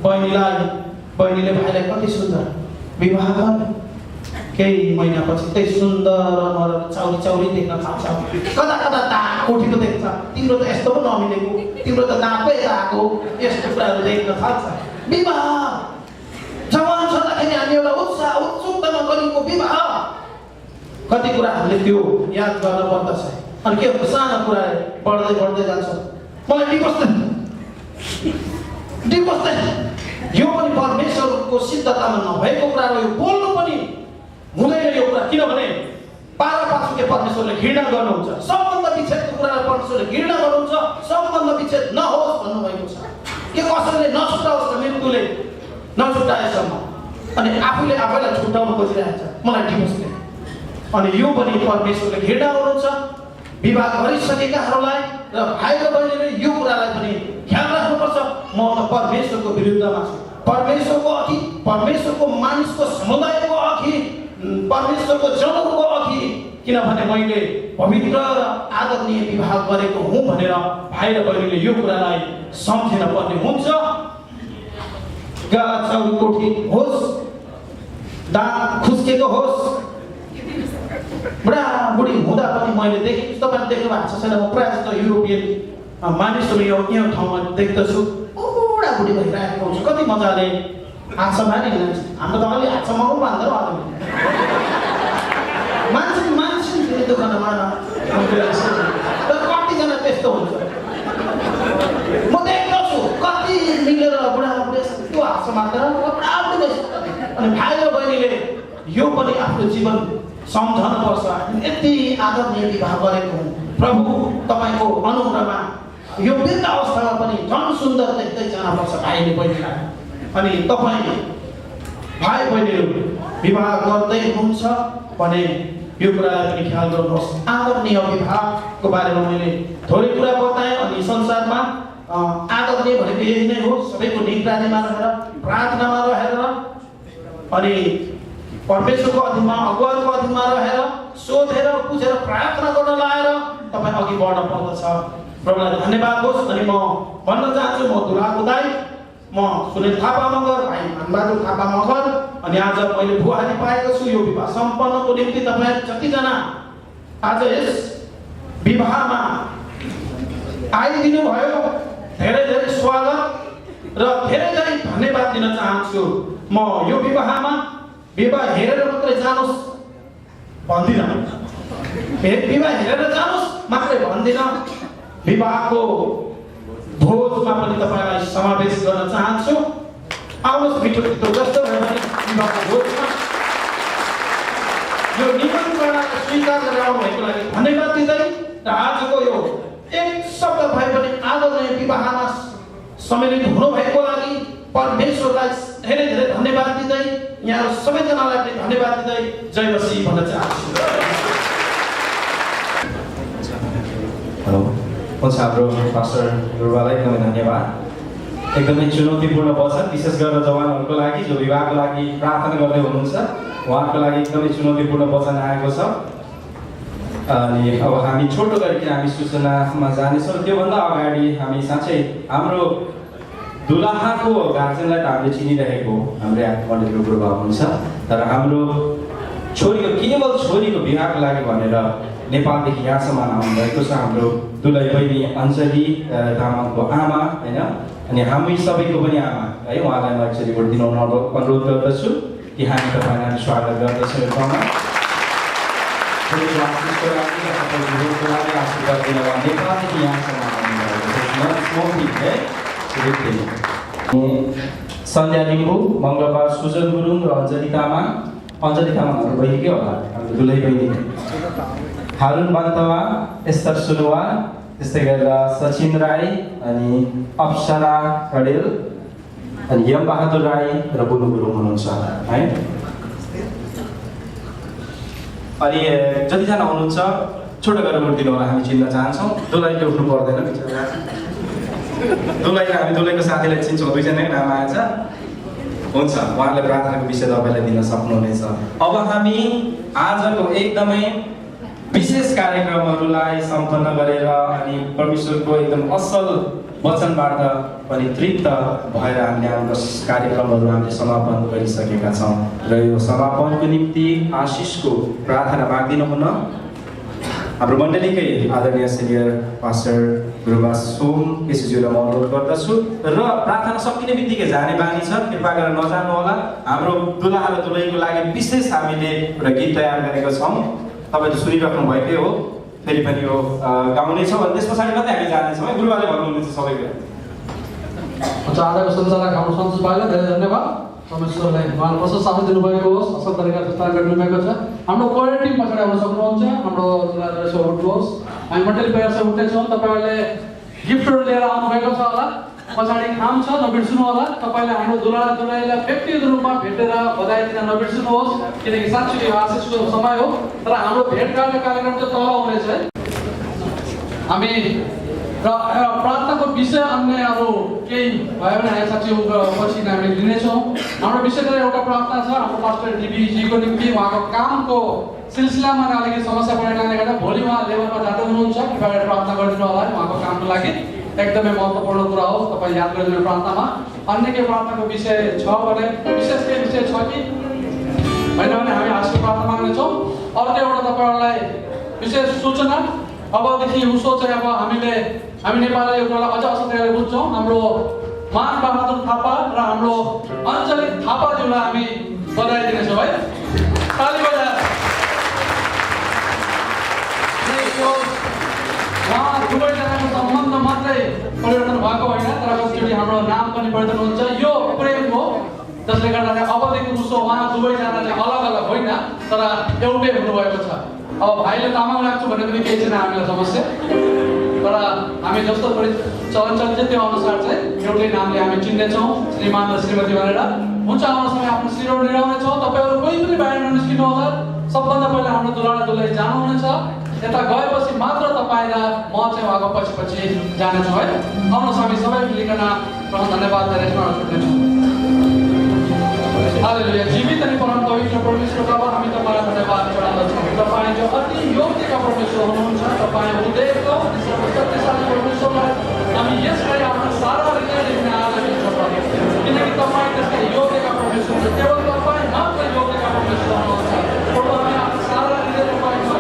बहिनीले भाइलाई कति सुन्दर विवाह गर्ने, केही महिनापछि त्यही सुन्दर चाउरी देख्न थाल्छ। कता दाग कोठीको देख्छ, तिम्रो त यस्तो पो नमिलेको, तिम्रो त दाँतै आएको, यस्तो कुराहरू देख्न थाल्छ। विवाह जवान छँदाखेरि हामी एउटा उत्सुकतामा गरेको विवाह, कति कुरा हामीले त्यो याद गर्न पर्दछ। अनि के हुन्छ सानो कुरा बढ्दै जान्छ। मलाई डिभोर्स यो पनि परमेश्वरको सिद्धतामा नभएको कुरा हो। यो बोल्नु पनि हुँदैन यो कुरा, किनभने पारापासुके परमेश्वरले घृणा गर्नुहुन्छ। सम्बन्ध विच्छेदको कुरालाई परमेश्वरले घृणा गर्नुहुन्छ। सम्बन्ध विच्छेद नहोस् भन्नुभएको छ। के कसैले नछुटाओस् त मृत्युले नछुटाएसम्म, अनि आफूले आफैलाई छुटाउन खोजिरहेछ मलाई डिभोर्स दे। अनि यो पनि परमेश्वरले घृणा गर्नुहुन्छ। विवाह गरिसकेकाहरूलाई र भाइ र बहिनीले यो कुरालाई पनि ख्याल राख्नुपर्छ। म त परमेश्वरको विरुद्धमा छु, परमेश्वरको अघि, परमेश्वरको मानिसको समुदायको अघि, परमेश्वरको जनहरूको अघि, किनभने मैले पवित्र र आदरणीय विवाह गरेको हुँ भनेर भाइ र बहिनीले यो कुरालाई सम्झिन पर्ने हुन्छ। चाउरी कोठी होस्, दाँत खुस्केको होस्, बुढाबुढी हुँदा पनि मैले देखेँ। तपाईँले देख्नु भएको छ छैन, म प्रायः जस्तो युरोपियन मानिसहरू यो ठाउँमा देख्दछु, बुढाबुढी भइरहेको हुन्छ। कति मजाले हातसम्म नै हिँड्छ। हाम्रो त अलि हातसम्म पनि बाँध्दैन होला, मान्छे फेरि दोकानमा मान, तर कतिजना त्यस्तो हुन्छ म देख्दछु। कति मिलेर बुढाबुढी त्यो हातसम्म मात्र बुढाबुढी। अनि भाइ र बहिनीले यो पनि आफ्नो जीवन सम्झन पर्छ। यति आदरणीय विवाह गरेको हुँ, प्रभु तपाईँको अनुग्रहमा यो वृद्ध अवस्थामा पनि झन् सुन्दर देख्दै जानुपर्छ भाइले बहिनीलाई। अनि तपाईँ भाइ बहिनीहरू विवाह गर्दै हुनुहुन्छ भने यो कुरालाई पनि ख्याल गर्नुहोस्। आदरणीय विवाहको बारेमा मैले थोरै कुरा बताएँ। अनि संसारमा आदरणीय भनेको यही नै हो, सबैको निगरानीमा रहेर, प्रार्थनामा रहेर, अनि परमेश्वरको अधीनमा, अगुवाको अधीनमा रहेर, सोधेर बुझेर प्रार्थना गर्न लाएर तपाईँ अघि बढ्न पर्दछ। प्रभुलाई धन्यवाद होस्। अनि म भन्न चाहन्छु, म दुलाको दाइ, म सुनिल थापा मगर, भाइ मानबहादुर थापा मगर, अनि आज मैले बुहारी पाएको छु। यो विवाह सम्पन्नको निम्ति तपाईँ जतिजना आज यस विवाहमा आइदिनु भयो, धेरै धेरै स्वागत र धेरै धेरै धन्यवाद दिन चाहन्छु। म यो विवाह हेरेर मात्रै जानुहोस् भन्दिनँ, विवाह हेरेर जानुहोस् मात्रै भन्दिनँ, विवाहको भोजमा पनि तपाईँलाई समावेश गर्न चाहन्छु। आउनुहोस् मिठो मिठो जस्तो भयो भने विवाहको भोजमा यो निमन्त्रणालाई स्वीकार गरेर आउनुभएको लागि धन्यवाद दिँदै र आजको यो एक शब्द भए पनि आज नै विवाहमा सम्मिलित हुनुभएको लागि परमेश्वरलाई धेरै धेरै धन्यवाद दिँदै यहाँ सबैजनालाई पनि धन्यवाद दिँदै जय मसीह भन्न चाहन्छु। हेलो, हुन्छ हाम्रो पास्टर गुरुबालाई एकदमै धन्यवाद। एकदमै चुनौतीपूर्ण वचन, विशेष गरेर जवानहरूको लागि जो विवाहको लागि प्रार्थना गर्दै हुनुहुन्छ उहाँहरूको लागि एकदमै चुनौतीपूर्ण वचन आएको छ। अनि अब हामी छोटो गरिकन हामी सूचनामा जानेछौँ। त्योभन्दा अगाडि हामी साँच्चै हाम्रो दुलहाको गार्जेनलाई त हामीले चिनिरहेको हाम्रै मण्डलीको गुरुबा हुनुहुन्छ, तर हाम्रो छोरीको केवल छोरीको विवाहको लागि भनेर नेपालदेखि यहाँसम्म आउनुभएको छ हाम्रो दुलै बहिनी अञ्जली तामाङको आमा होइन, अनि हामी सबैको पनि आमा है। उहाँलाई म एकचोटि भोट दिन अनुरोध गर्दछु कि हामी तपाईँलाई स्वागत गर्दछौँ यो ठाउँमा। आशीर्वाद दिन नेपालदेखि यहाँसम्म आउनुभएको छ। सन्ध्या लिम्बू, मङ्गलबार सुजन गुरुङ र अञ्जली तामाङ हाम्रो बहिनीकै होला, हाम्रो दुलै बहिनी। हारुन बान्तवा, एस्तर सुनुवार, त्यस्तै गरेर सचिन राई अनि अप्सरा कडेल अनि यम बहादुर राई र बुनु गुरुङ हुनुहुन्छ है। अनि जतिजना हुनुहुन्छ छोटो गरेर भोट दिनु होला, हामी चिन्न चाहन्छौँ। दुलैले उठ्नु पर्दैन, दुलैले हामी दुलैको साथीलाई चिन्छौँ, दुईजनाको नाम आएछ। हुन्छ, उहाँले प्रार्थनाको विषय तपाईँलाई दिन सक्नुहुनेछ। अब हामी आजको एकदमै विशेष कार्यक्रमहरूलाई सम्पन्न गरेर अनि परमेश्वरको एकदम असल वचनबाट पनि तृप्त भएर हामीले हाम्रो कार्यक्रमहरू हामीले समापन गरिसकेका छौँ र यो समापनको निम्ति आशिषको प्रार्थना माग्दिनु हुन हाम्रो मण्डलीकै आदरणीय सिनियर पास्टर गुरुबा सोम केसीज्यूलाई म अनुरोध गर्दछु। र प्रार्थना सकिने बित्तिकै जाने बानी छ, कृपा गरेर नजानु होला। हाम्रो दुलहा र दुलहीको लागि विशेष हामीले एउटा गीत तयार गरेको छौँ, तपाईँले सुनिराख्नु भएकै हो। फेरि पनि यो गाउने छ भने त्यस पछाडि मात्रै हामी जानेछौँ है। गुरुबाले भन्नुहुनेछ सबैको। आजको सञ्चालक हाम्रो सन्तोष भाइलाई धेरै धन्यवाद। परमेश्वरले उहाँले प्रशस्त साथ दिनुभएको होस्, असल तरिकाले विस्तार गरिदिनुभएको छ। हाम्रो कोयर टिम पछाडि आउन सक्नुहुन्छ, हाम्रो उठ्नुहोस्, हामी मण्डली परिवारसँग उठ्नेछौँ। तपाईँहरूले गिफ्टहरू लिएर आउनुभएको छ होला, पछाडि खाम छ, नबिर्सनु होला। तपाईँले हाम्रो दुलहा दुलहीलाई व्यक्तिगत रूपमा भेटेर बधाई दिन नबिर्सनुहोस्, किनकि साँच्चै यो आशिषको समय हो। तर हाम्रो भेटघाटको कार्यक्रम चाहिँ तल हुनेछ है। हामी र प्रार्थनाको विषय अन्य अब केही भयो भने हामी साँच्चै पछि हामीले लिनेछौँ। हाम्रो विशेष गरेर एउटा प्रार्थना छ हाम्रो पास्टर डिबीजीको निम्ति, उहाँको कामको सिलसिलामा अलिकति समस्या परेको कारणले गर्दा भोलि उहाँ लेबरमा जाँदै हुनुहुन्छ। कृपया गरेर प्रार्थना गरिदिनु होला उहाँको कामको लागि, एकदमै महत्त्वपूर्ण कुरा हो, तपाईँ याद गरिदिनु प्रार्थनामा। अन्य केही प्रार्थनाको विषय छ भने विशेष केही विषय छ कि होइन भने हामी आजको प्रार्थना माग्नेछौँ। अर्को एउटा तपाईँहरूलाई विशेष सूचना, अबदेखि उसो चाहिँ अब हामी नेपाललाई यो कुरालाई अझ असल तरिकाले बुझ्छौँ। हाम्रो मान बहादुर थापा र हाम्रो अञ्जली थापाज्यूलाई हामी बधाई दिनेछौँ है, ताली बजाएर। उहाँ दुवैजनाको सम्बन्ध मात्रै परिवर्तन भएको होइन, तर कतिचोटि हाम्रो नाम पनि परिवर्तन हुन्छ। यो प्रेम हो जसले गर्दा अबदेखि उसो उहाँ दुवैजना चाहिँ अलग अलग होइन, तर एउटै हुनुभएको छ। अब भाइले तामाङ राख्छु भने पनि केही छैन हामीलाई समस्या, तर हामी जस्तो चलन चल्छ त्यो अनुसार चाहिँ एउटै नामले हामी चिन्नेछौँ, श्रीमान र श्रीमती भनेर। हुन्छ, आउन समय आफ्नो शिरहरू लिइरहनेछौँ। तपाईँहरू कोही पनि बाहिर ननिस्किनु होला। सबभन्दा पहिला हाम्रो दुलहा र दुलही जानुहुनेछ, यता गएपछि मात्र तपाईँ र म चाहिँ उहाँको पछि पछि जानेछौँ है। आउनुहोस्, हामी सबै मिलिकन धन्यवाद दिएर स्मरण छुट्नेछौँ। हालेलुया। जीवित अनि परम पवित्र परमेश्वर बाबा, हामी तपाईँलाई धन्यवाद चढाउँदछौँ। तपाईँ जो अति योग्यका परमेश्वर हुनुहुन्छ, तपाईँ उदयको सर्वशक्तिशाली परमेश्वरलाई हामी यसलाई आफ्नो सारा हृदयदेखि आदर गर्छौँ, किनकि तपाईँ त्यसका योग्यका परमेश्वर हुनुहुन्छ। केवल तपाईँ मात्र योग्यका परमेश्वर हुनुहुन्छ। प्रभु, हामी आफ्नो सारा हृदय तपाईँमा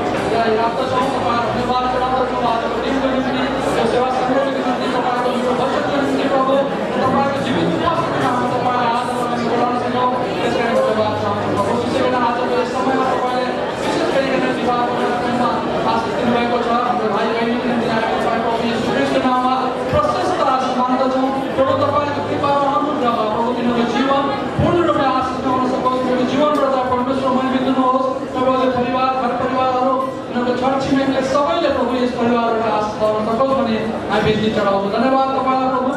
राख्दछौँ, तपाईँलाई धन्यवाद चढाउँदछौँ। आजको दिनको निम्ति, यो सेवा सङ्गठनको निम्ति, तपाईँको यो वचनको निम्ति प्रभु, तपाईँको जीवित उपस्थितिमा हामी तपाईँलाई आदर गर्ने बोलाउन सक्छौँ। त्यसकारण धन्यवाद चाहन्छौँ प्रभु। विशेष गरेर आजको यस समयमा तपाईँले विशेष गरिकन विवाहको कार्यक्रममा गर्न सकोस् भने हामी बिन्ती चढाउँछौँ। धन्यवाद तपाईँलाई प्रभु,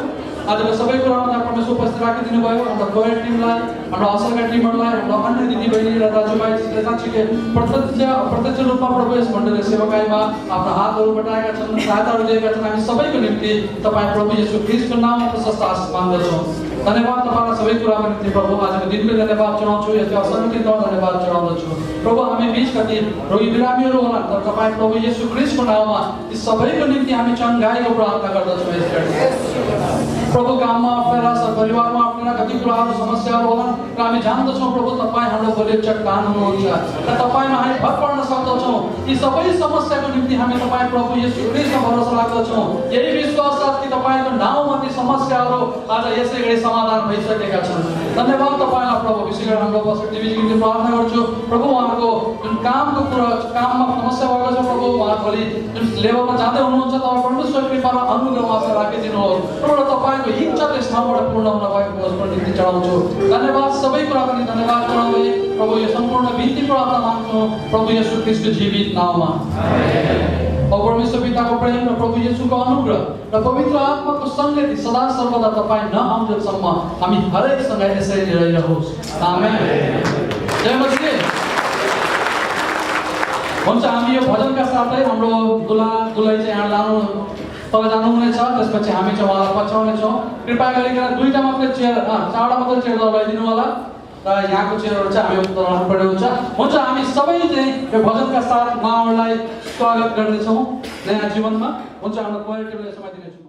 आजको सबै कुरामा त्यहाँ परमेश्वर उपस्थित राखिदिनु भयो। हाम्रो कोयर टिमलाई, हाम्रो असरका टिमहरूलाई, हाम्रो अन्य दिदीबहिनी र दाजुभाइ साथीले प्रत्यक्ष रूपमा प्रभु यस मण्डलीय सेवाकाईमा आफ्नो हातहरू बटाएका छन्, सहायताहरू दिएका छन्। हामी सबैको निम्ति तपाईँ प्रभु येशू ख्रीष्टको नाममा प्रशस्त आशीष माग्दछौँ। धन्यवाद तपाईँलाई सबै कुराको निम्ति प्रभु। आजको दिनको धन्यवाद चढाउँछु, यति अवसरको निम्ति धन्यवाद चढाउँदछु प्रभु। हामी बिच कति रोगी बिरामीहरू होला, तर तपाईँ प्रभु येशू ख्रीष्टको नाममा ती सबैको निम्ति हामी चङ्गाइको प्रार्थना गर्दछौँ। प्रभु काममा अप्ठ्यारा छ, परिवारमा अप्ठ्यारा, कति कुराहरू समस्याहरू होला र हामी जान्दछौँ प्रभु तपाईँ हाम्रो बलियो चट्टान हुनुहुन्छ र तपाईँमा हामी भर पर्न सक्दछौँ। यी सबै समस्याको निम्ति हामी तपाईँ प्रभु येशू ख्रीष्टमा भरोसा राख्दछौँ। यही विश्वास छ कि तपाईँको नाउँमा ती समस्याहरू आज यसै गरी समाधान भइसकेका छन्। धन्यवाद तपाईँलाई प्रभु। विशेष गरी हाम्रो बस्ती टिभीको निम्ति प्रार्थना गर्छु प्रभु। उहाँको जुन कामको कुरा, काममा समस्या भएको छ प्रभु, उहाँ भोलि जुन लेभलमा जाँदै हुनुहुन्छ, तपाईँ परमेश्वर कृपा र अनुग्रहमा आशा राखिदिनुहोस् प्रभु। र तपाईँको इच्छा त्यस ठाउँबाट पूर्ण हुन भएको परमेश्वर निम्ति चढाउँछु धन्यवाद। सबै कुराको निम्ति धन्यवाद चढाउँदै प्रभु यो सम्पूर्ण बिन्ती प्रार्थना माग्छौँ प्रभु येशू ख्रीष्टको जीवित नाममा। परमेश्वर पिताको प्रेम र प्रभु येशूको अनुग्रह र पवित्र आत्माको सङ्गति सदा सर्वदा तपाईँ नआउन्जेलसम्म हामी हरेकसँग यसरी रहिरहोस्। आमेन। जय मसीह। हुन्छ, हामी यो भजनका साथै हाम्रो दुलै चाहिँ यहाँ लानु तल जानुहुनेछ, त्यसपछि हामी चाहिँ उहाँलाई पछ्याउनेछौँ। कृपया गरिकन दुईवटा मात्रै चेयर, चारवटा मात्रै चेयर लगाइदिनु होला र यहाँको चेयरहरू चाहिँ हामी तल राख्नुपर्ने हुन्छ। हामी सबै चाहिँ यो भजनका साथ उहाँहरूलाई स्वागत गर्दैछौँ नयाँ जीवनमा। हुन्छ, हाम्रो कोयर टिमले समय दिनेछु।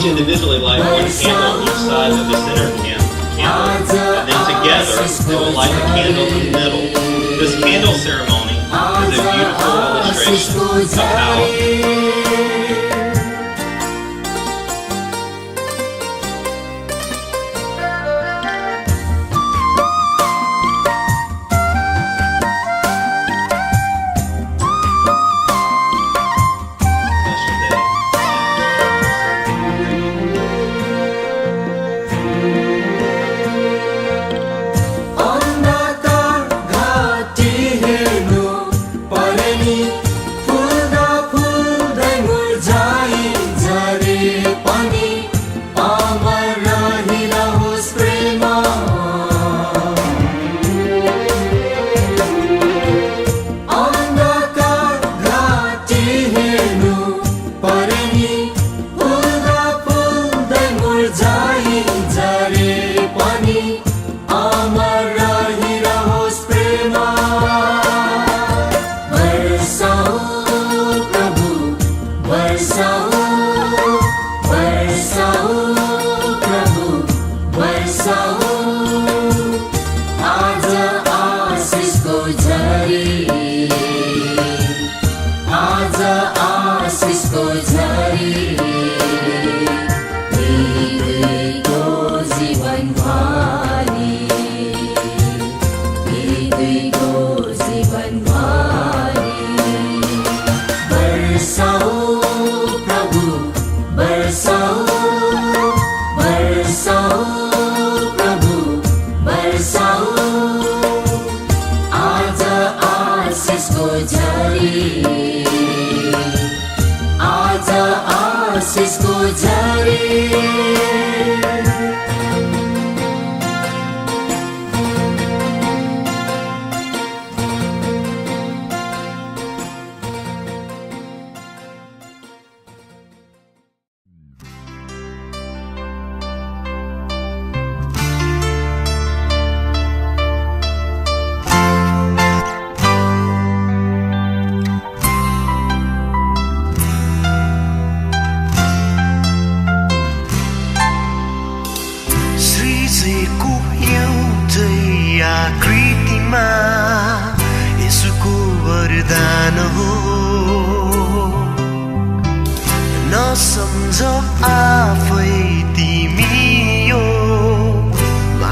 Individually light one candle on each side of the center candle, and then together they will light the candle in the middle. This candle ceremony is a beautiful illustration of how फुल झरी आज आशिषको झरी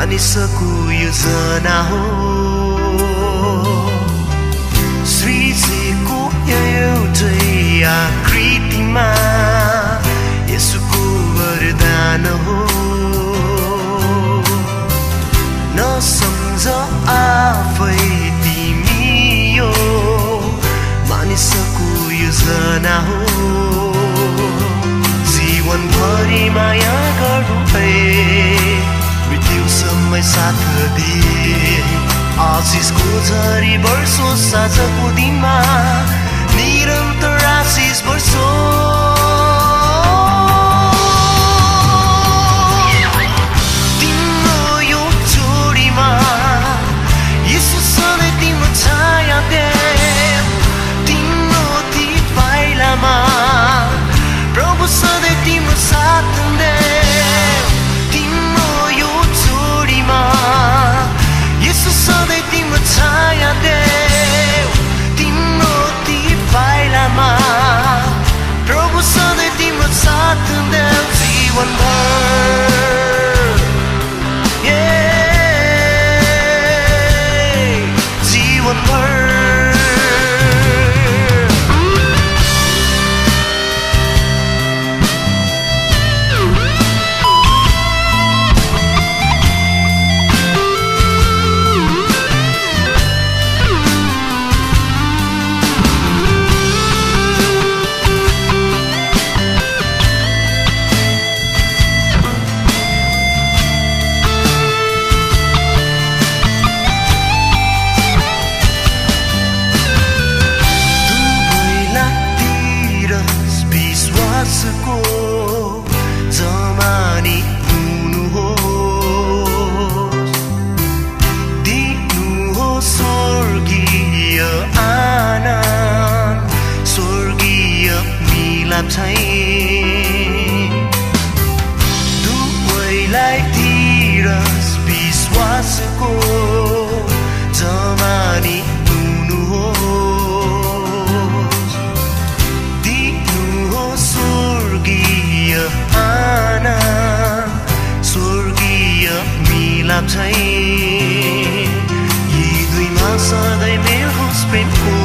मानिसको योजना हो श्रीजीको एउटै आकृतिमा यसुको वरदान हो नसम्झ आफै तिमी यो मानिसको योजना हो जीवनभरि माया गर्नु मृत्युसम्म साथ दिए आशिषको झरी वर्षो साँझको दिनमा निरन्तर आशिष वर्षो तिम्रो यो जोडीमा यसो सधैँ तिम्रो छाया दे तिम्रो ती पाइलामा प्रभु सधैँ तिम्रो साथ दे सधैँ तिम्रो छाया देऊ तिम्रो ती पाइलामा प्रभु सधैँ तिम्रो साथ देऊ जीवनभर जीवनभर जमानी हुनुहोस् दिनुहोस् स्वर्गीय आनन्द स्वर्गीय मिलाप चाहिँ दुवैलाई दिइरहोस् विश्वासको जमानी हुनुहोस् दिनुहोस् स्वर्गीय आनन्द स्वर्गीय मिलाप चाहिँ यी दुईमा सधैँ मेल होस् प्रेमको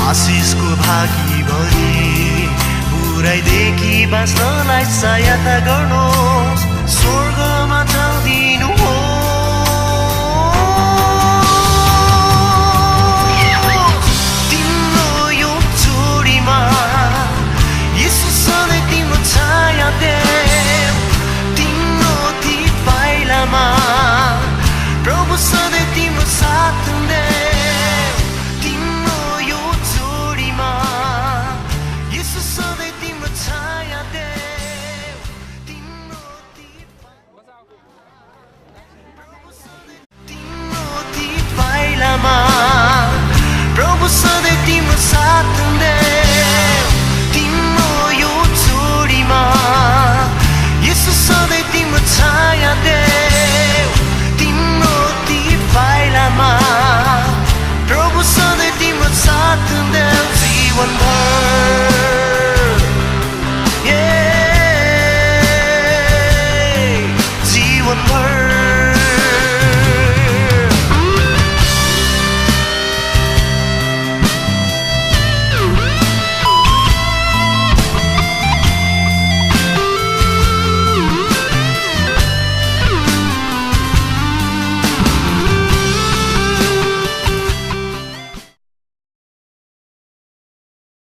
आशिषको भागी बने बुराइदेखि बाँच्नलाई सहायता गर्नुहोस् स्वर्गमा जाँदिनुहोस् तिम्रो यो जोडीमा यसो सधैँ तिम्रो छाया देऊ तिम्रो ती पाइलामा प्रभु सधैँ तिम्रो साथ देऊ तिम्रो यो जोडीमा यसो सधैँ तिम्रो छाया देऊ तिम्रो ती पाइलामा प्रभु सधैँ तिम्रो साथ देऊ तिम्रो यो जोडीमा यसो सधैँ तिम्रो छाया देऊ तिम्रो ती पाइलामा प्रभु सधैँ तिम्रो साथ देऊ जीवनभर